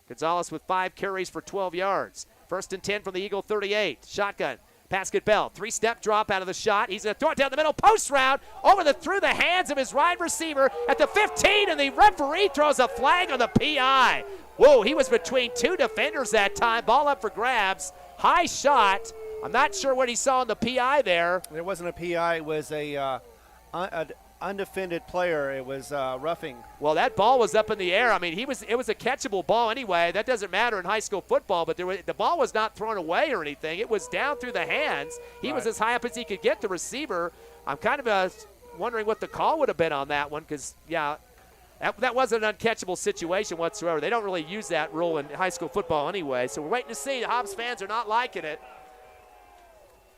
Gonzalez with 5 carries for 12 yards. 1st and 10 from the Eagle 38. Shotgun. Pascal Bell, 3-step drop out of the shot. He's going to throw it down the middle, post route, through the hands of his wide receiver at the 15, and the referee throws a flag on the PI. Whoa, he was between 2 defenders that time. Ball up for grabs. High shot. I'm not sure what he saw in the PI there. It wasn't a PI. It was a undefended player. It was roughing. Well, that ball was up in the air. I mean, it was a catchable ball anyway. That doesn't matter in high school football, but the ball was not thrown away or anything. It was down through the hands. He was as high up as he could get, the receiver. I'm kind of wondering what the call would have been on that one because, yeah, that wasn't an uncatchable situation whatsoever. They don't really use that rule in high school football anyway, so we're waiting to see. The Hobbs fans are not liking it.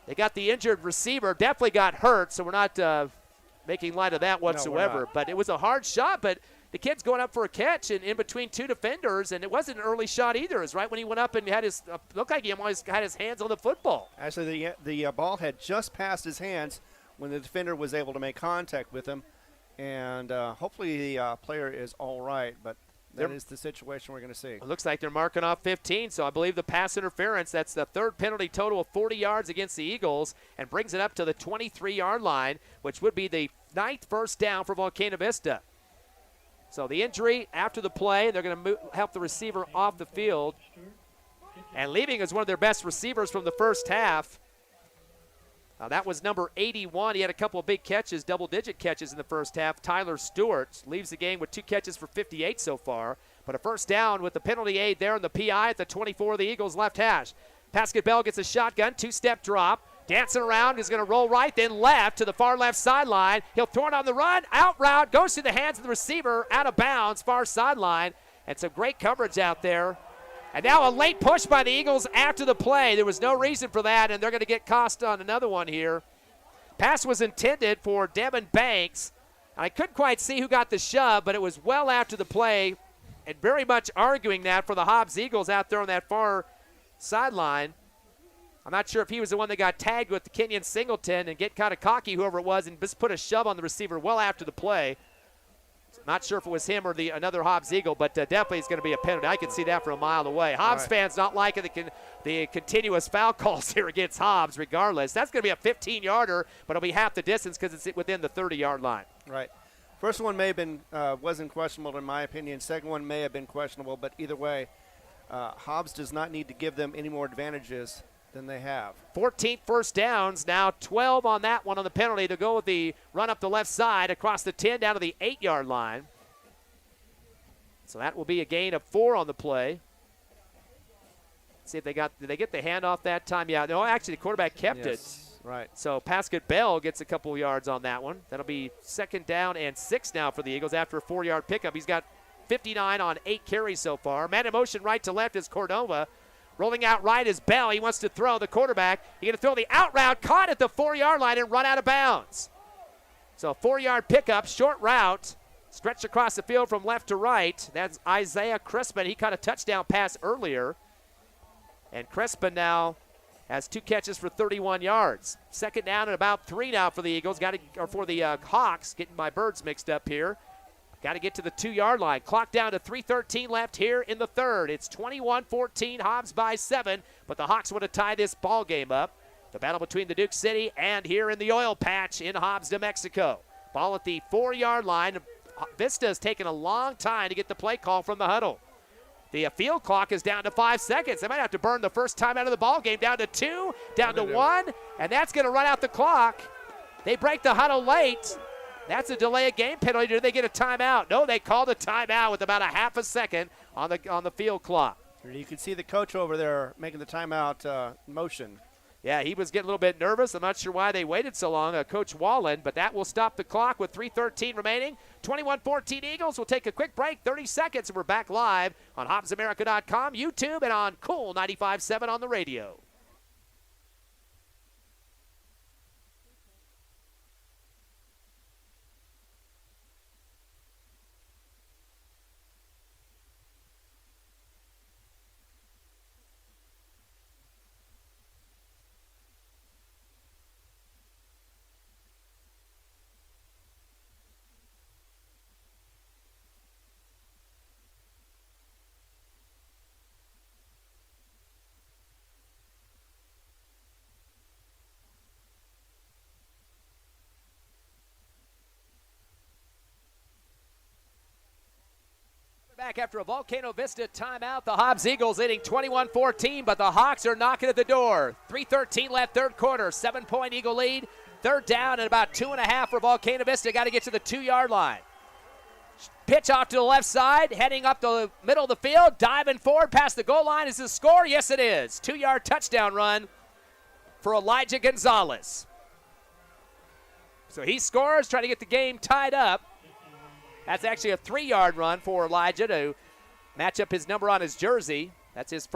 They got the injured receiver, definitely got hurt, so we're not making light of that whatsoever. No, but it was a hard shot, but the kid's going up for a catch and in between two defenders, and it wasn't an early shot either. It was right when he went up and had his looked like he almost had his hands on the football. Actually, the ball had just passed his hands when the defender was able to make contact with him, and hopefully the player is all right, but that is the situation we're going to see. It looks like they're marking off 15, so I believe the pass interference, that's the third penalty total of 40 yards against the Eagles, and brings it up to the 23-yard line, which would be the 9th first down for Volcano Vista. So the injury after the play, they're going to help the receiver off the field. And leaving is one of their best receivers from the first half. That was number 81. He had a couple of big catches, double-digit catches in the first half. Tyler Stewart leaves the game with 2 catches for 58 so far. But a first down with the penalty aid there and the PI at the 24 of the Eagles left hash. Pascal Bell gets a shotgun, 2-step drop. Dancing around, is going to roll right, then left to the far left sideline. He'll throw it on the run, out route, goes through the hands of the receiver, out of bounds, far sideline. And some great coverage out there. And now a late push by the Eagles after the play. There was no reason for that, and they're going to get cost on another one here. Pass was intended for Devin Banks. I couldn't quite see who got the shove, but it was well after the play and very much arguing that for the Hobbs Eagles out there on that far sideline. I'm not sure if he was the one that got tagged with the Kenyon Singleton and get kind of cocky, whoever it was, and just put a shove on the receiver well after the play. Not sure if it was him or another Hobbs Eagle, but definitely it's going to be a penalty. I can see that from a mile away. Hobbs fans not liking the continuous foul calls here against Hobbs regardless. That's going to be a 15-yarder, but it'll be half the distance because it's within the 30-yard line. Right. First one may have been wasn't questionable in my opinion. Second one may have been questionable, but either way, Hobbs does not need to give them any more advantages than they have. 14th first downs, now 12 on that one on the penalty to go with the run up the left side across the 10 down to the 8-yard line. So that will be a gain of 4 on the play. Let's see if did they get the handoff that time? Yeah, no, actually the quarterback kept it. Right. So Pascal Bell gets a couple yards on that one. That'll be 2nd down and 6 now for the Eagles after a 4-yard pickup. He's got 59 on 8 carries so far. Man in motion right to left is Cordova. Rolling out right is Bell. He wants to throw the quarterback. He's going to throw the out route, caught at the 4-yard line and run out of bounds. So 4-yard pickup, short route, stretched across the field from left to right. That's Isaiah Crispin. He caught a touchdown pass earlier. And Crispin now has 2 catches for 31 yards. 2nd down and about 3 now for the Eagles. For the Hawks. Getting my birds mixed up here. Got to get to the 2-yard line. Clock down to 3:13 left here in the third. It's 21-14, Hobbs by 7, but the Hawks want to tie this ball game up. The battle between the Duke City and here in the oil patch in Hobbs, New Mexico. Ball at the 4-yard line. Vista has taken a long time to get the play call from the huddle. The field clock is down to 5 seconds. They might have to burn the first time out of the ball game. Down to 2, down to 1, and that's going to run out the clock. They break the huddle late. That's a delay of game penalty. Did they get a timeout? No, they called a timeout with about a half a second on the field clock. You can see the coach over there making the timeout motion. Yeah, he was getting a little bit nervous. I'm not sure why they waited so long, Coach Wallen, but that will stop the clock with 3:13 remaining. 21-14 Eagles. We'll take a quick break, 30 seconds, and we're back live on HobbsAmerica.com, YouTube, and on Cool 95.7 on the radio. Back after a Volcano Vista timeout, the Hobbs Eagles leading 21-14, but the Hawks are knocking at the door. 3:13 left, third quarter, 7-point Eagle lead. 3rd down and about 2.5 for Volcano Vista. Got to get to the 2-yard line. Pitch off to the left side, heading up the middle of the field, diving forward past the goal line. Is the score? Yes, it is. 2-yard touchdown run for Elijah Gonzalez. So he scores, trying to get the game tied up. That's actually a 3-yard run for Elijah to match up his number on his jersey. That's his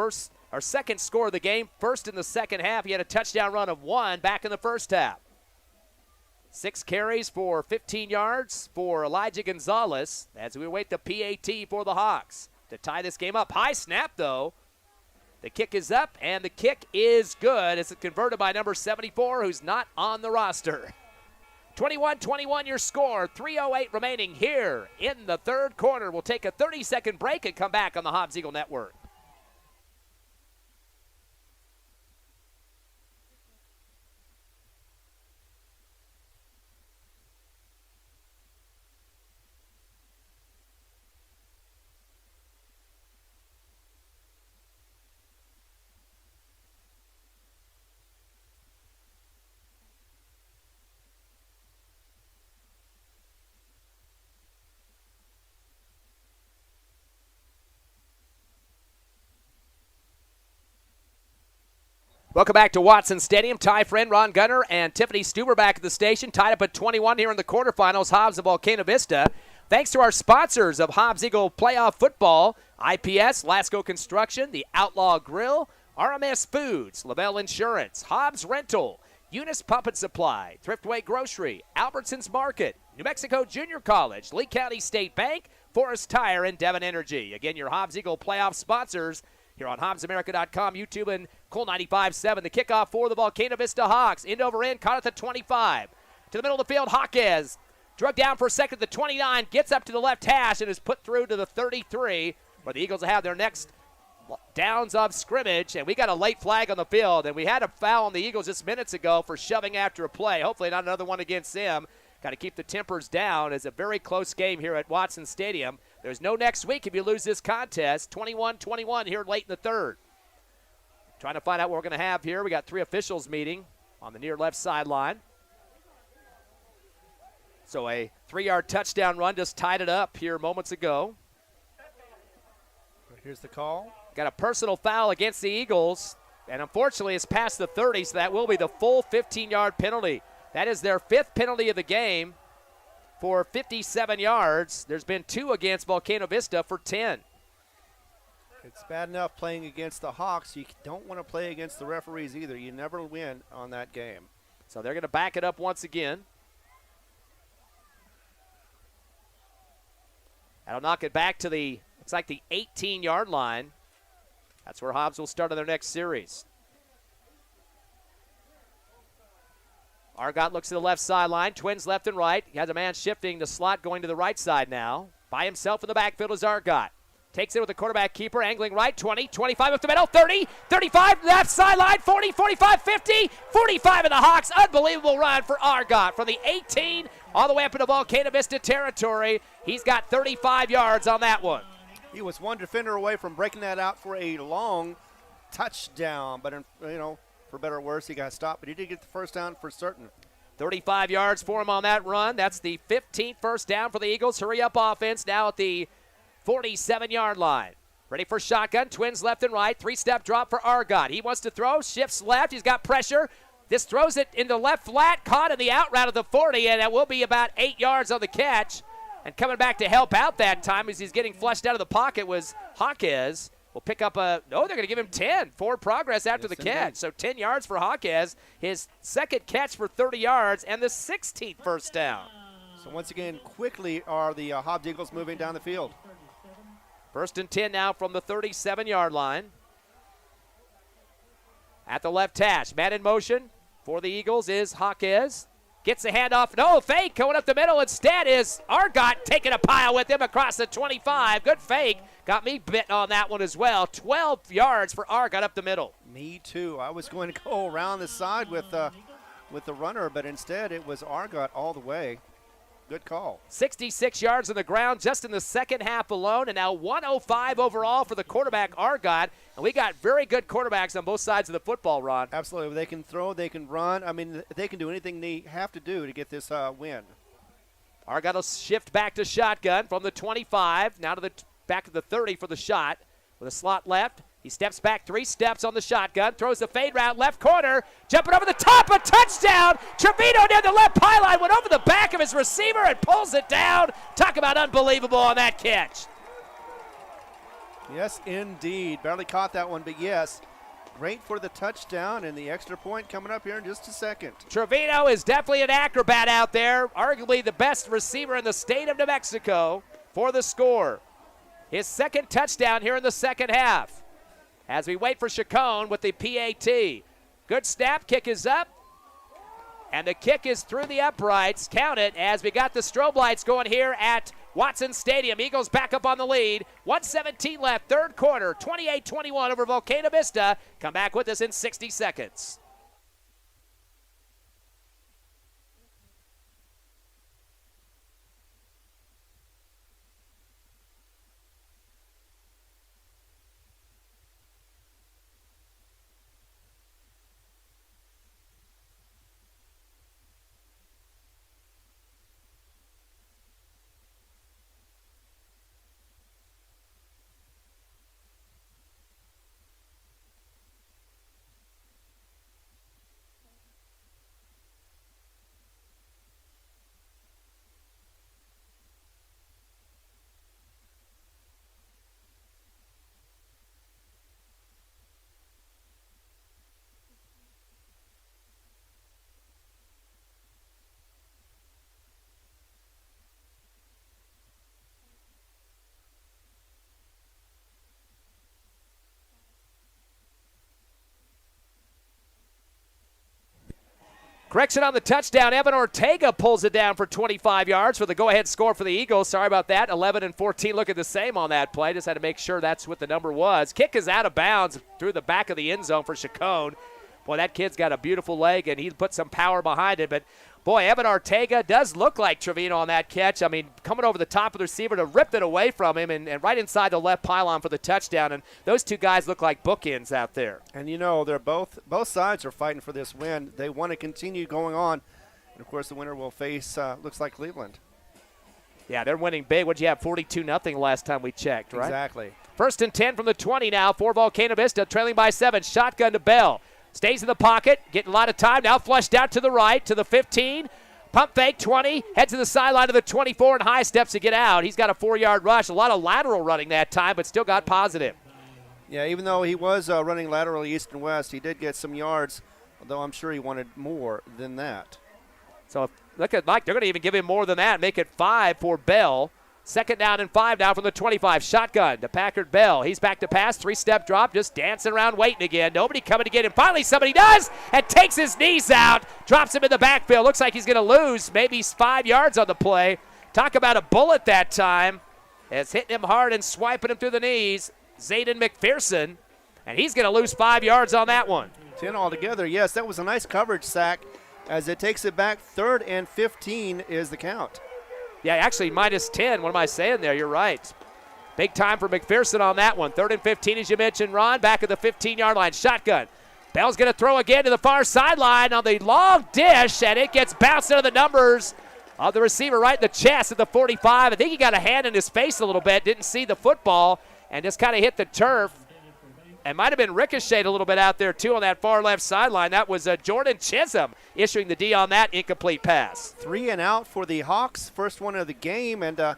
second score of the game. First in the second half. He had a touchdown run of 1 back in the first half. 6 carries for 15 yards for Elijah Gonzalez as we await the PAT for the Hawks to tie this game up. High snap, though. The kick is up, and the kick is good. It's converted by number 74, who's not on the roster. 21-21 your score, 3:08 remaining here in the third quarter. We'll take a 30-second break and come back on the Hobbs Eagle Network. Welcome back to Watson Stadium. Ty friend Ron Gunner and Tiffany Stuber back at the station. Tied up at 21 here in the quarterfinals. Hobbs and Volcano Vista. Thanks to our sponsors of Hobbs Eagle Playoff Football, IPS, Lasco Construction, the Outlaw Grill, RMS Foods, Lavelle Insurance, Hobbs Rental, Eunice Pump and Supply, Thriftway Grocery, Albertsons Market, New Mexico Junior College, Lee County State Bank, Forest Tire, and Devon Energy. Again, your Hobbs Eagle Playoff sponsors here on HobbsAmerica.com, YouTube, and Cool 95.7. The kickoff for the Volcano Vista Hawks. End over end, caught at the 25. To the middle of the field, Hawkes. Drug down for a second at the 29, gets up to the left hash, and is put through to the 33, where the Eagles have their next downs of scrimmage. And we got a late flag on the field, and we had a foul on the Eagles just minutes ago for shoving after a play. Hopefully not another one against them. Got to keep the tempers down. It's a very close game here at Watson Stadium. There's no next week if you lose this contest. 21-21 here late in the third. Trying to find out what we're going to have here. We got 3 officials meeting on the near left sideline. So a 3-yard touchdown run just tied it up here moments ago. Here's the call. Got a personal foul against the Eagles, and unfortunately it's past the 30, so that will be the full 15-yard penalty. That is their 5th penalty of the game for 57 yards. There's been 2 against Volcano Vista for 10. It's bad enough playing against the Hawks. You don't want to play against the referees either. You never win on that game. So they're going to back it up once again. That'll knock it back to the, looks like the 18-yard line. That's where Hobbs will start on their next series. Argot looks to the left sideline, twins left and right. He has a man shifting the slot going to the right side now. By himself in the backfield is Argot. Takes it with the quarterback keeper, angling right, 20, 25 up the middle, 30, 35, left sideline, 40, 45, 50, 45 in the Hawks. Unbelievable run for Argot from the 18 all the way up into Volcano Vista territory. He's got 35 yards on that one. He was one defender away from breaking that out for a long touchdown, but for better or worse, he got stopped, but he did get the first down for certain. 35 yards for him on that run. That's the 15th first down for the Eagles. Hurry up offense now at the 47-yard line. Ready for shotgun, twins left and right. 3-step drop for Argot. He wants to throw, shifts left. He's got pressure. This throws it into left flat, caught in the out route of the 40, and that will be about 8 yards on the catch. And coming back to help out that time as he's getting flushed out of the pocket was Hawkes. Will pick up they're going to give him 10. Forward progress after the catch. So 10 yards for Hawkes, his second catch for 30 yards, and the 16th first down. So once again, quickly are the Hobbs Eagles moving down the field. First and 10 now from the 37-yard line. At the left hash, man in motion for the Eagles is Hawkes. Gets the handoff. No, fake going up the middle. Instead is Argot taking a pile with him across the 25. Good fake. Got me bit on that one as well. 12 yards for Argot up the middle. Me too. I was going to go around the side with the runner, but instead it was Argot all the way. Good call. 66 yards on the ground just in the second half alone, and now 105 overall for the quarterback, Argot. And we got very good quarterbacks on both sides of the football, Ron. Absolutely. They can throw, they can run. I mean, they can do anything they have to do to get this win. Argot will shift back to shotgun from the 25, now to the back of the 30 for the shot. With a slot left, he steps back 3 steps on the shotgun, throws the fade route left corner, jumping over the top, a touchdown. Trevino near the left pylon, went over the back of his receiver and pulls it down. Talk about unbelievable on that catch. Yes, indeed. Barely caught that one, but yes, great for the touchdown, and the extra point coming up here in just a second. Trevino is definitely an acrobat out there, arguably the best receiver in the state of New Mexico for the score. His second touchdown here in the second half. As we wait for Chacon with the PAT. Good snap, kick is up. And the kick is through the uprights. Count it as we got the strobe lights going here at Watson Stadium. Eagles back up on the lead. 1:17 left, third quarter. 28-21 over Volcano Vista. Come back with us in 60 seconds. Correction on the touchdown. Evan Ortega pulls it down for 25 yards for the go-ahead score for the Eagles. Sorry about that. 11 and 14 looking the same on that play. Just had to make sure that's what the number was. Kick is out of bounds through the back of the end zone for Chacon. Boy, that kid's got a beautiful leg, and he put some power behind it. But, boy, Evan Ortega does look like Trevino on that catch. I mean, coming over the top of the receiver to rip it away from him and right inside the left pylon for the touchdown. And those two guys look like bookends out there. And, you know, they're both sides are fighting for this win. They want to continue going on. And, of course, the winner will face, looks like Cleveland. Yeah, they're winning big. What'd you have, 42-0 last time we checked, right? Exactly. 1st and 10 from the 20 now for Volcano Vista, trailing by 7. Shotgun to Bell. Stays in the pocket, getting a lot of time. Now flushed out to the right, to the 15. Pump fake, 20. Heads to the sideline to the 24 and high steps to get out. He's got a 4-yard rush. A lot of lateral running that time, but still got positive. Yeah, even though he was running laterally east and west, he did get some yards, although I'm sure he wanted more than that. So look at Mike. They're going to even give him more than that, make it 5 for Bell. 2nd down and 5 now from the 25. Shotgun to Packard Bell. He's back to pass. 3-step drop. Just dancing around waiting again. Nobody coming to get him. Finally somebody does and takes his knees out. Drops him in the backfield. Looks like he's going to lose maybe 5 yards on the play. Talk about a bullet that time. It's hitting him hard and swiping him through the knees. Zayden McPherson. And he's going to lose 5 yards on that one. 10 altogether. Yes, that was a nice coverage sack as it takes it back. 3rd and 15 is the count. Yeah, actually minus 10. What am I saying there? You're right. Big time for McPherson on that one. 3rd and 15, as you mentioned, Ron, back at the 15-yard line. Shotgun. Bell's going to throw again to the far sideline on the long dish, and it gets bounced out of the numbers of the receiver right in the chest at the 45. I think he got a hand in his face a little bit, didn't see the football, and just kind of hit the turf. And might have been ricocheted a little bit out there, too, on that far left sideline. That was Jordan Chisholm issuing the D on that incomplete pass. 3 and out for the Hawks. First one of the game, and a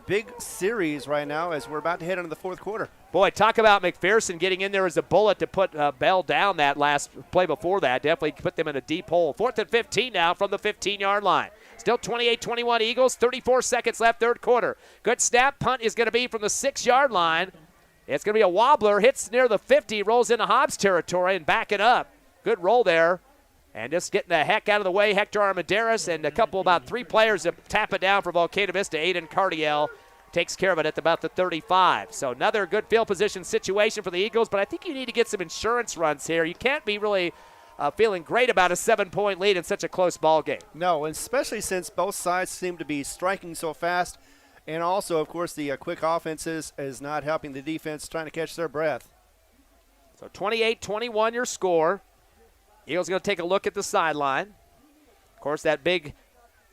big series right now as we're about to head into the 4th quarter. Boy, talk about McPherson getting in there as a bullet to put Bell down that last play before that. Definitely put them in a deep hole. 4th and 15 now from the 15-yard line. Still 28-21 Eagles, 34 seconds left, third quarter. Good snap. Punt is going to be from the 6-yard line. It's going to be a wobbler, hits near the 50, rolls into Hobbs territory and backing up. Good roll there. And just getting the heck out of the way, Hector Armendariz and about 3 players to tap it down for Volcano Vista. Aiden Cardiel takes care of it at about the 35. So another good field position situation for the Eagles, but I think you need to get some insurance runs here. You can't be really feeling great about a 7-point lead in such a close ball game. No, especially since both sides seem to be striking so fast. And also, of course, the quick offenses is not helping the defense trying to catch their breath. So 28-21 your score. Eagles going to take a look at the sideline. Of course, that big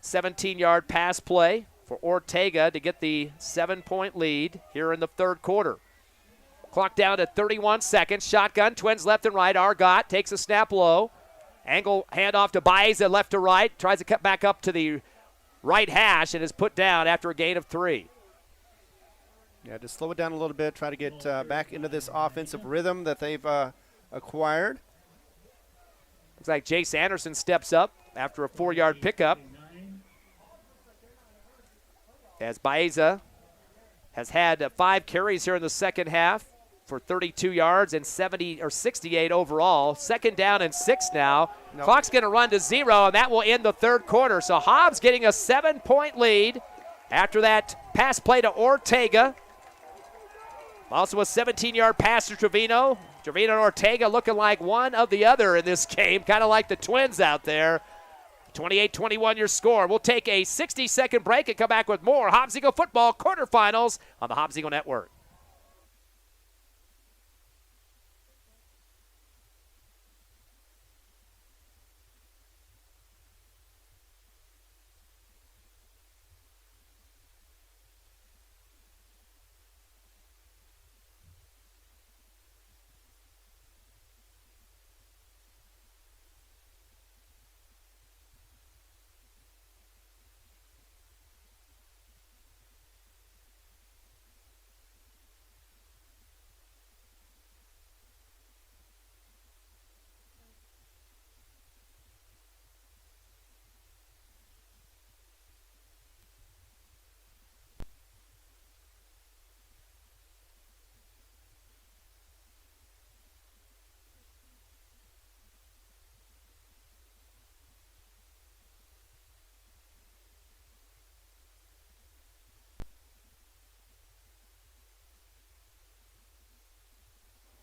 17-yard pass play for Ortega to get the 7-point lead here in the third quarter. Clock down to 31 seconds. Shotgun, twins left and right. Argot takes a snap low. Angle handoff to Baeza left to right. Tries to cut back up to the right hash and is put down after a gain of 3. Yeah, just slow it down a little bit. Try to get back into this offensive rhythm that they've acquired. Looks like Jace Anderson steps up after a 4-yard pickup. As Baeza has had 5 carries here in the second half for 32 yards and 68 overall. 2nd down and 6 now. Nope. Clock's going to run to 0, and that will end the 3rd quarter. So Hobbs getting a 7-point lead after that pass play to Ortega. Also a 17-yard pass to Trevino. Trevino and Ortega looking like one of the other in this game, kind of like the twins out there. 28-21 your score. We'll take a 60-second break and come back with more Hobbs Eagle football quarterfinals on the Hobbs Eagle Network.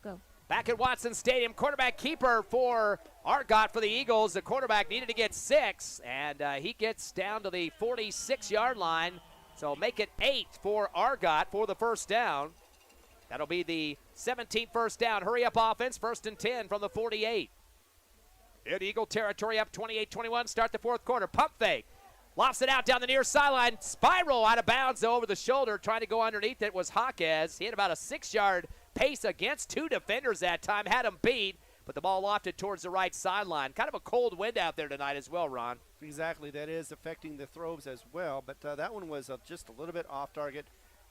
Go. Back at Watson Stadium, quarterback keeper for Argot for the Eagles. The quarterback needed to get 6, and he gets down to the 46-yard line. So make it 8 for Argot for the first down. That'll be the 17th first down. Hurry up offense, 1st and 10 from the 48. In Eagle territory, up 28-21, start the 4th quarter. Pump fake. Lofts it out down the near sideline. Spiral out of bounds over the shoulder. Trying to go underneath it was Jaquez. He had about a 6-yard pace against 2 defenders that time. Had him beat, but the ball lofted towards the right sideline. Kind of a cold wind out there tonight as well, Ron. Exactly. That is affecting the throws as well, but that one was just a little bit off target,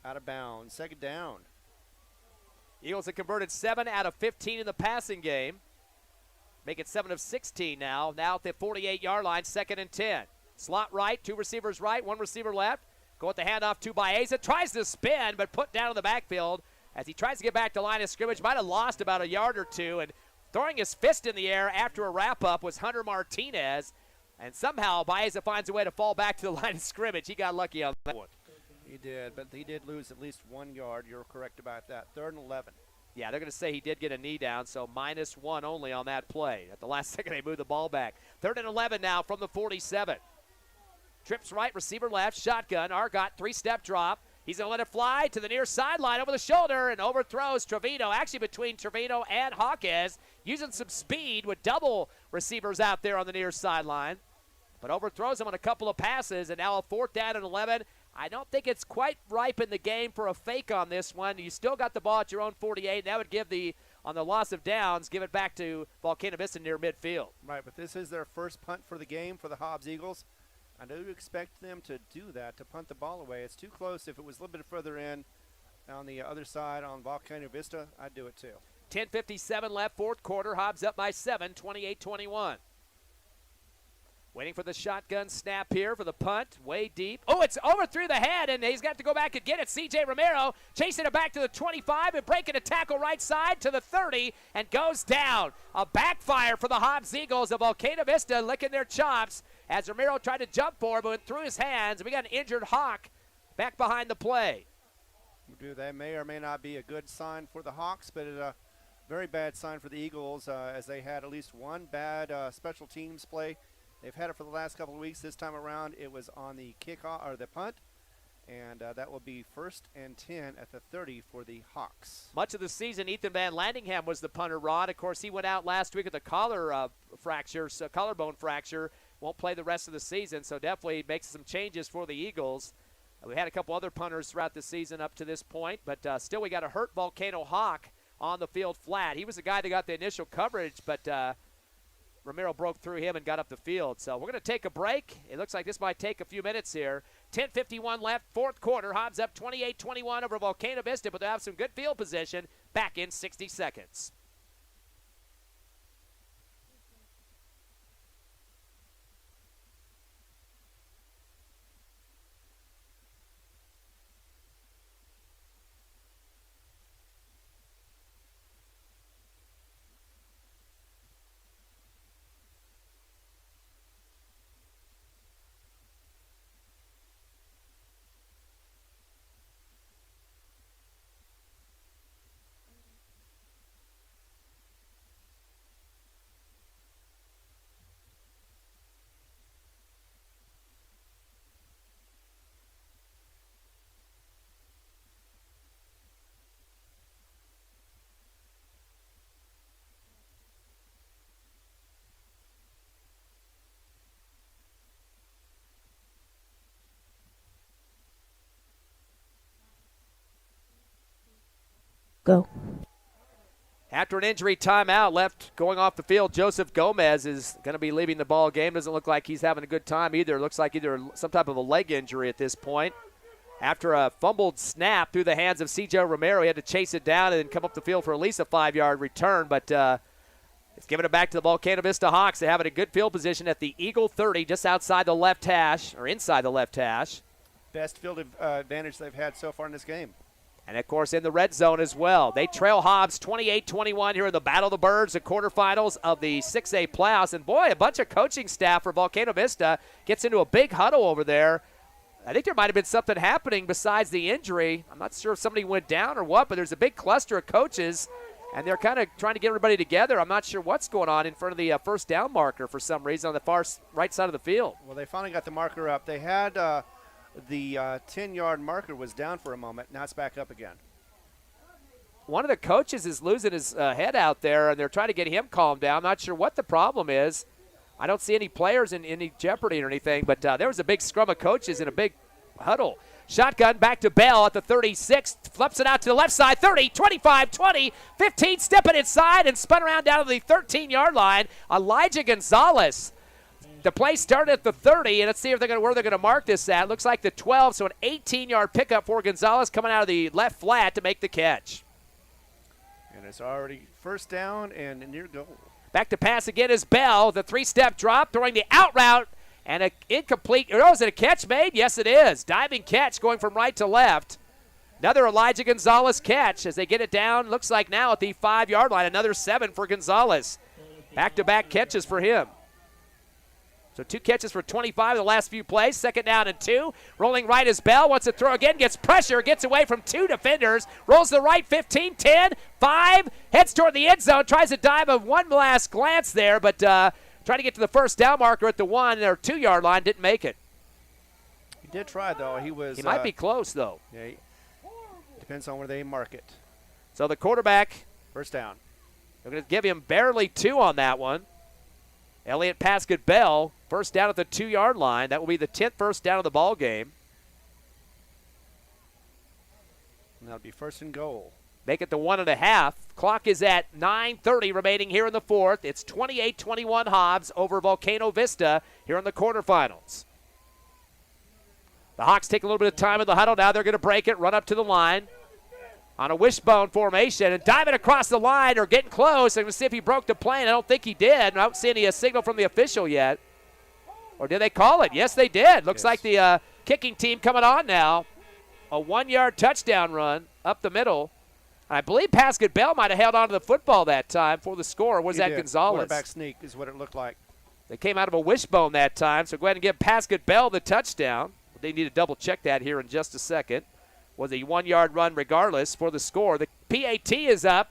out of bounds. 2nd down. Eagles have converted 7 out of 15 in the passing game. Make it 7 of 16 now. Now at the 48-yard line, 2nd and 10. Slot right, 2 receivers right, 1 receiver left. Go with the handoff to Baeza. Tries to spin, but put down in the backfield as he tries to get back to line of scrimmage. Might have lost about a yard or 2, and throwing his fist in the air after a wrap-up was Hunter Martinez. And somehow Baeza finds a way to fall back to the line of scrimmage. He got lucky on that one. He did, but he did lose at least 1 yard. You're correct about that. 3rd and 11. Yeah, they're going to say he did get a knee down, so -1 only on that play. At the last second, they moved the ball back. 3rd and 11 now from the 47. Trips right, receiver left, shotgun. Argot, 3-step drop. He's going to let it fly to the near sideline over the shoulder and overthrows Trevino. Actually between Trevino and Jaquez, using some speed with double receivers out there on the near sideline. But overthrows him on a couple of passes, and now a 4th down and 11. I don't think it's quite ripe in the game for a fake on this one. You still got the ball at your own 48, and that would give on the loss of downs, give it back to Volcano Vista near midfield. Right, but this is their first punt for the game for the Hobbs Eagles. I do expect them to do that, to punt the ball away. It's too close. If it was a little bit further in on the other side on Volcano Vista, I'd do it too. 10:57 left, 4th quarter. Hobbs up by 7, 28-21. Waiting for the shotgun snap here for the punt. Way deep. Oh, it's over through the head, and he's got to go back and get it. C.J. Romero chasing it back to the 25 and breaking a tackle right side to the 30 and goes down. A backfire for the Hobbs Eagles of Volcano Vista licking their chops as Romero tried to jump for him, but went through his hands. We got an injured Hawk back behind the play. That may or may not be a good sign for the Hawks, but it's a very bad sign for the Eagles as they had at least one bad special teams play. They've had it for the last couple of weeks. This time around, it was on the kickoff or the punt, and that will be 1st and 10 at the 30 for the Hawks. Much of the season, Ethan Van Landingham was the punter, Rod. Of course, he went out last week with a collarbone fracture. Won't play the rest of the season, so definitely makes some changes for the Eagles. We had a couple other punters throughout the season up to this point, but still we got a hurt Volcano Hawk on the field flat. He was the guy that got the initial coverage, but Romero broke through him and got up the field. So we're going to take a break. It looks like this might take a few minutes here. 10:51 left, 4th quarter. Hobbs up 28-21 over Volcano Vista, but they have some good field position. Back in 60 seconds. go. After an injury timeout left going off the field, Joseph Gomez is going to be leaving the ball game. Doesn't look like he's having a good time either. Looks like either some type of a leg injury at this point. After a fumbled snap through the hands of C.J. Romero, he had to chase it down and then come up the field for at least a 5-yard return. But it's giving it back to the Volcano Vista Hawks. They have it in good field position at the Eagle 30, just outside the left hash, or inside the left hash. Best field advantage they've had so far in this game. And, of course, in the red zone as well. They trail Hobbs 28-21 here in the Battle of the Birds, the quarterfinals of the 6A playoffs. And, boy, a bunch of coaching staff for Volcano Vista gets into a big huddle over there. I think there might have been something happening besides the injury. I'm not sure if somebody went down or what, but there's a big cluster of coaches, and they're kind of trying to get everybody together. I'm not sure what's going on in front of the first down marker for some reason on the far right side of the field. Well, they finally got the marker up. They had the 10-yard marker was down for a moment. Now it's back up again. One of the coaches is losing his head out there, and they're trying to get him calmed down. I'm not sure what the problem is. I don't see any players in any jeopardy or anything, but there was a big scrum of coaches in a big huddle. Shotgun back to Bell at the 36, flips it out to the left side, 30, 25, 20, 15, stepping inside and spun around down to the 13-yard line. Elijah Gonzalez. The play started at the 30, and let's see if where they're going to mark this at. Looks like the 12, so an 18-yard pickup for Gonzalez coming out of the left flat to make the catch. And it's already first down and near goal. Back to pass again is Bell. The 3-step drop, throwing the out route, and an incomplete. Oh, is it a catch made? Yes, it is. Diving catch going from right to left. Another Elijah Gonzalez catch as they get it down. Looks like now at the 5-yard line. Another 7 for Gonzalez. Back-to-back catches for him. So 2 catches for 25 in the last few plays. 2nd down and 2. Rolling right is Bell. Wants to throw again. Gets pressure. Gets away from 2 defenders. Rolls to the right. 15, 10, 5. Heads toward the end zone. Tries to dive of one last glance there, but trying to get to the first down marker at the 1 or 2-yard line. Didn't make it. He did try, though. He might be close, though. Yeah. Depends on where they mark it. So the quarterback. First down. They're going to give him barely 2 on that one. Elliott Paskett Bell, first down at the 2-yard line. That will be the 10th first down of the ball game. And that'll be first and goal. Make it the 1.5. Clock is at 9:30 remaining here in the 4th. It's 28-21 Hobbs over Volcano Vista here in the quarterfinals. The Hawks take a little bit of time in the huddle. Now they're going to break it, run up to the line on a wishbone formation and diving across the line or getting close. I'm going to see if he broke the plane. I don't think he did. I don't see any signal from the official yet. Or did they call it? Yes, they did. Looks like the kicking team coming on now. A 1-yard touchdown run up the middle. I believe Paskett Bell might have held on to the football that time for the score. Was that Gonzalez? Quarterback sneak is what it looked like. They came out of a wishbone that time, so go ahead and give Paskett Bell the touchdown. They need to double-check that here in just a second. Was a 1-yard run regardless for the score. The PAT is up,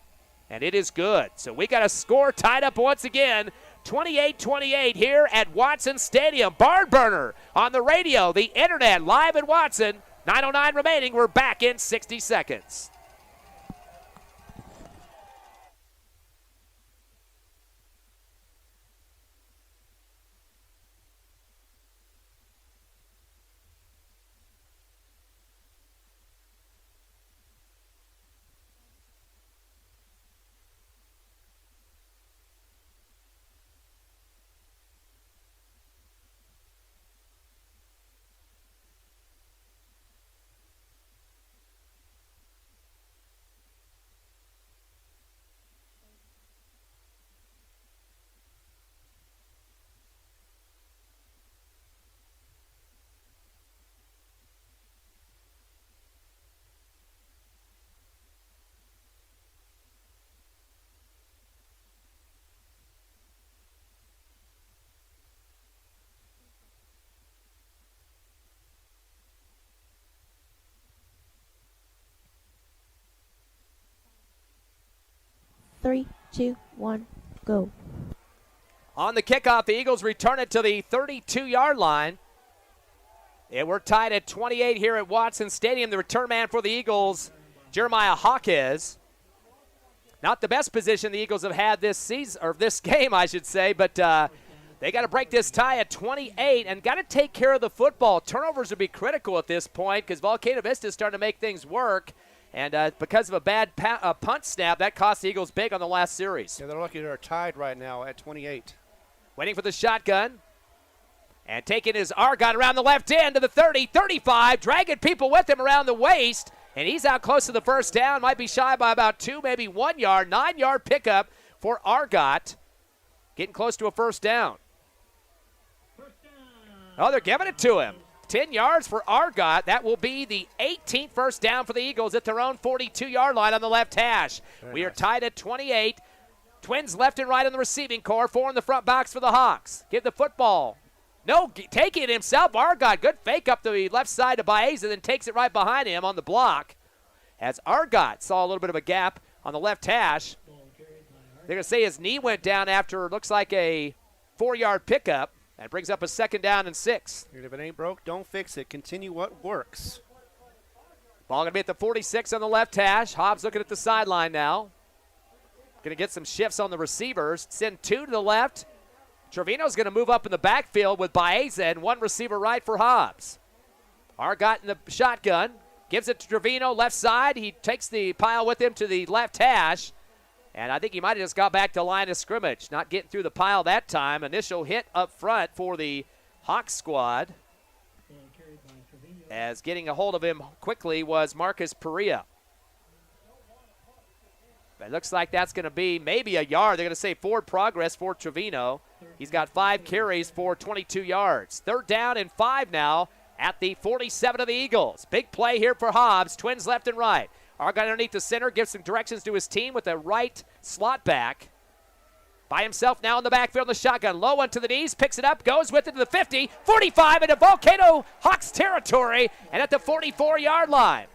and it is good. So we got a score tied up once again, 28-28 here at Watson Stadium. Barn burner on the radio, the internet, live at Watson. 9:09 remaining. We're back in 60 seconds. Three, two, one, go. On the kickoff, the Eagles return it to the 32-yard line. And we're tied at 28 here at Watson Stadium. The return man for the Eagles, Jeremiah Hawkes. Not the best position the Eagles have had this season, or this game, I should say, but they got to break this tie at 28 and got to take care of the football. Turnovers would be critical at this point because Volcano Vista is starting to make things work. And because of a bad punt snap, that cost the Eagles big on the last series. Yeah, they're lucky they're tied right now at 28. Waiting for the shotgun. And taking his Argot around the left end to the 30, 35, dragging people with him around the waist. And he's out close to the first down. Might be shy by about 2, maybe 1 yard. 9-yard pickup for Argot. Getting close to a first down. Oh, they're giving it to him. 10 yards for Argot. That will be the 18th first down for the Eagles at their own 42-yard line on the left hash. We are tied at 28. Twins left and right in the receiving core. 4 in the front box for the Hawks. Give the football. No, taking it himself. Argot, good fake up the left side to Baeza, then takes it right behind him on the block. As Argot saw a little bit of a gap on the left hash. They're going to say his knee went down after, looks like a 4-yard pickup. That brings up a 2nd down and 6. If it ain't broke, don't fix it. Continue what works. Ball going to be at the 46 on the left hash. Hobbs looking at the sideline now. Going to get some shifts on the receivers. Send 2 to the left. Trevino's going to move up in the backfield with Baeza and 1 receiver right for Hobbs. Argot in the shotgun. Gives it to Trevino, left side. He takes the pile with him to the left hash. And I think he might have just got back to line of scrimmage. Not getting through the pile that time. Initial hit up front for the Hawks squad. As getting a hold of him quickly was Marcus Perea. It looks like that's going to be maybe a yard. They're going to say forward progress for Trevino. He's got 5 carries for 22 yards. 3rd down and 5 now at the 47 of the Eagles. Big play here for Hobbs. Twins left and right. Argot underneath the center, gives some directions to his team with a right slot back. By himself now in the backfield in the shotgun. Low one to the knees, picks it up, goes with it to the 50, 45 into Volcano Hawks territory, and at the 44-yard line.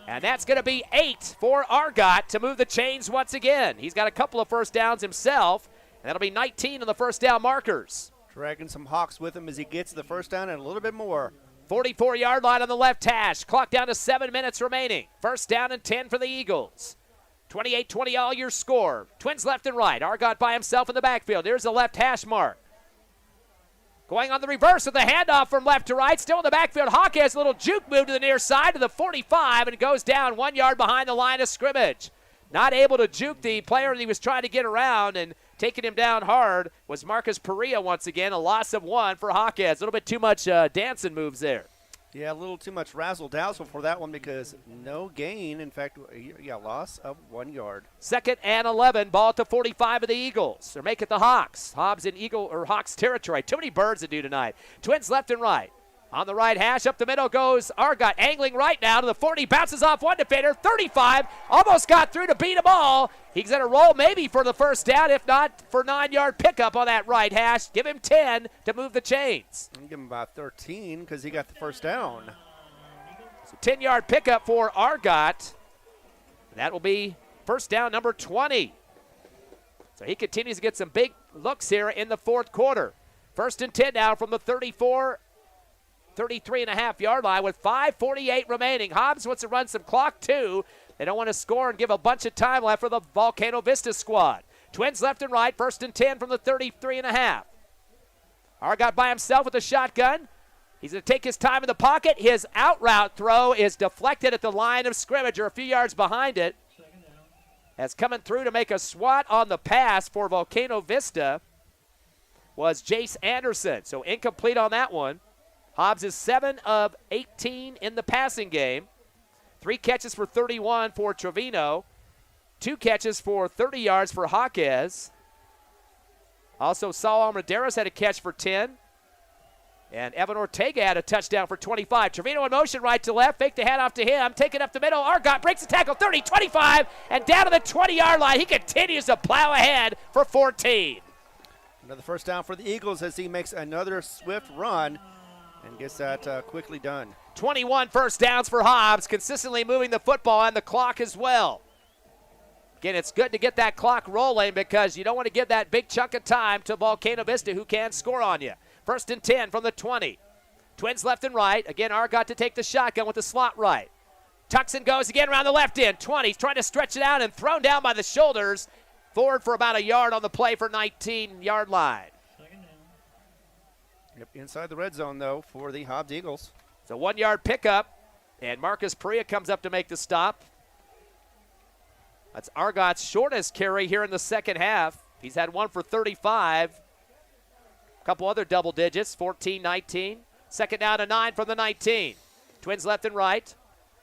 And that's going to be 8 for Argot to move the chains once again. He's got a couple of first downs himself, and that'll be 19 on the first down markers. Dragging some Hawks with him as he gets the first down and a little bit more. 44-yard line on the left hash. Clock down to 7 minutes remaining. First down and 10 for the Eagles. 28-20 all your score. Twins left and right. Argot by himself in the backfield. Here's the left hash mark. Going on the reverse with the handoff from left to right. Still in the backfield. Hawk has a little juke move to the near side to the 45 and goes down 1 yard behind the line of scrimmage. Not able to juke the player that he was trying to get around, and taking him down hard was Marcus Perea once again. A loss of 1 for Hawkheads. A little bit too much dancing moves there. Yeah, a little too much razzle-dazzle for that one because no gain. In fact, yeah, loss of 1 yard. 2nd and 11. Ball at the 45 of the Eagles. Or make it the Hawks. Hobbs in Hawks territory. Too many birds to do tonight. Twins left and right. On the right hash, up the middle goes Argot, angling right now to the 40, bounces off one defender, 35, almost got through to beat them all. He's going to roll maybe for the first down, if not for 9-yard pickup on that right hash. Give him 10 to move the chains. I'm giving him about 13 because he got the first down. So 10-yard pickup for Argot. That will be first down number 20. So he continues to get some big looks here in the 4th quarter. 1st and 10 now from the 33.5-yard line with 5:48 remaining. Hobbs wants to run some clock too. They don't want to score and give a bunch of time left for the Volcano Vista squad. Twins left and right, 1st and 10 from the 33.5. Argot by himself with a shotgun. He's going to take his time in the pocket. His out route throw is deflected at the line of scrimmage or a few yards behind it. As coming through to make a swat on the pass for Volcano Vista was Jace Anderson. So incomplete on that one. Hobbs is 7 of 18 in the passing game. 3 catches for 31 for Trevino. 2 catches for 30 yards for Jaquez. Also, Saul Almaderas had a catch for 10. And Evan Ortega had a touchdown for 25. Trevino in motion right to left. Fake the handoff to him. Taking up the middle. Argot breaks the tackle. 30, 25, and down to the 20-yard line. He continues to plow ahead for 14. Another first down for the Eagles as he makes another swift run and gets that quickly done. 21 first downs for Hobbs, consistently moving the football and the clock as well. Again, it's good to get that clock rolling because you don't want to give that big chunk of time to Volcano Vista, who can score on you. 1st and 10 from the 20. Twins left and right. Again, Argot to take the shotgun with the slot right. Tucks and goes again around the left end. 20. He's trying to stretch it out and thrown down by the shoulders. Forward for about a yard on the play for 19-yard line. Yep, inside the red zone, though, for the Hobbs Eagles. It's a 1-yard pickup And Marcus Perea comes up to make the stop. That's Argott's shortest carry here in the second half. He's had one for 35. A couple other double digits, 14, 19. Second down and 9 from the 19. Twins left and right.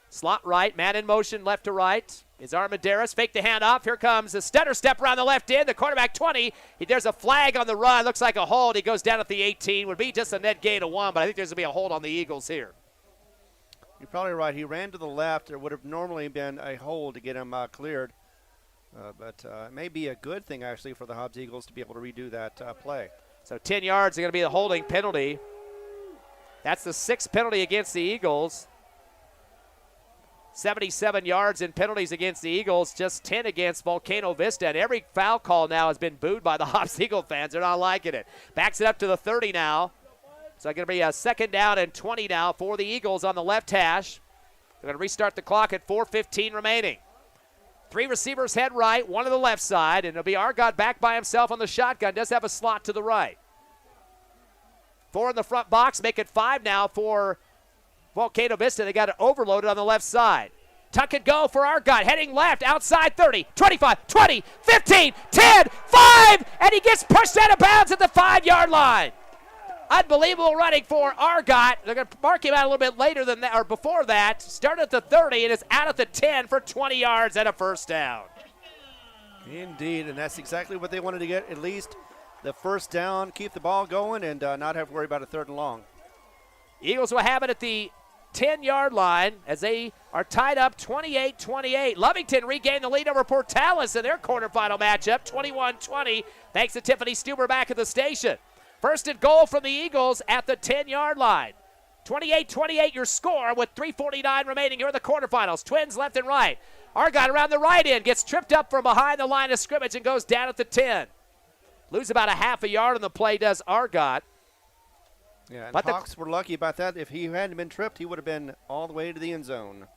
Slot right, man in motion left to right. Is Armendariz, fake the handoff. Here comes a stutter step around the left end. The quarterback 20. There's a flag on the run. Looks like a hold. He goes down at the 18. Would be just a net gain of 1, but I think there's going to be a hold on the Eagles here. You're probably right. He ran to the left. There would have normally been a hold to get him cleared. But it may be a good thing, actually, for the Hobbs Eagles to be able to redo that play. So 10 yards are going to be the holding penalty. That's the 6th penalty against the Eagles. 77 yards in penalties against the Eagles, just 10 against Volcano Vista. And every foul call now has been booed by the Hobbs Eagle fans. They're not liking it. Backs it up to the 30 now. So it's going to be a second down and 20 now for the Eagles on the left hash. They're going to restart the clock at 4:15 remaining. 3 receivers head right, 1 to the left side, and it'll be Argott back by himself on the shotgun. Does have a slot to the right. 4 in the front box, make it 5 now for Volcano Vista. They got it overloaded on the left side. Tuck and go for Argott, heading left, outside 30, 25, 20, 15, 10, 5, and he gets pushed out of bounds at the 5-yard line. Unbelievable running for Argott. They're going to mark him out a little bit later than that, or before that. Started at the 30 and is out at the 10 for 20 yards and a first down. Indeed, and that's exactly what they wanted to get, at least the first down, keep the ball going, and not have to worry about a 3rd and long. Eagles will have it at the 10-yard line as they are tied up 28-28. Lovington regained the lead over Portales in their quarterfinal matchup, 21-20, thanks to Tiffany Stuber back at the station. First and goal from the Eagles at the 10-yard line. 28-28 your score with 3:49 remaining here in the quarterfinals. Twins left and right. Argott around the right end, gets tripped up from behind the line of scrimmage and goes down at the 10. Lose about a half a yard on the play, does Argott. Yeah, and Hawks were lucky about that. If he hadn't been tripped, he would have been all the way to the end zone.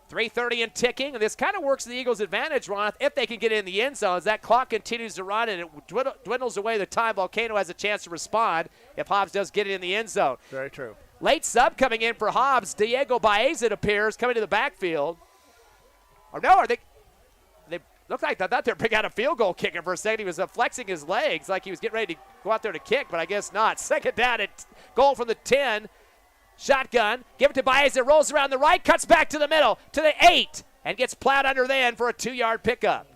3:30 and ticking, and this kind of works to the Eagles' advantage, Ron, if they can get in the end zone. As that clock continues to run and it dwindles away the time, Volcano has a chance to respond if Hobbs does get it in the end zone. Very true. Late sub coming in for Hobbs. Diego Baez, it appears, coming to the backfield. Or no, are they looked like I thought they were bringing out a field goal kicker for a second. He was flexing his legs like he was getting ready to go out there to kick, but I guess not. Second down at goal from the 10. Shotgun, give it to Baez. It rolls around the right, cuts back to the middle, to the 8, and gets plowed under then for a 2-yard pickup.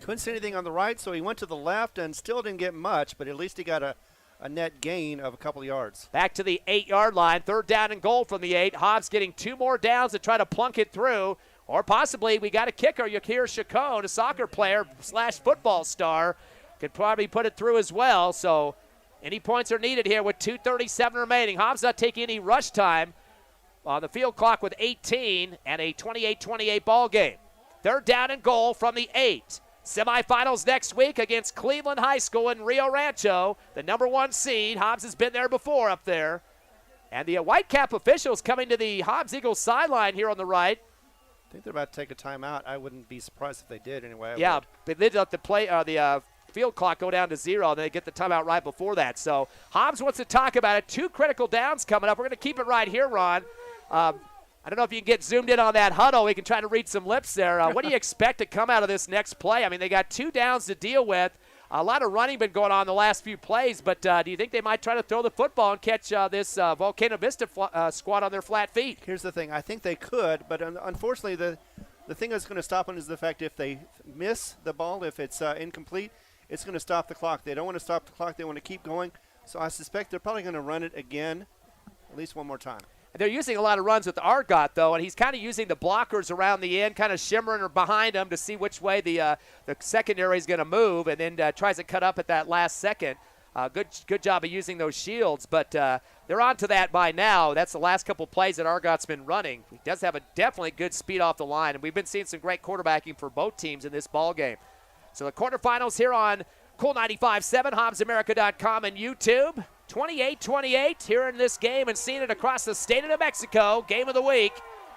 Couldn't see anything on the right, so he went to the left and still didn't get much, but at least he got a net gain of a couple of yards. Back to the 8-yard line, 3rd down and goal from the 8. Hobbs getting 2 more downs to try to plunk it through, or possibly we got a kicker. Yakir Chacon, a soccer player / football star, could probably put it through as well, so any points are needed here with 2:37 remaining. Hobbs not taking any rush time on the field clock with 18 and a 28-28 ball game. 3rd down and goal from the 8. Semifinals next week against Cleveland High School in Rio Rancho, the number 1 seed. Hobbs has been there before up there. And the Whitecap officials coming to the Hobbs Eagles sideline here on the right. I think they're about to take a timeout. I wouldn't be surprised if they did anyway. Yeah, but they let the field clock go down to 0, and they get the timeout right before that. So Hobbs wants to talk about it. 2 critical downs coming up. We're going to keep it right here, Ron. I don't know if you can get zoomed in on that huddle. We can try to read some lips there. What do you expect to come out of this next play? I mean, they got 2 downs to deal with. A lot of running been going on the last few plays, but do you think they might try to throw the football and catch this Volcano Vista squad on their flat feet? Here's the thing. I think they could, but unfortunately the thing that's going to stop them is the fact if they miss the ball, if it's incomplete, it's going to stop the clock. They don't want to stop the clock. They want to keep going. So I suspect they're probably going to run it again at least one more time. They're using a lot of runs with Argott, though, and he's kind of using the blockers around the end, kind of shimmering or behind him to see which way the secondary is going to move, and then tries to cut up at that last second. Good job of using those shields, but they're on to that by now. That's the last couple plays that Argott's been running. He does have a definitely good speed off the line, and we've been seeing some great quarterbacking for both teams in this ball game. So the quarterfinals here on Cool 95.7, HobbsAmerica.com, and YouTube. 28-28 here in this game and seeing it across the state of New Mexico. Game of the week.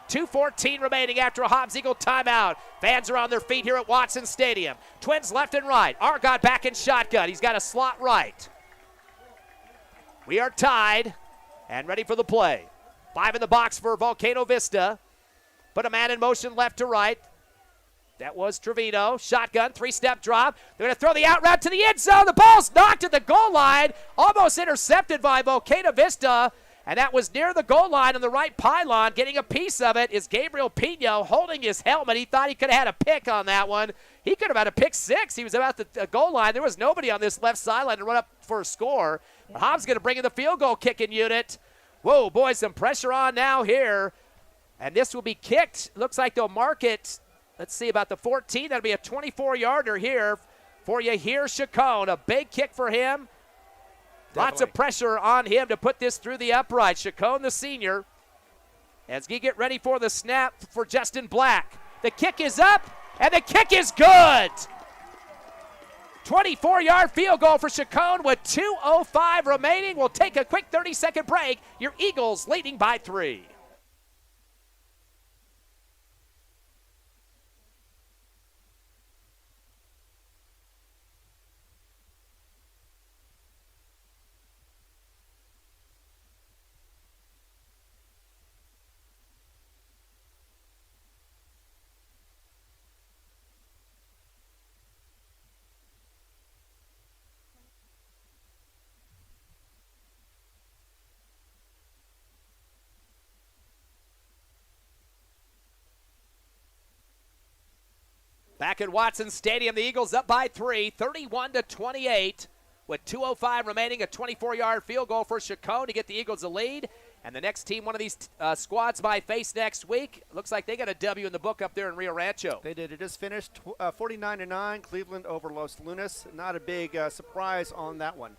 2:14 remaining after a Hobbs Eagle timeout. Fans are on their feet here at Watson Stadium. Twins left and right. Argott back in shotgun. He's got a slot right. We are tied and ready for the play. 5 in the box for Volcano Vista. Put a man in motion left to right. That was Trevino. Shotgun, three-step drop. They're going to throw the out route to the end zone. The ball's knocked at the goal line. Almost intercepted by Volcano Vista. And that was near the goal line on the right pylon. Getting a piece of it is Gabriel Pino holding his helmet. He thought he could have had a pick on that one. He could have had a pick six. He was about the goal line. There was nobody on this left sideline to run up for a score. But Hobbs going to bring in the field goal kicking unit. Whoa, boy, some pressure on now here. And this will be kicked. Looks like they'll mark it. Let's see, about the 14. That'll be a 24-yarder here for you here, Chacon. A big kick for him. Definitely. Lots of pressure on him to put this through the upright. Chacon, the senior, as we get ready for the snap for Justin Black. The kick is up, and the kick is good. 24-yard field goal for Chacon with 2:05 remaining. We'll take a quick 30-second break. Your Eagles leading by 3. Back at Watson Stadium, the Eagles up by 3, 31-28, with 2:05 remaining. A 24-yard field goal for Chacon to get the Eagles a lead. And the next team, one of these squads might face next week. Looks like they got a W in the book up there in Rio Rancho. They did. It just finished 49-9. Cleveland over Los Lunas. Not a big surprise on that one.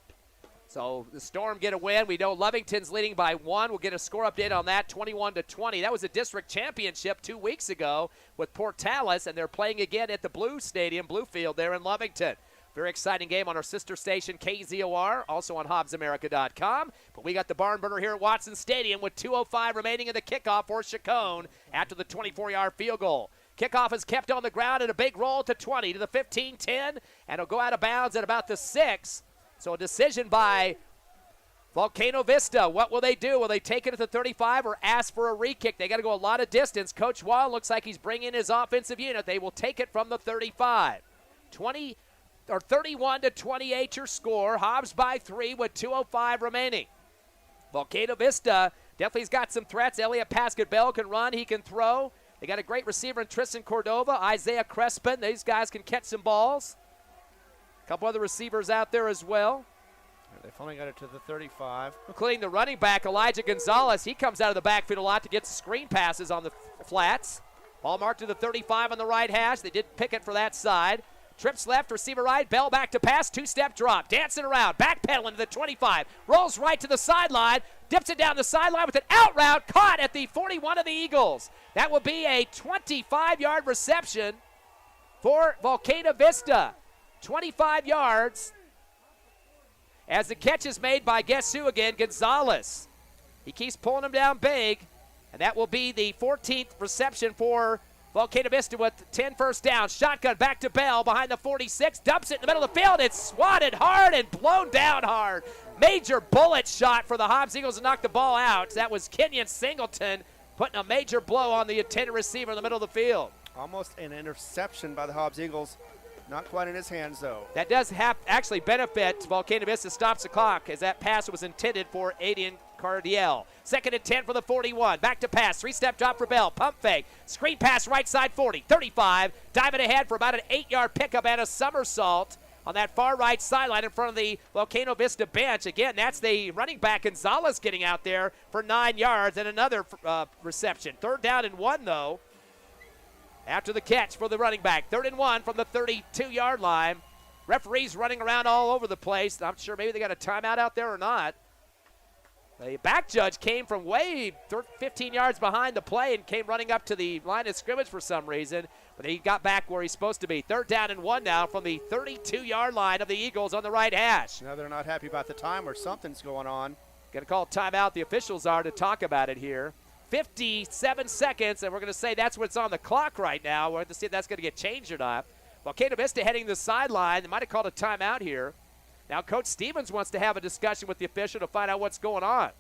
So the Storm get a win. We know Lovington's leading by 1. We'll get a score update on that, 21-20. That was a district championship 2 weeks ago with Portales, and they're playing again at the Blue Stadium, Bluefield there in Lovington. Very exciting game on our sister station, KZOR, also on HobbsAmerica.com. But we got the barn burner here at Watson Stadium with 2:05 remaining in the kickoff for Chacon after the 24-yard field goal. Kickoff is kept on the ground and a big roll to 20, to the 15-10, and it'll go out of bounds at about the 6. So a decision by Volcano Vista. What will they do? Will they take it at the 35 or ask for a re-kick? They got to go a lot of distance. Coach Wall looks like he's bringing his offensive unit. They will take it from the 35. 31-28 your score. Hobbs by 3 with 2:05 remaining. Volcano Vista definitely has got some threats. Elliot Pasquet-Bell can run. He can throw. They got a great receiver in Tristan Cordova. Isaiah Crespin. These guys can catch some balls. A couple other receivers out there as well. They finally got it to the 35. Including the running back, Elijah Gonzalez. He comes out of the backfield a lot to get screen passes on the flats. Ball marked to the 35 on the right hash. They did pick it for that side. Trips left, receiver right, Bell back to pass, two-step drop, dancing around, backpedaling to the 25, rolls right to the sideline, dips it down the sideline with an out route, caught at the 41 of the Eagles. That will be a 25-yard reception for Volcano Vista. 25 yards as the catch is made by guess who again? Gonzalez. He keeps pulling him down big, and that will be the 14th reception for Volcano Vista with 10 first down. Shotgun back to Bell behind the 46. Dumps it in the middle of the field. It's swatted hard and blown down hard. Major bullet shot for the Hobbs Eagles to knock the ball out. That was Kenyon Singleton putting a major blow on the intended receiver in the middle of the field. Almost an interception by the Hobbs Eagles. Not quite in his hands, though. That does actually benefit Volcano Vista. Stops the clock as that pass was intended for Aiden Cardiel. 2nd and 10 for the 41. Back to pass. 3-step drop for Bell. Pump fake. Screen pass right side 40. 35. Diving ahead for about an 8-yard pickup and a somersault on that far right sideline in front of the Volcano Vista bench. Again, that's the running back Gonzalez getting out there for 9 yards and another reception. 3rd down and 1, though. After the catch for the running back. 3rd and 1 from the 32-yard line. Referees running around all over the place. I'm sure maybe they got a timeout out there or not. The back judge came from way 15 yards behind the play and came running up to the line of scrimmage for some reason. But he got back where he's supposed to be. 3rd down and 1 now from the 32-yard line of the Eagles on the right hash. Now they're not happy about the time or something's going on. Going to call timeout. The officials are to talk about it here. 57 seconds, and we're going to say that's what's on the clock right now. We're going to see if that's going to get changed or not. Volcano Vista heading to the sideline. They might have called a timeout here. Now Coach Stevens wants to have a discussion with the official to find out what's going on.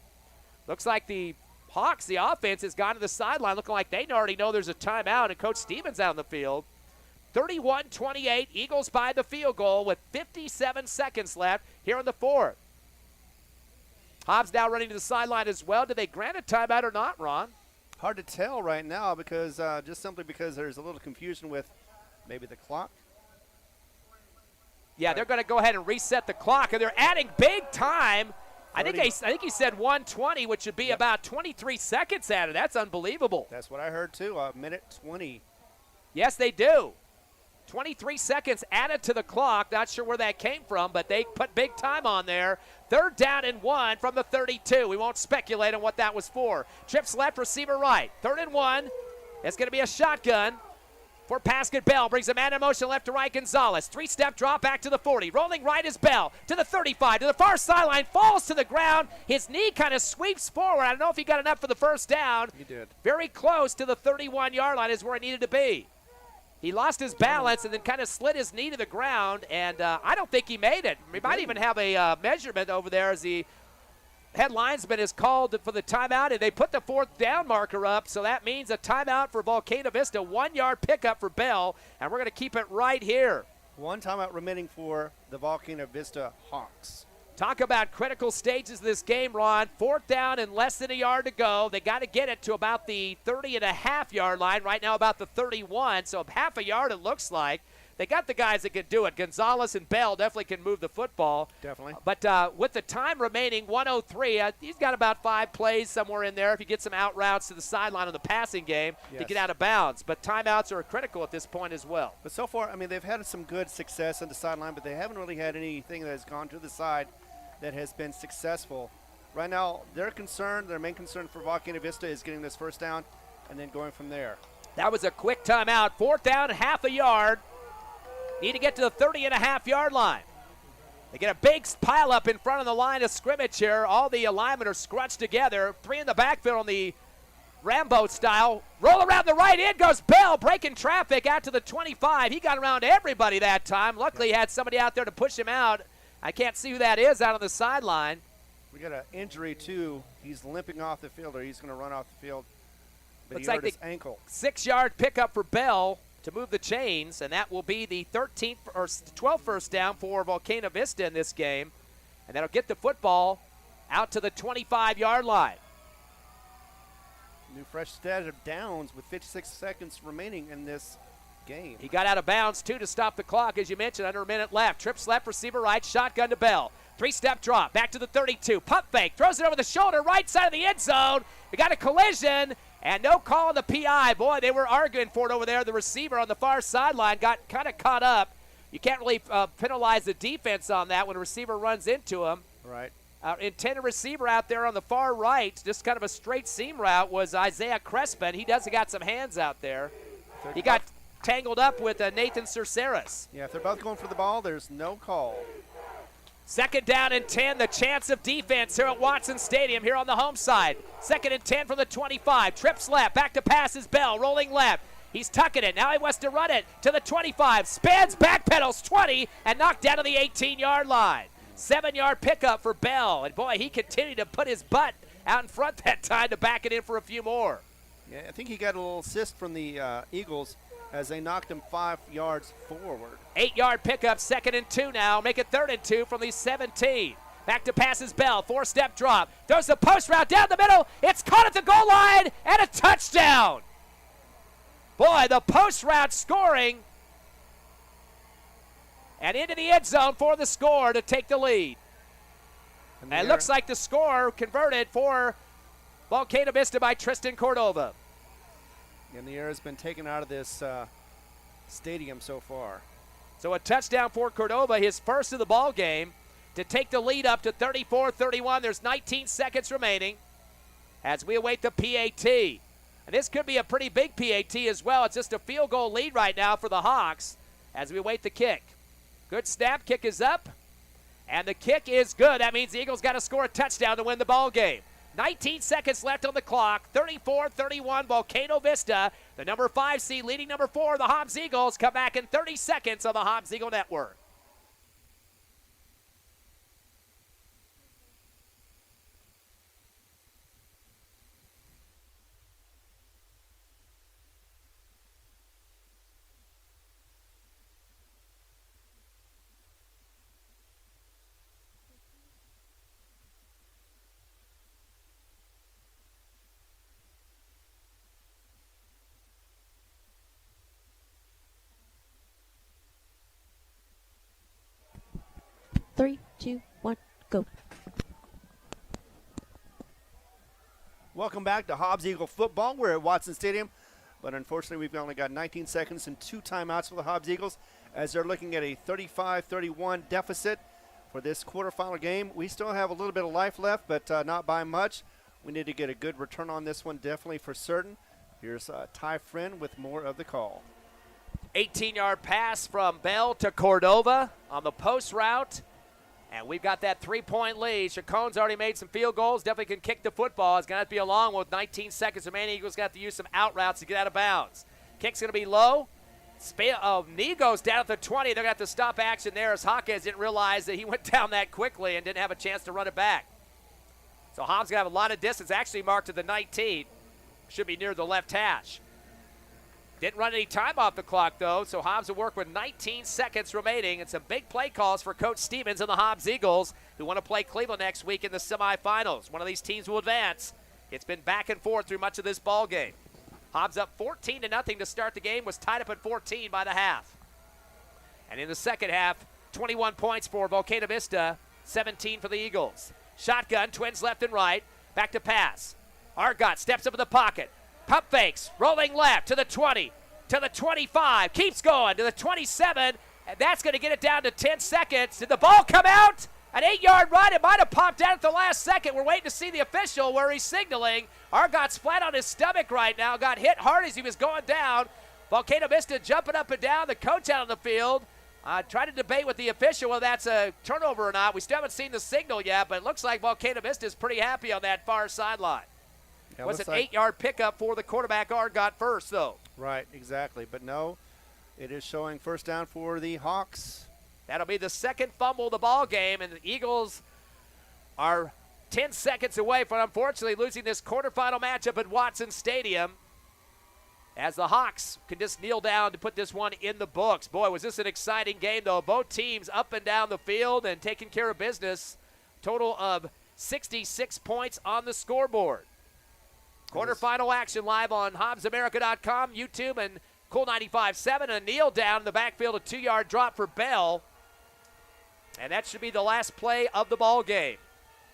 Looks like the Hawks, the offense, has gone to the sideline looking like they already know there's a timeout, and Coach Stevens out on the field. 31-28, Eagles by the field goal with 57 seconds left here in the fourth. Hobbs now running to the sideline as well. Did they grant a timeout or not, Ron? Hard to tell right now because just simply because there's a little confusion with maybe the clock. Yeah, they're going to go ahead and reset the clock, and they're adding big time. I think he said 1:20, which would be about 23 seconds added. That's unbelievable. That's what I heard too. A minute 20. Yes, they do. 23 seconds added to the clock. Not sure where that came from, but they put big time on there. 3rd down and 1 from the 32. We won't speculate on what that was for. Trips left, receiver right. 3rd and 1. It's going to be a shotgun for Pascal Bell. Brings a man in motion left to right, Gonzalez. 3-step drop back to the 40. Rolling right is Bell to the 35, to the far sideline, falls to the ground. His knee kind of sweeps forward. I don't know if he got enough for the first down. He did. Very close to the 31-yard line is where he needed to be. He lost his balance and then kind of slid his knee to the ground, and I don't think he made it. We might even have a measurement over there as the head linesman is called for the timeout, and they put the 4th down marker up, so that means a timeout for Volcano Vista, 1-yard pickup for Bell, and we're going to keep it right here. 1 timeout remaining for the Volcano Vista Hawks. Talk about critical stages of this game, Ron. 4th down and less than a yard to go. They got to get it to about the 30.5-yard line. Right now about the 31, so half a yard it looks like. They got the guys that can do it. Gonzalez and Bell definitely can move the football. Definitely. But with the time remaining, 1:03, he's got about 5 plays somewhere in there if you get some out routes to the sideline in the passing game to get out of bounds. But timeouts are critical at this point as well. But so far, I mean, they've had some good success on the sideline, but they haven't really had anything that has gone to the side that has been successful. Right now, their main concern for Volcano Vista is getting this first down and then going from there. That was a quick timeout. 4th down, half a yard. Need to get to the 30.5-yard line. They get a big pile up in front of the line of scrimmage here. All the alignment are scrunched together. 3 in the backfield on the Rambo style. Roll around the right end goes Bell, breaking traffic out to the 25. He got around everybody that time. Luckily, he had somebody out there to push him out. I can't see who that is out on the sideline. We got an injury, too. He's limping off the field, or he's going to run off the field. But Looks he like hurt his ankle. 6-yard pickup for Bell to move the chains, and that will be the 13th or 12th first down for Volcano Vista in this game. And that'll get the football out to the 25-yard line. New fresh stat of downs with 56 seconds remaining in this game. He got out of bounds, too, to stop the clock, as you mentioned, under a minute left. Trips left, receiver right, shotgun to Bell. 3-step drop, back to the 32. Pump fake, throws it over the shoulder, right side of the end zone. We got a collision, and no call on the PI. Boy, they were arguing for it over there. The receiver on the far sideline got kind of caught up. You can't really penalize the defense on that when a receiver runs into him. Right. Intended receiver out there on the far right, just kind of a straight seam route, was Isaiah Crespin. He does got some hands out there. He got tangled up with Nathan Cerceris. Yeah, if they're both going for the ball, there's no call. 2nd down and 10, the chance of defense here at Watson Stadium here on the home side. 2nd and 10 from the 25. Trips left, back to passes Bell, rolling left. He's tucking it. Now he wants to run it to the 25. Spins, backpedals 20, and knocked down to the 18-yard line. 7-yard pickup for Bell. And, boy, he continued to put his butt out in front that time to back it in for a few more. Yeah, I think he got a little assist from the Eagles as they knocked him 5 yards forward. 8-yard pickup, 2nd and 2 now. Make it 3rd and 2 from the 17. Back to passes Bell, 4-step drop. Throws the post route down the middle. It's caught at the goal line, and a touchdown. Boy, the post route scoring. And into the end zone for the score to take the lead. And it looks like the score converted for Volcano Vista by Tristan Cordova. And the air has been taken out of this stadium so far. So a touchdown for Cordova, his first of the ball game, to take the lead up to 34-31. There's 19 seconds remaining as we await the PAT. And this could be a pretty big PAT as well. It's just a field goal lead right now for the Hawks as we await the kick. Good snap, kick is up, and the kick is good. That means the Eagles got to score a touchdown to win the ball game. 19 seconds left on the clock. 34-31 Volcano Vista. The number 5 seed leading number 4, the Hobbs Eagles, come back in 30 seconds on the Hobbs Eagle Network. 3, 2, 1, go. Welcome back to Hobbs Eagle football. We're at Watson Stadium, but unfortunately we've only got 19 seconds and 2 timeouts for the Hobbs Eagles as they're looking at a 35-31 deficit for this quarterfinal game. We still have a little bit of life left, but not by much. We need to get a good return on this one, definitely for certain. Here's Ty Friend with more of the call. 18-yard pass from Bell to Cordova on the post route. And we've got that 3-point lead. Chacon's already made some field goals. Definitely can kick the football. It's going to have to be a long one with 19 seconds remaining. Eagles got to use some out routes to get out of bounds. Kick's going to be low. Knee goes down at the 20. They're going to have to stop action there as Jaquez didn't realize that he went down that quickly and didn't have a chance to run it back. So Hobbs going to have a lot of distance. Actually marked to the 19. Should be near the left hash. Didn't run any time off the clock, though, so Hobbs will work with 19 seconds remaining and some big play calls for Coach Stevens and the Hobbs Eagles, who want to play Cleveland next week in the semifinals. One of these teams will advance. It's been back and forth through much of this ball game. Hobbs up 14-0 to start the game, was tied up at 14 by the half. And in the second half, 21 points for Volcano Vista, 17 for the Eagles. Shotgun, twins left and right, back to pass. Argot steps up in the pocket. Pump fakes, rolling left to the 20, to the 25, keeps going to the 27, and that's going to get it down to 10 seconds. Did the ball come out? An 8-yard run. It might have popped out at the last second. We're waiting to see the official where he's signaling. Argot's flat on his stomach right now, got hit hard as he was going down. Volcano Vista jumping up and down, the coach out on the field. Trying to debate with the official whether that's a turnover or not. We still haven't seen the signal yet, but it looks like Volcano Vista is pretty happy on that far sideline. Yeah, was an 8-yard pickup for the quarterback. Argot first, though. Right, exactly. But no, it is showing first down for the Hawks. That'll be the second fumble of the ball game, and the Eagles are 10 seconds away from, unfortunately, losing this quarterfinal matchup at Watson Stadium, as the Hawks can just kneel down to put this one in the books. Boy, was this an exciting game, though. Both teams up and down the field and taking care of business. Total of 66 points on the scoreboard. Quarterfinal action live on HobbsAmerica.com, YouTube, and Cool 95.7. A kneel down in the backfield, a 2-yard drop for Bell. And that should be the last play of the ball game.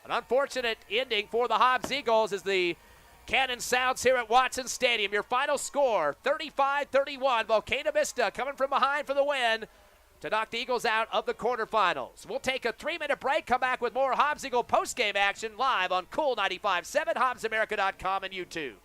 An unfortunate ending for the Hobbs Eagles as the cannon sounds here at Watson Stadium. Your final score, 35-31. Volcano Vista coming from behind for the win to knock the Eagles out of the quarterfinals. We'll take a 3-minute break, come back with more Hobbs Eagle postgame action live on Cool 95.7, HobbsAmerica.com, and YouTube.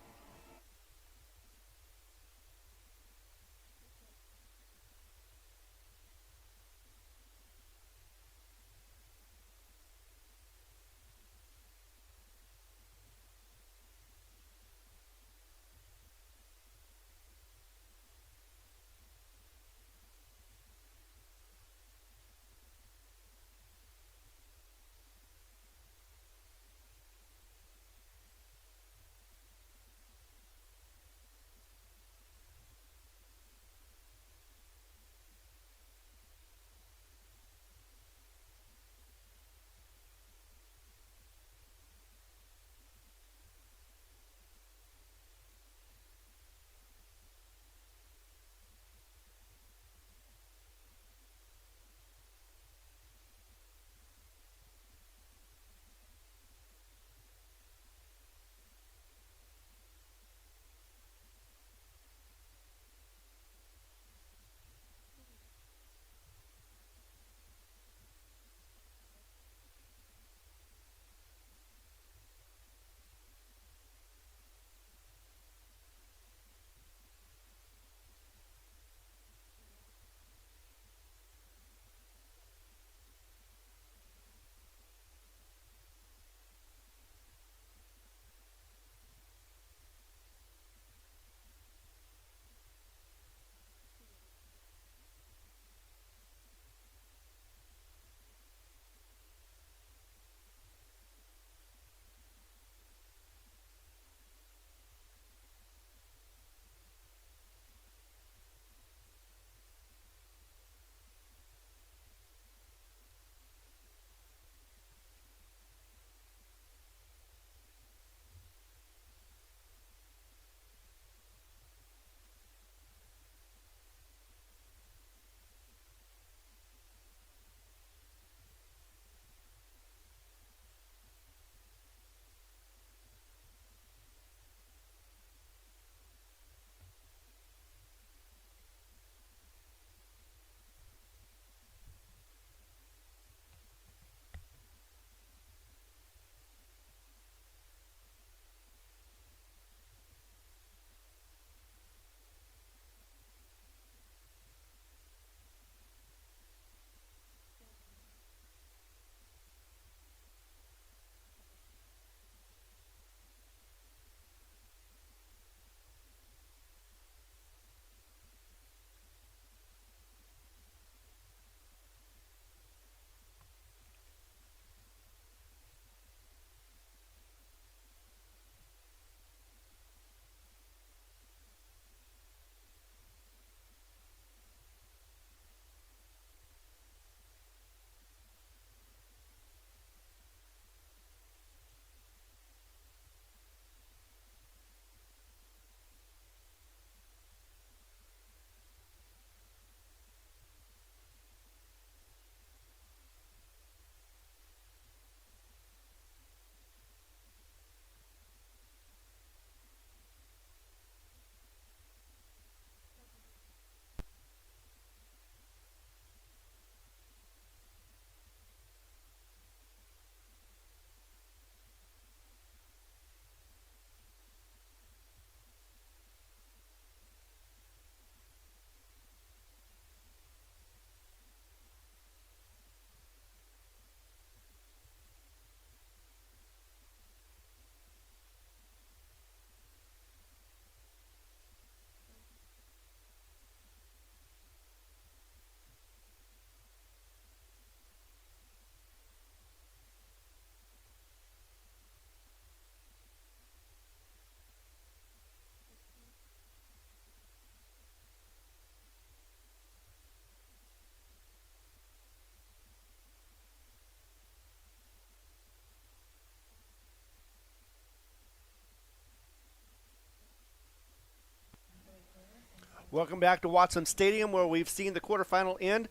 Welcome back to Watson Stadium, where we've seen the quarterfinal end.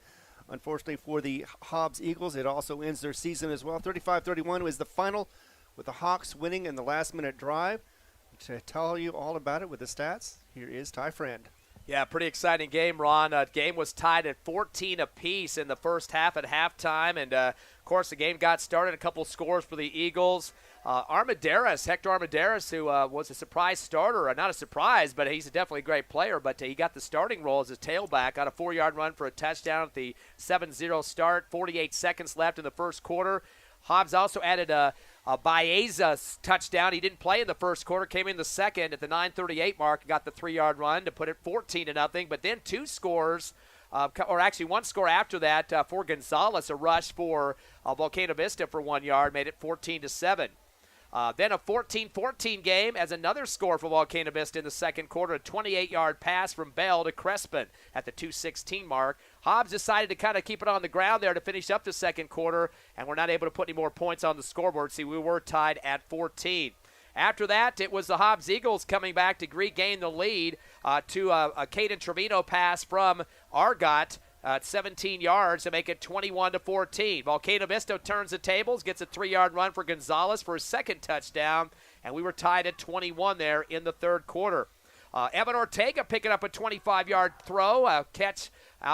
Unfortunately for the Hobbs Eagles, it also ends their season as well. 35-31 was the final, with the Hawks winning in the last-minute drive. To tell you all about it with the stats, here is Ty Friend. Yeah, pretty exciting game, Ron. Game was tied at 14 apiece in the first half at halftime, and of course the game got started. A couple scores for the Eagles. Hector Armendariz, who was a surprise starter, not a surprise, but he's definitely a great player, but he got the starting role as a tailback, got a 4-yard run for a touchdown at the 7-0 start, 48 seconds left in the first quarter. Hobbs also added a Baeza's touchdown. He didn't play in the first quarter, came in the second at the 9:38 mark and got the 3-yard run to put it 14-0. But then two scores, or actually one score after that for Gonzalez, a rush for Volcano Vista for 1 yard, made it 14-7. Then a 14-14 game as another score for Volcano Vista in the second quarter, a 28-yard pass from Bell to Crespin at the 2:16 mark. Hobbs decided to kind of keep it on the ground there to finish up the second quarter, and we're not able to put any more points on the scoreboard. See, we were tied at 14. After that, it was the Hobbs Eagles coming back to regain the lead to a Caden Trevino pass from Argot at 17 yards to make it 21-14. Volcano Vista turns the tables, gets a 3-yard run for Gonzalez for his second touchdown, and we were tied at 21 there in the third quarter. Evan Ortega picking up a 25-yard throw, catch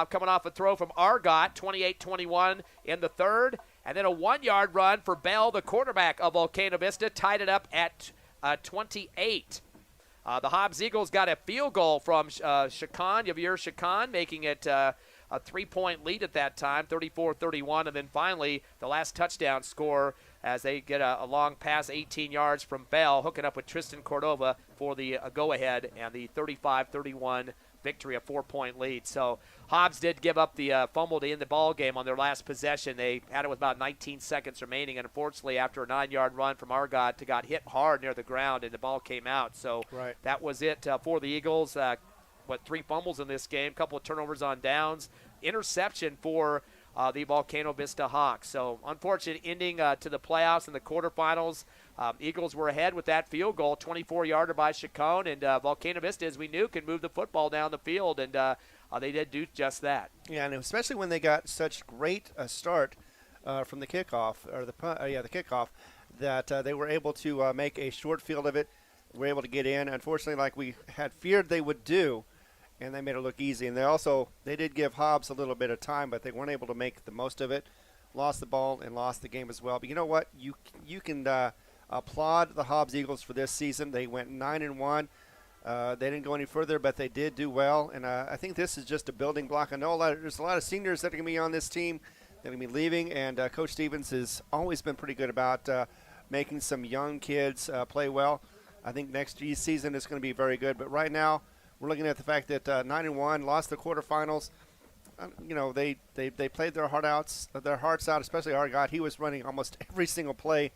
coming off a throw from Argot, 28-21 in the third, and then a 1-yard run for Bell, the quarterback of Volcano Vista, tied it up at 28. The Hobbs Eagles got a field goal from Javier Chacon, making it a 3-point lead at that time, 34-31, and then finally the last touchdown score as they get a long pass, 18 yards from Bell, hooking up with Tristan Cordova for the go-ahead and the 35-31 victory, a 4-point lead. So Hobbs did give up the fumble to end the ball game on their last possession. They had it with about 19 seconds remaining, and unfortunately after a 9-yard run from Argot, got hit hard near the ground, and the ball came out. So That was it for the Eagles. 3 fumbles in this game, couple of turnovers on downs, interception for the Volcano Vista Hawks. So unfortunate ending to the playoffs and the quarterfinals. Eagles were ahead with that field goal, 24-yarder by Chacon, and Volcano Vista, as we knew, can move the football down the field, and they did do just that. Yeah, and especially when they got such great start from the kickoff, or the kickoff, that they were able to make a short field of it, were able to get in. Unfortunately, like we had feared they would do, and they made it look easy. And they did give Hobbs a little bit of time, but they weren't able to make the most of it. Lost the ball and lost the game as well. But you know what? You can applaud the Hobbs Eagles for this season. They went 9-1. They didn't go any further, but they did do well. And I think this is just a building block. I know there's a lot of seniors that are going to be on this team that are going to be leaving, and Coach Stevens has always been pretty good about making some young kids play well. I think next season is going to be very good. But right now, we're looking at the fact that 9-1, lost the quarterfinals. They played their hearts out, especially Argot. He was running almost every single play,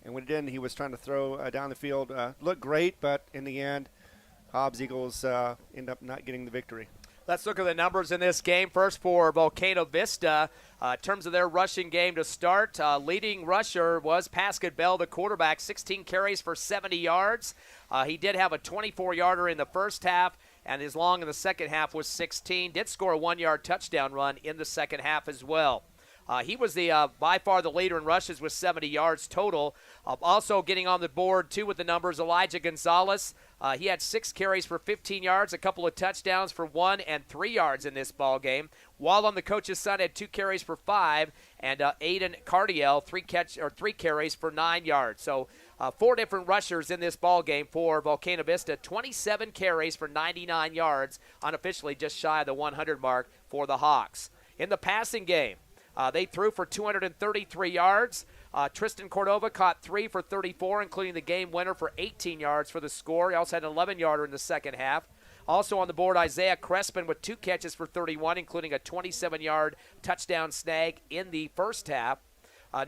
and when he didn't, he was trying to throw down the field. Looked great, but in the end, Hobbs Eagles end up not getting the victory. Let's look at the numbers in this game. First for Volcano Vista, in terms of their rushing game to start, leading rusher was Pascal Bell, the quarterback, 16 carries for 70 yards. He did have a 24-yarder in the first half, and his long in the second half was 16. Did score a 1-yard touchdown run in the second half as well. He was by far the leader in rushes with 70 yards total. Also getting on the board, too, with the numbers, Elijah Gonzalez. He had 6 carries for 15 yards, a couple of touchdowns for 1 and 3 yards in this ball game. While on the coach's side, had 2 carries for 5, and Aiden Cardiel, 3 carries for 9 yards. So 4 different rushers in this ball game for Volcano Vista. 27 carries for 99 yards, unofficially just shy of the 100 mark for the Hawks. In the passing game, they threw for 233 yards. Tristan Cordova caught 3 for 34, including the game winner for 18 yards for the score. He also had an 11-yarder in the second half. Also on the board, Isaiah Crespin with 2 catches for 31, including a 27-yard touchdown snag in the first half.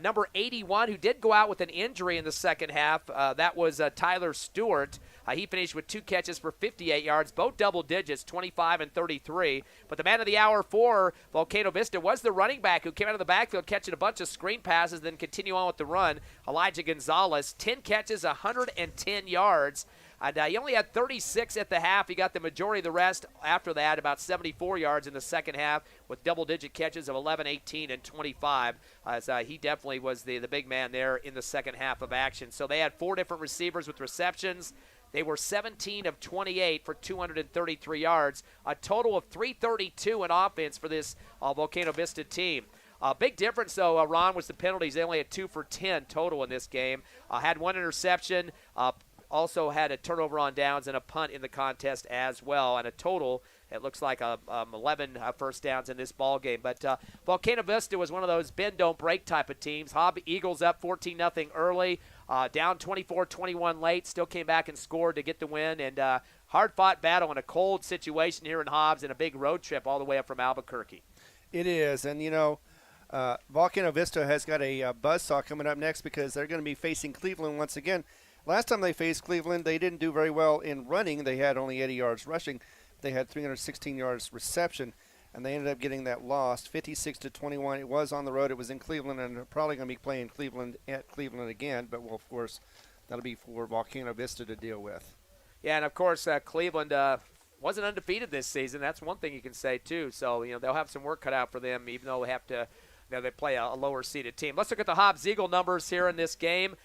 Number 81, who did go out with an injury in the second half, that was Tyler Stewart. He finished with 2 catches for 58 yards, both double digits, 25 and 33. But the man of the hour for Volcano Vista was the running back who came out of the backfield catching a bunch of screen passes, then continue on with the run. Elijah Gonzalez, 10 catches, 110 yards. And he only had 36 at the half. He got the majority of the rest after that, about 74 yards in the second half with double-digit catches of 11, 18, and 25. As he definitely was the big man there in the second half of action. So they had 4 different receivers with receptions. They were 17 of 28 for 233 yards, a total of 332 in offense for this Volcano Vista team. Big difference, though, Ron, was the penalties. They only had 2 for 10 total in this game. Had 1 interception, also had a turnover on downs and a punt in the contest as well, and a total, it looks like 11 first downs in this ball game. But Volcano Vista was one of those bend-don't-break type of teams. Hobbs Eagles up 14-0 early, down 24-21 late, still came back and scored to get the win, and hard-fought battle in a cold situation here in Hobbs and a big road trip all the way up from Albuquerque. It is, and Volcano Vista has got a buzzsaw coming up next because they're going to be facing Cleveland once again. Last time they faced Cleveland, they didn't do very well in running. They had only 80 yards rushing. They had 316 yards reception, and they ended up getting that lost, 56-21. It was on the road. It was in Cleveland, and they're probably going to be playing Cleveland at Cleveland again. But, well, of course, that'll be for Volcano Vista to deal with. Yeah, and, of course, Cleveland wasn't undefeated this season. That's one thing you can say, too. So, they'll have some work cut out for them, even though they have to they play a lower-seeded team. Let's look at the Hobbs Eagle numbers here in this game.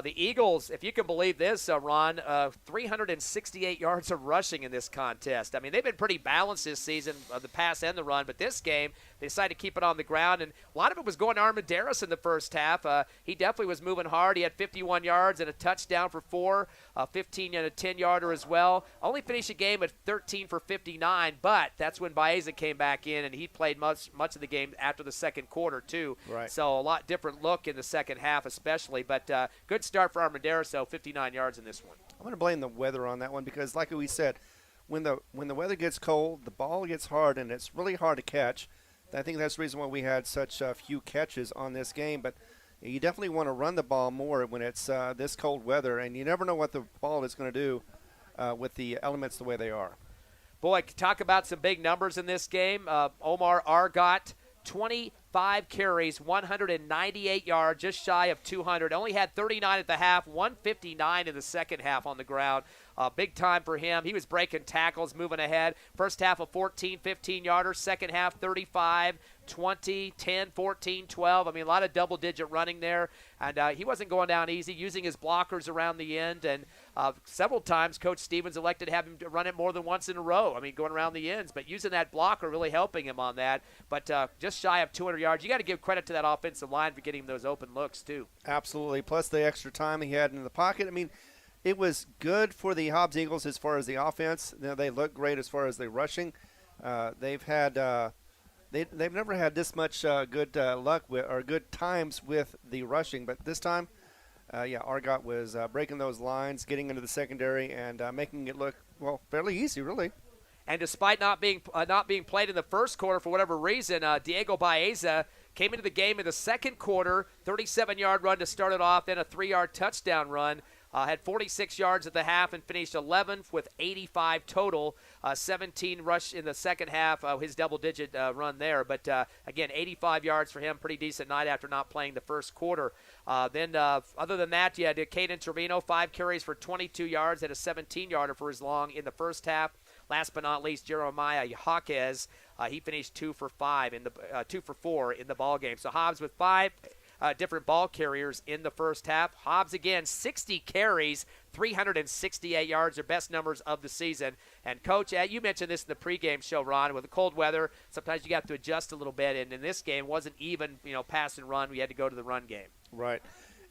The Eagles, if you can believe this, Ron, 368 yards of rushing in this contest. I mean, they've been pretty balanced this season, the pass and the run, but this game, they decided to keep it on the ground, and a lot of it was going to Armendariz in the first half. He definitely was moving hard. He had 51 yards and a touchdown for 4, 15 and a 10-yarder as well. Only finished the game at 13 for 59, but that's when Baeza came back in, and he played much of the game after the second quarter, too. Right. So a lot different look in the second half especially, but good start for Armendariz, so 59 yards in this one. I'm going to blame the weather on that one because, like we said, when the weather gets cold, the ball gets hard, and it's really hard to catch. I think that's the reason why we had such few catches on this game. But you definitely want to run the ball more when it's this cold weather, and you never know what the ball is going to do with the elements the way they are. Boy, talk about some big numbers in this game. Omar Argot, 25 carries, 198 yards, just shy of 200. Only had 39 at the half, 159 in the second half on the ground. Big time for him. He was breaking tackles, moving ahead. First half of 14, 15-yarders. Second half, 35, 20, 10, 14, 12. I mean, a lot of double-digit running there. And he wasn't going down easy, using his blockers around the end. And several times, Coach Stevens elected to have him run it more than once in a row. I mean, going around the ends. But using that blocker really helping him on that. But just shy of 200 yards. You got to give credit to that offensive line for getting those open looks, too. Absolutely. Plus the extra time he had in the pocket. I mean, it was good for the Hobbs Eagles as far as the offense. They look great as far as the rushing. They've never had this much good luck or good times with the rushing, but this time, Argot was breaking those lines, getting into the secondary, and making it look fairly easy, really. And despite not being played in the first quarter for whatever reason, Diego Baeza came into the game in the second quarter, 37-yard run to start it off, then a 3-yard touchdown run. Had 46 yards at the half and finished 11th with 85 total. 17 rush in the second half, his double-digit run there. But, again, 85 yards for him, pretty decent night after not playing the first quarter. Then, other than that, you had Caden Trevino, 5 carries for 22 yards, had a 17-yarder for his long in the first half. Last but not least, Jeremiah Jaquez, he finished 2 for 4 in the ball game. So Hobbs with 5 different ball carriers in the first half. Hobbs, again, 60 carries, 368 yards, their best numbers of the season. And, Coach, you mentioned this in the pregame show, Ron, with the cold weather, sometimes you got to adjust a little bit. And in this game, wasn't even, pass and run. We had to go to the run game. Right.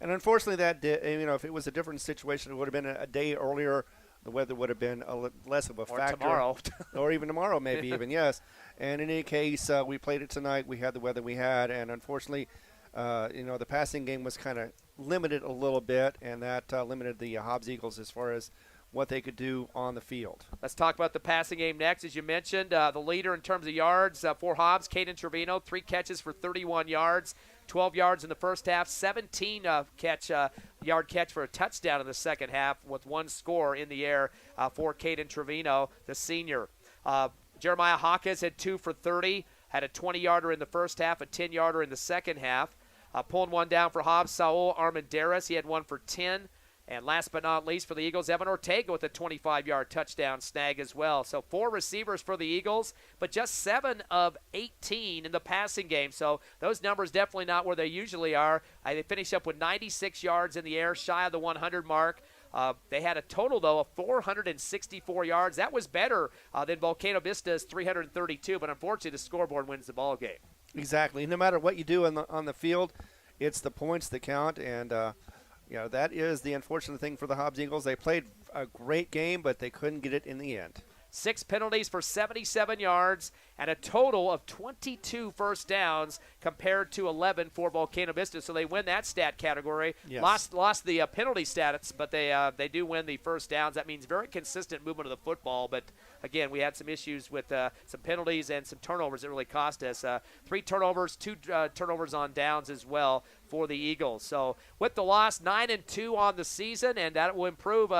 And unfortunately, if it was a different situation, it would have been a day earlier. The weather would have been less of a factor. Or tomorrow. Or even tomorrow, maybe even, yes. And in any case, we played it tonight. We had the weather we had. And unfortunately, the passing game was kind of limited a little bit, and that limited the Hobbs Eagles as far as what they could do on the field. Let's talk about the passing game next. As you mentioned, the leader in terms of yards for Hobbs, Caden Trevino, 3 catches for 31 yards, 12 yards in the first half, 17-yard catch for a touchdown in the second half with 1 score in the air for Caden Trevino, the senior. Jeremiah Hawkins had 2 for 30, had a 20-yarder in the first half, a 10-yarder in the second half. Pulling one down for Hobbs, Saul Armendariz, he had 1 for 10. And last but not least for the Eagles, Evan Ortega with a 25-yard touchdown snag as well. So 4 receivers for the Eagles, but just 7 of 18 in the passing game. So those numbers definitely not where they usually are. They finished up with 96 yards in the air, shy of the 100 mark. They had a total, though, of 464 yards. That was better than Volcano Vista's 332, but unfortunately the scoreboard wins the ball game. Exactly. No matter what you do on the field, it's the points that count, and that is the unfortunate thing for the Hobbs Eagles. They played a great game, but they couldn't get it in the end. 6 penalties for 77 yards and a total of 22 first downs compared to 11 for Volcano Vista. So they win that stat category. Yes. Lost the penalty stats, but they do win the first downs. That means very consistent movement of the football. But, again, we had some issues with some penalties and some turnovers that really cost us. 3 turnovers, 2 turnovers on downs as well for the Eagles. So with the loss, 9-2 on the season, and that will improve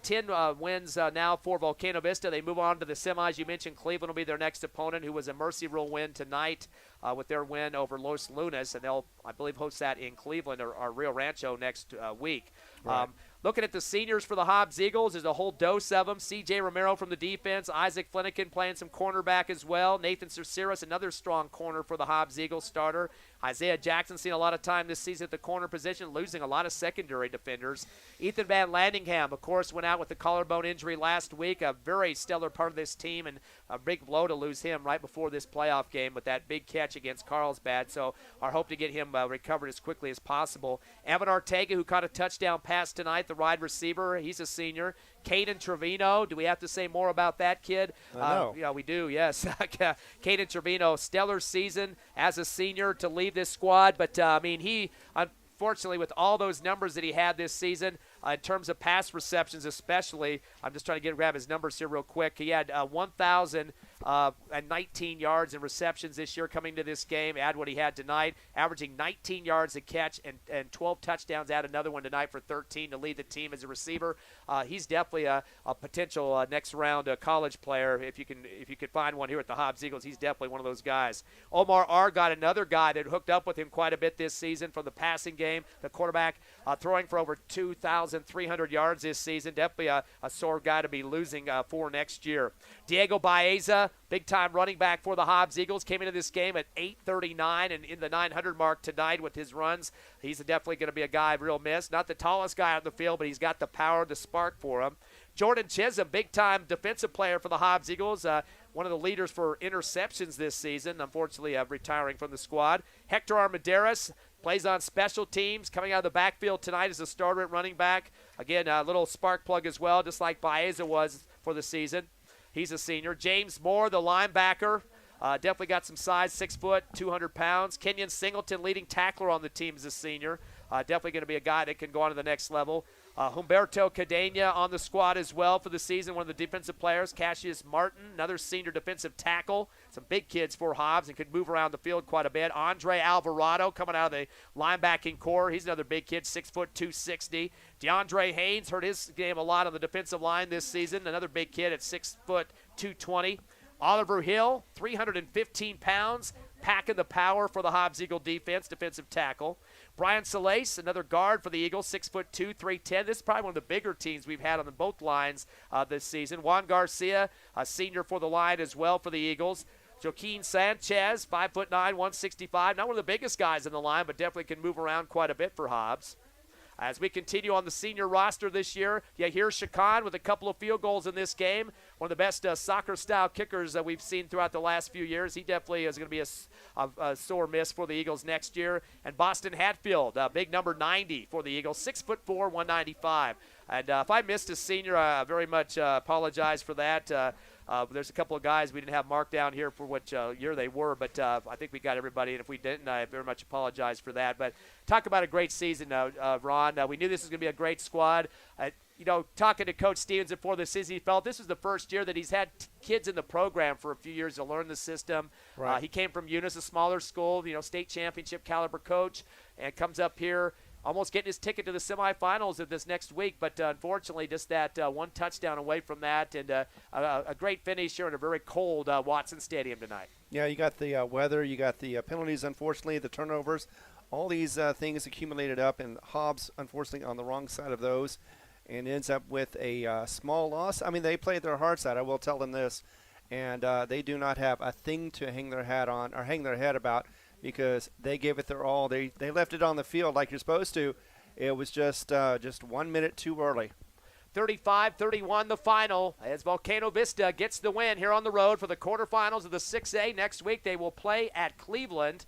10 wins now for Volcano Vista. They move on to the semis. You mentioned Cleveland will be their next opponent, who was a mercy rule win tonight with their win over Los Lunas, and they'll, I believe, host that in Cleveland or Rio Rancho next week. Right. Looking at the seniors for the Hobbs Eagles, there's a whole dose of them. C.J. Romero from the defense, Isaac Flanagan playing some cornerback as well, Nathan Cerceris, another strong corner for the Hobbs Eagles starter. Isaiah Jackson seen a lot of time this season at the corner position, losing a lot of secondary defenders. Ethan Van Landingham, of course, went out with the collarbone injury last week, a very stellar part of this team, and a big blow to lose him right before this playoff game with that big catch against Carlsbad. So our hope to get him recovered as quickly as possible. Evan Ortega, who caught a touchdown pass tonight, the wide receiver, he's a senior. Caden Trevino, do we have to say more about that kid? No. Yeah, we do, yes. Caden Trevino, stellar season as a senior to leave this squad, but he, unfortunately, with all those numbers that he had this season, in terms of pass receptions especially, I'm just trying to grab his numbers here real quick. He had 1,019 yards in receptions this year coming to this game, add what he had tonight, averaging 19 yards a catch and 12 touchdowns, add another one tonight for 13 to lead the team as a receiver. He's definitely a potential next round college player. If you could find one here at the Hobbs Eagles, he's definitely one of those guys. Omar Argot, another guy that hooked up with him quite a bit this season from the passing game, the quarterback, throwing for over 2,300 yards this season. Definitely a sore guy to be losing for next year. Diego Baeza, big-time running back for the Hobbs Eagles, came into this game at 839 and in the 900 mark tonight with his runs. He's definitely going to be a guy I've real miss. Not the tallest guy on the field, but he's got the power, the spark for him. Jordan Chisholm, big-time defensive player for the Hobbs Eagles, one of the leaders for interceptions this season, unfortunately retiring from the squad. Hector Armendariz plays on special teams, coming out of the backfield tonight as a starter at running back. Again, a little spark plug as well, just like Baeza was for the season. He's a senior. James Moore, the linebacker, definitely got some size, 6 foot, 200 pounds. Kenyon Singleton, leading tackler on the team, is a senior. Definitely going to be a guy that can go on to the next level. Humberto Cadena on the squad as well for the season, one of the defensive players. Cassius Martin, another senior defensive tackle. Some big kids for Hobbs and could move around the field quite a bit. Andre Alvarado coming out of the linebacking core. He's another big kid, 6 foot, 260. DeAndre Haynes hurt his game a lot on the defensive line this season. Another big kid at 6 foot, 220. Oliver Hill, 315 pounds, packing the power for the Hobbs Eagle defense, defensive tackle. Brian Salace, another guard for the Eagles, 6'2", 310. This is probably one of the bigger teams we've had on both lines this season. Juan Garcia, a senior for the line as well for the Eagles. Joaquin Sanchez, 5'9", 165. Not one of the biggest guys in the line, but definitely can move around quite a bit for Hobbs. As we continue on the senior roster this year, here's Shakan with a couple of field goals in this game. One of the best soccer-style kickers that we've seen throughout the last few years. He definitely is going to be a sore miss for the Eagles next year. And Boston Hatfield, big number 90 for the Eagles, 6'4", 195. And if I missed a senior, I very much apologize for that. There's a couple of guys we didn't have marked down here for which year they were, but I think we got everybody, and if we didn't, I very much apologize for that. But talk about a great season, Ron. We knew this was going to be a great squad. Talking to Coach Stevens before the season, he felt this was the first year that he's had kids in the program for a few years to learn the system. Right. He came from Eunice, a smaller school, state championship caliber coach, and comes up here almost getting his ticket to the semifinals of this next week, but unfortunately just that one touchdown away from that, and a great finish here in a very cold Watson Stadium tonight. Yeah, you got the weather, you got the penalties, unfortunately, the turnovers. all these things accumulated up, and Hobbs, unfortunately, on the wrong side of those, and ends up with a small loss. I mean, they played their hearts out. I will tell them this, and they do not have a thing to hang their hat on or hang their head about because they gave it their all. They left it on the field like you're supposed to. It was just 1 minute too early. 35-31 the final as Volcano Vista gets the win here on the road for the quarterfinals of the 6A. Next week they will play at Cleveland.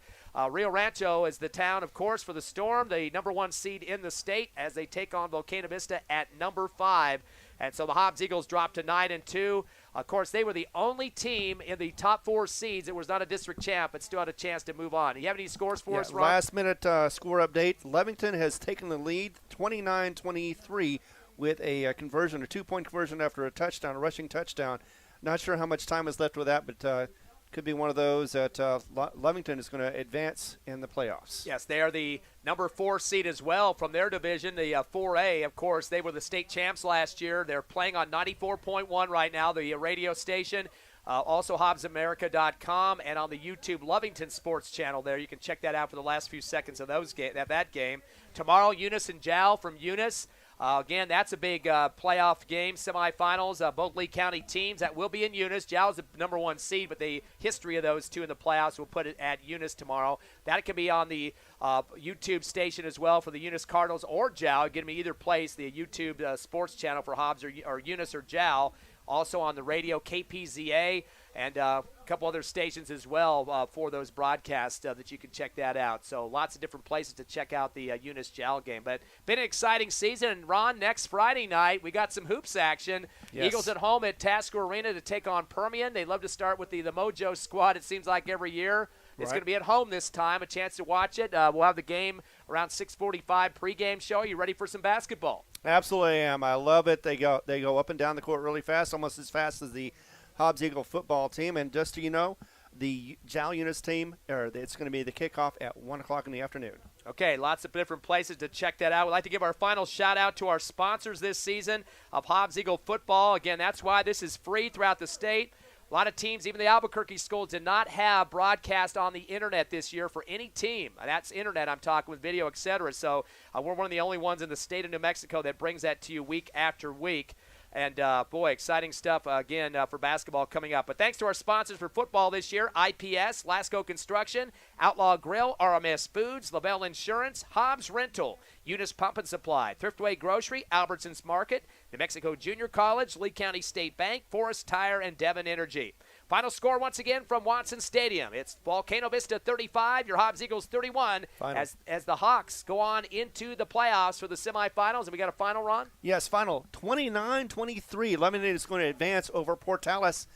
Rio Rancho is the town, of course, for the Storm, the number 1 seed in the state as they take on Volcano Vista at number 5. And so the Hobbs Eagles dropped to 9-2. Of course, they were the only team in the top 4 seeds that was not a district champ but still had a chance to move on. Do you have any scores for us, Ron? Last-minute score update. Levington has taken the lead 29-23 with a conversion, a 2-point conversion after a touchdown, a rushing touchdown. Not sure how much time is left with that, but could be one of those that Levington is going to advance in the playoffs. Yes, they are the number 4 seed as well from their division, the 4A. Of course, they were the state champs last year. They're playing on 94.1 right now, the radio station. Also HobbsAmerica.com and on the YouTube Lovington Sports channel there. You can check that out for the last few seconds of that game. Tomorrow, Eunice and Jal from Eunice. Again, that's a big playoff game, semifinals. Both Lee County teams that will be in Eunice. Jal is the number 1 seed, but the history of those two in the playoffs will put it at Eunice tomorrow. That can be on the YouTube station as well for the Eunice Cardinals or Jal. Get me either place, the YouTube sports channel for Hobbs or Eunice or Jal. Also on the radio, KPZA, and a couple other stations as well for those broadcasts that you can check that out. So lots of different places to check out the Eunice Jal game. But been an exciting season. And Ron, next Friday night, we got some hoops action. Yes. Eagles at home at Tasker Arena to take on Permian. They love to start with the Mojo squad, it seems like, every year. It's going to be at home this time, a chance to watch it. We'll have the game around 6:45 pregame show. You ready for some basketball? Absolutely am. I love it. They go up and down the court really fast, almost as fast as the Hobbs Eagle football team. And just so you know, the Jal Eunice team, it's going to be the kickoff at 1 o'clock in the afternoon. Okay, lots of different places to check that out. We'd like to give our final shout-out to our sponsors this season of Hobbs Eagle football. Again, that's why this is free throughout the state. A lot of teams, even the Albuquerque schools, did not have broadcast on the internet this year for any team. That's internet, I'm talking with video, etc. So we're one of the only ones in the state of New Mexico that brings that to you week after week. And, boy, exciting stuff, again, for basketball coming up. But thanks to our sponsors for football this year, IPS, Lasco Construction, Outlaw Grill, RMS Foods, LaBelle Insurance, Hobbs Rental, Eunice Pump and Supply, Thriftway Grocery, Albertsons Market, New Mexico Junior College, Lee County State Bank, Forest Tire, and Devon Energy. Final score once again from Watson Stadium. It's Volcano Vista 35, your Hobbs Eagles 31 as the Hawks go on into the playoffs for the semifinals. And we got a final, Ron? Yes, final 29-23. Lemonade is going to advance over Portales,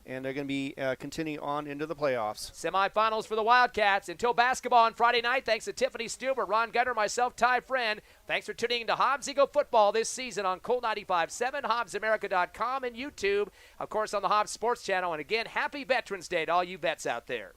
and they're going to be continuing on into the playoffs. Semifinals for the Wildcats. Until basketball on Friday night, thanks to Tiffany Stuber, Ron Gunner, myself, Ty Friend. Thanks for tuning in to Hobbs Eagle football this season on Colt 95.7, HobbsAmerica.com, and YouTube. Of course, on the Hobbs Sports Channel. And again, happy Veterans Day to all you vets out there.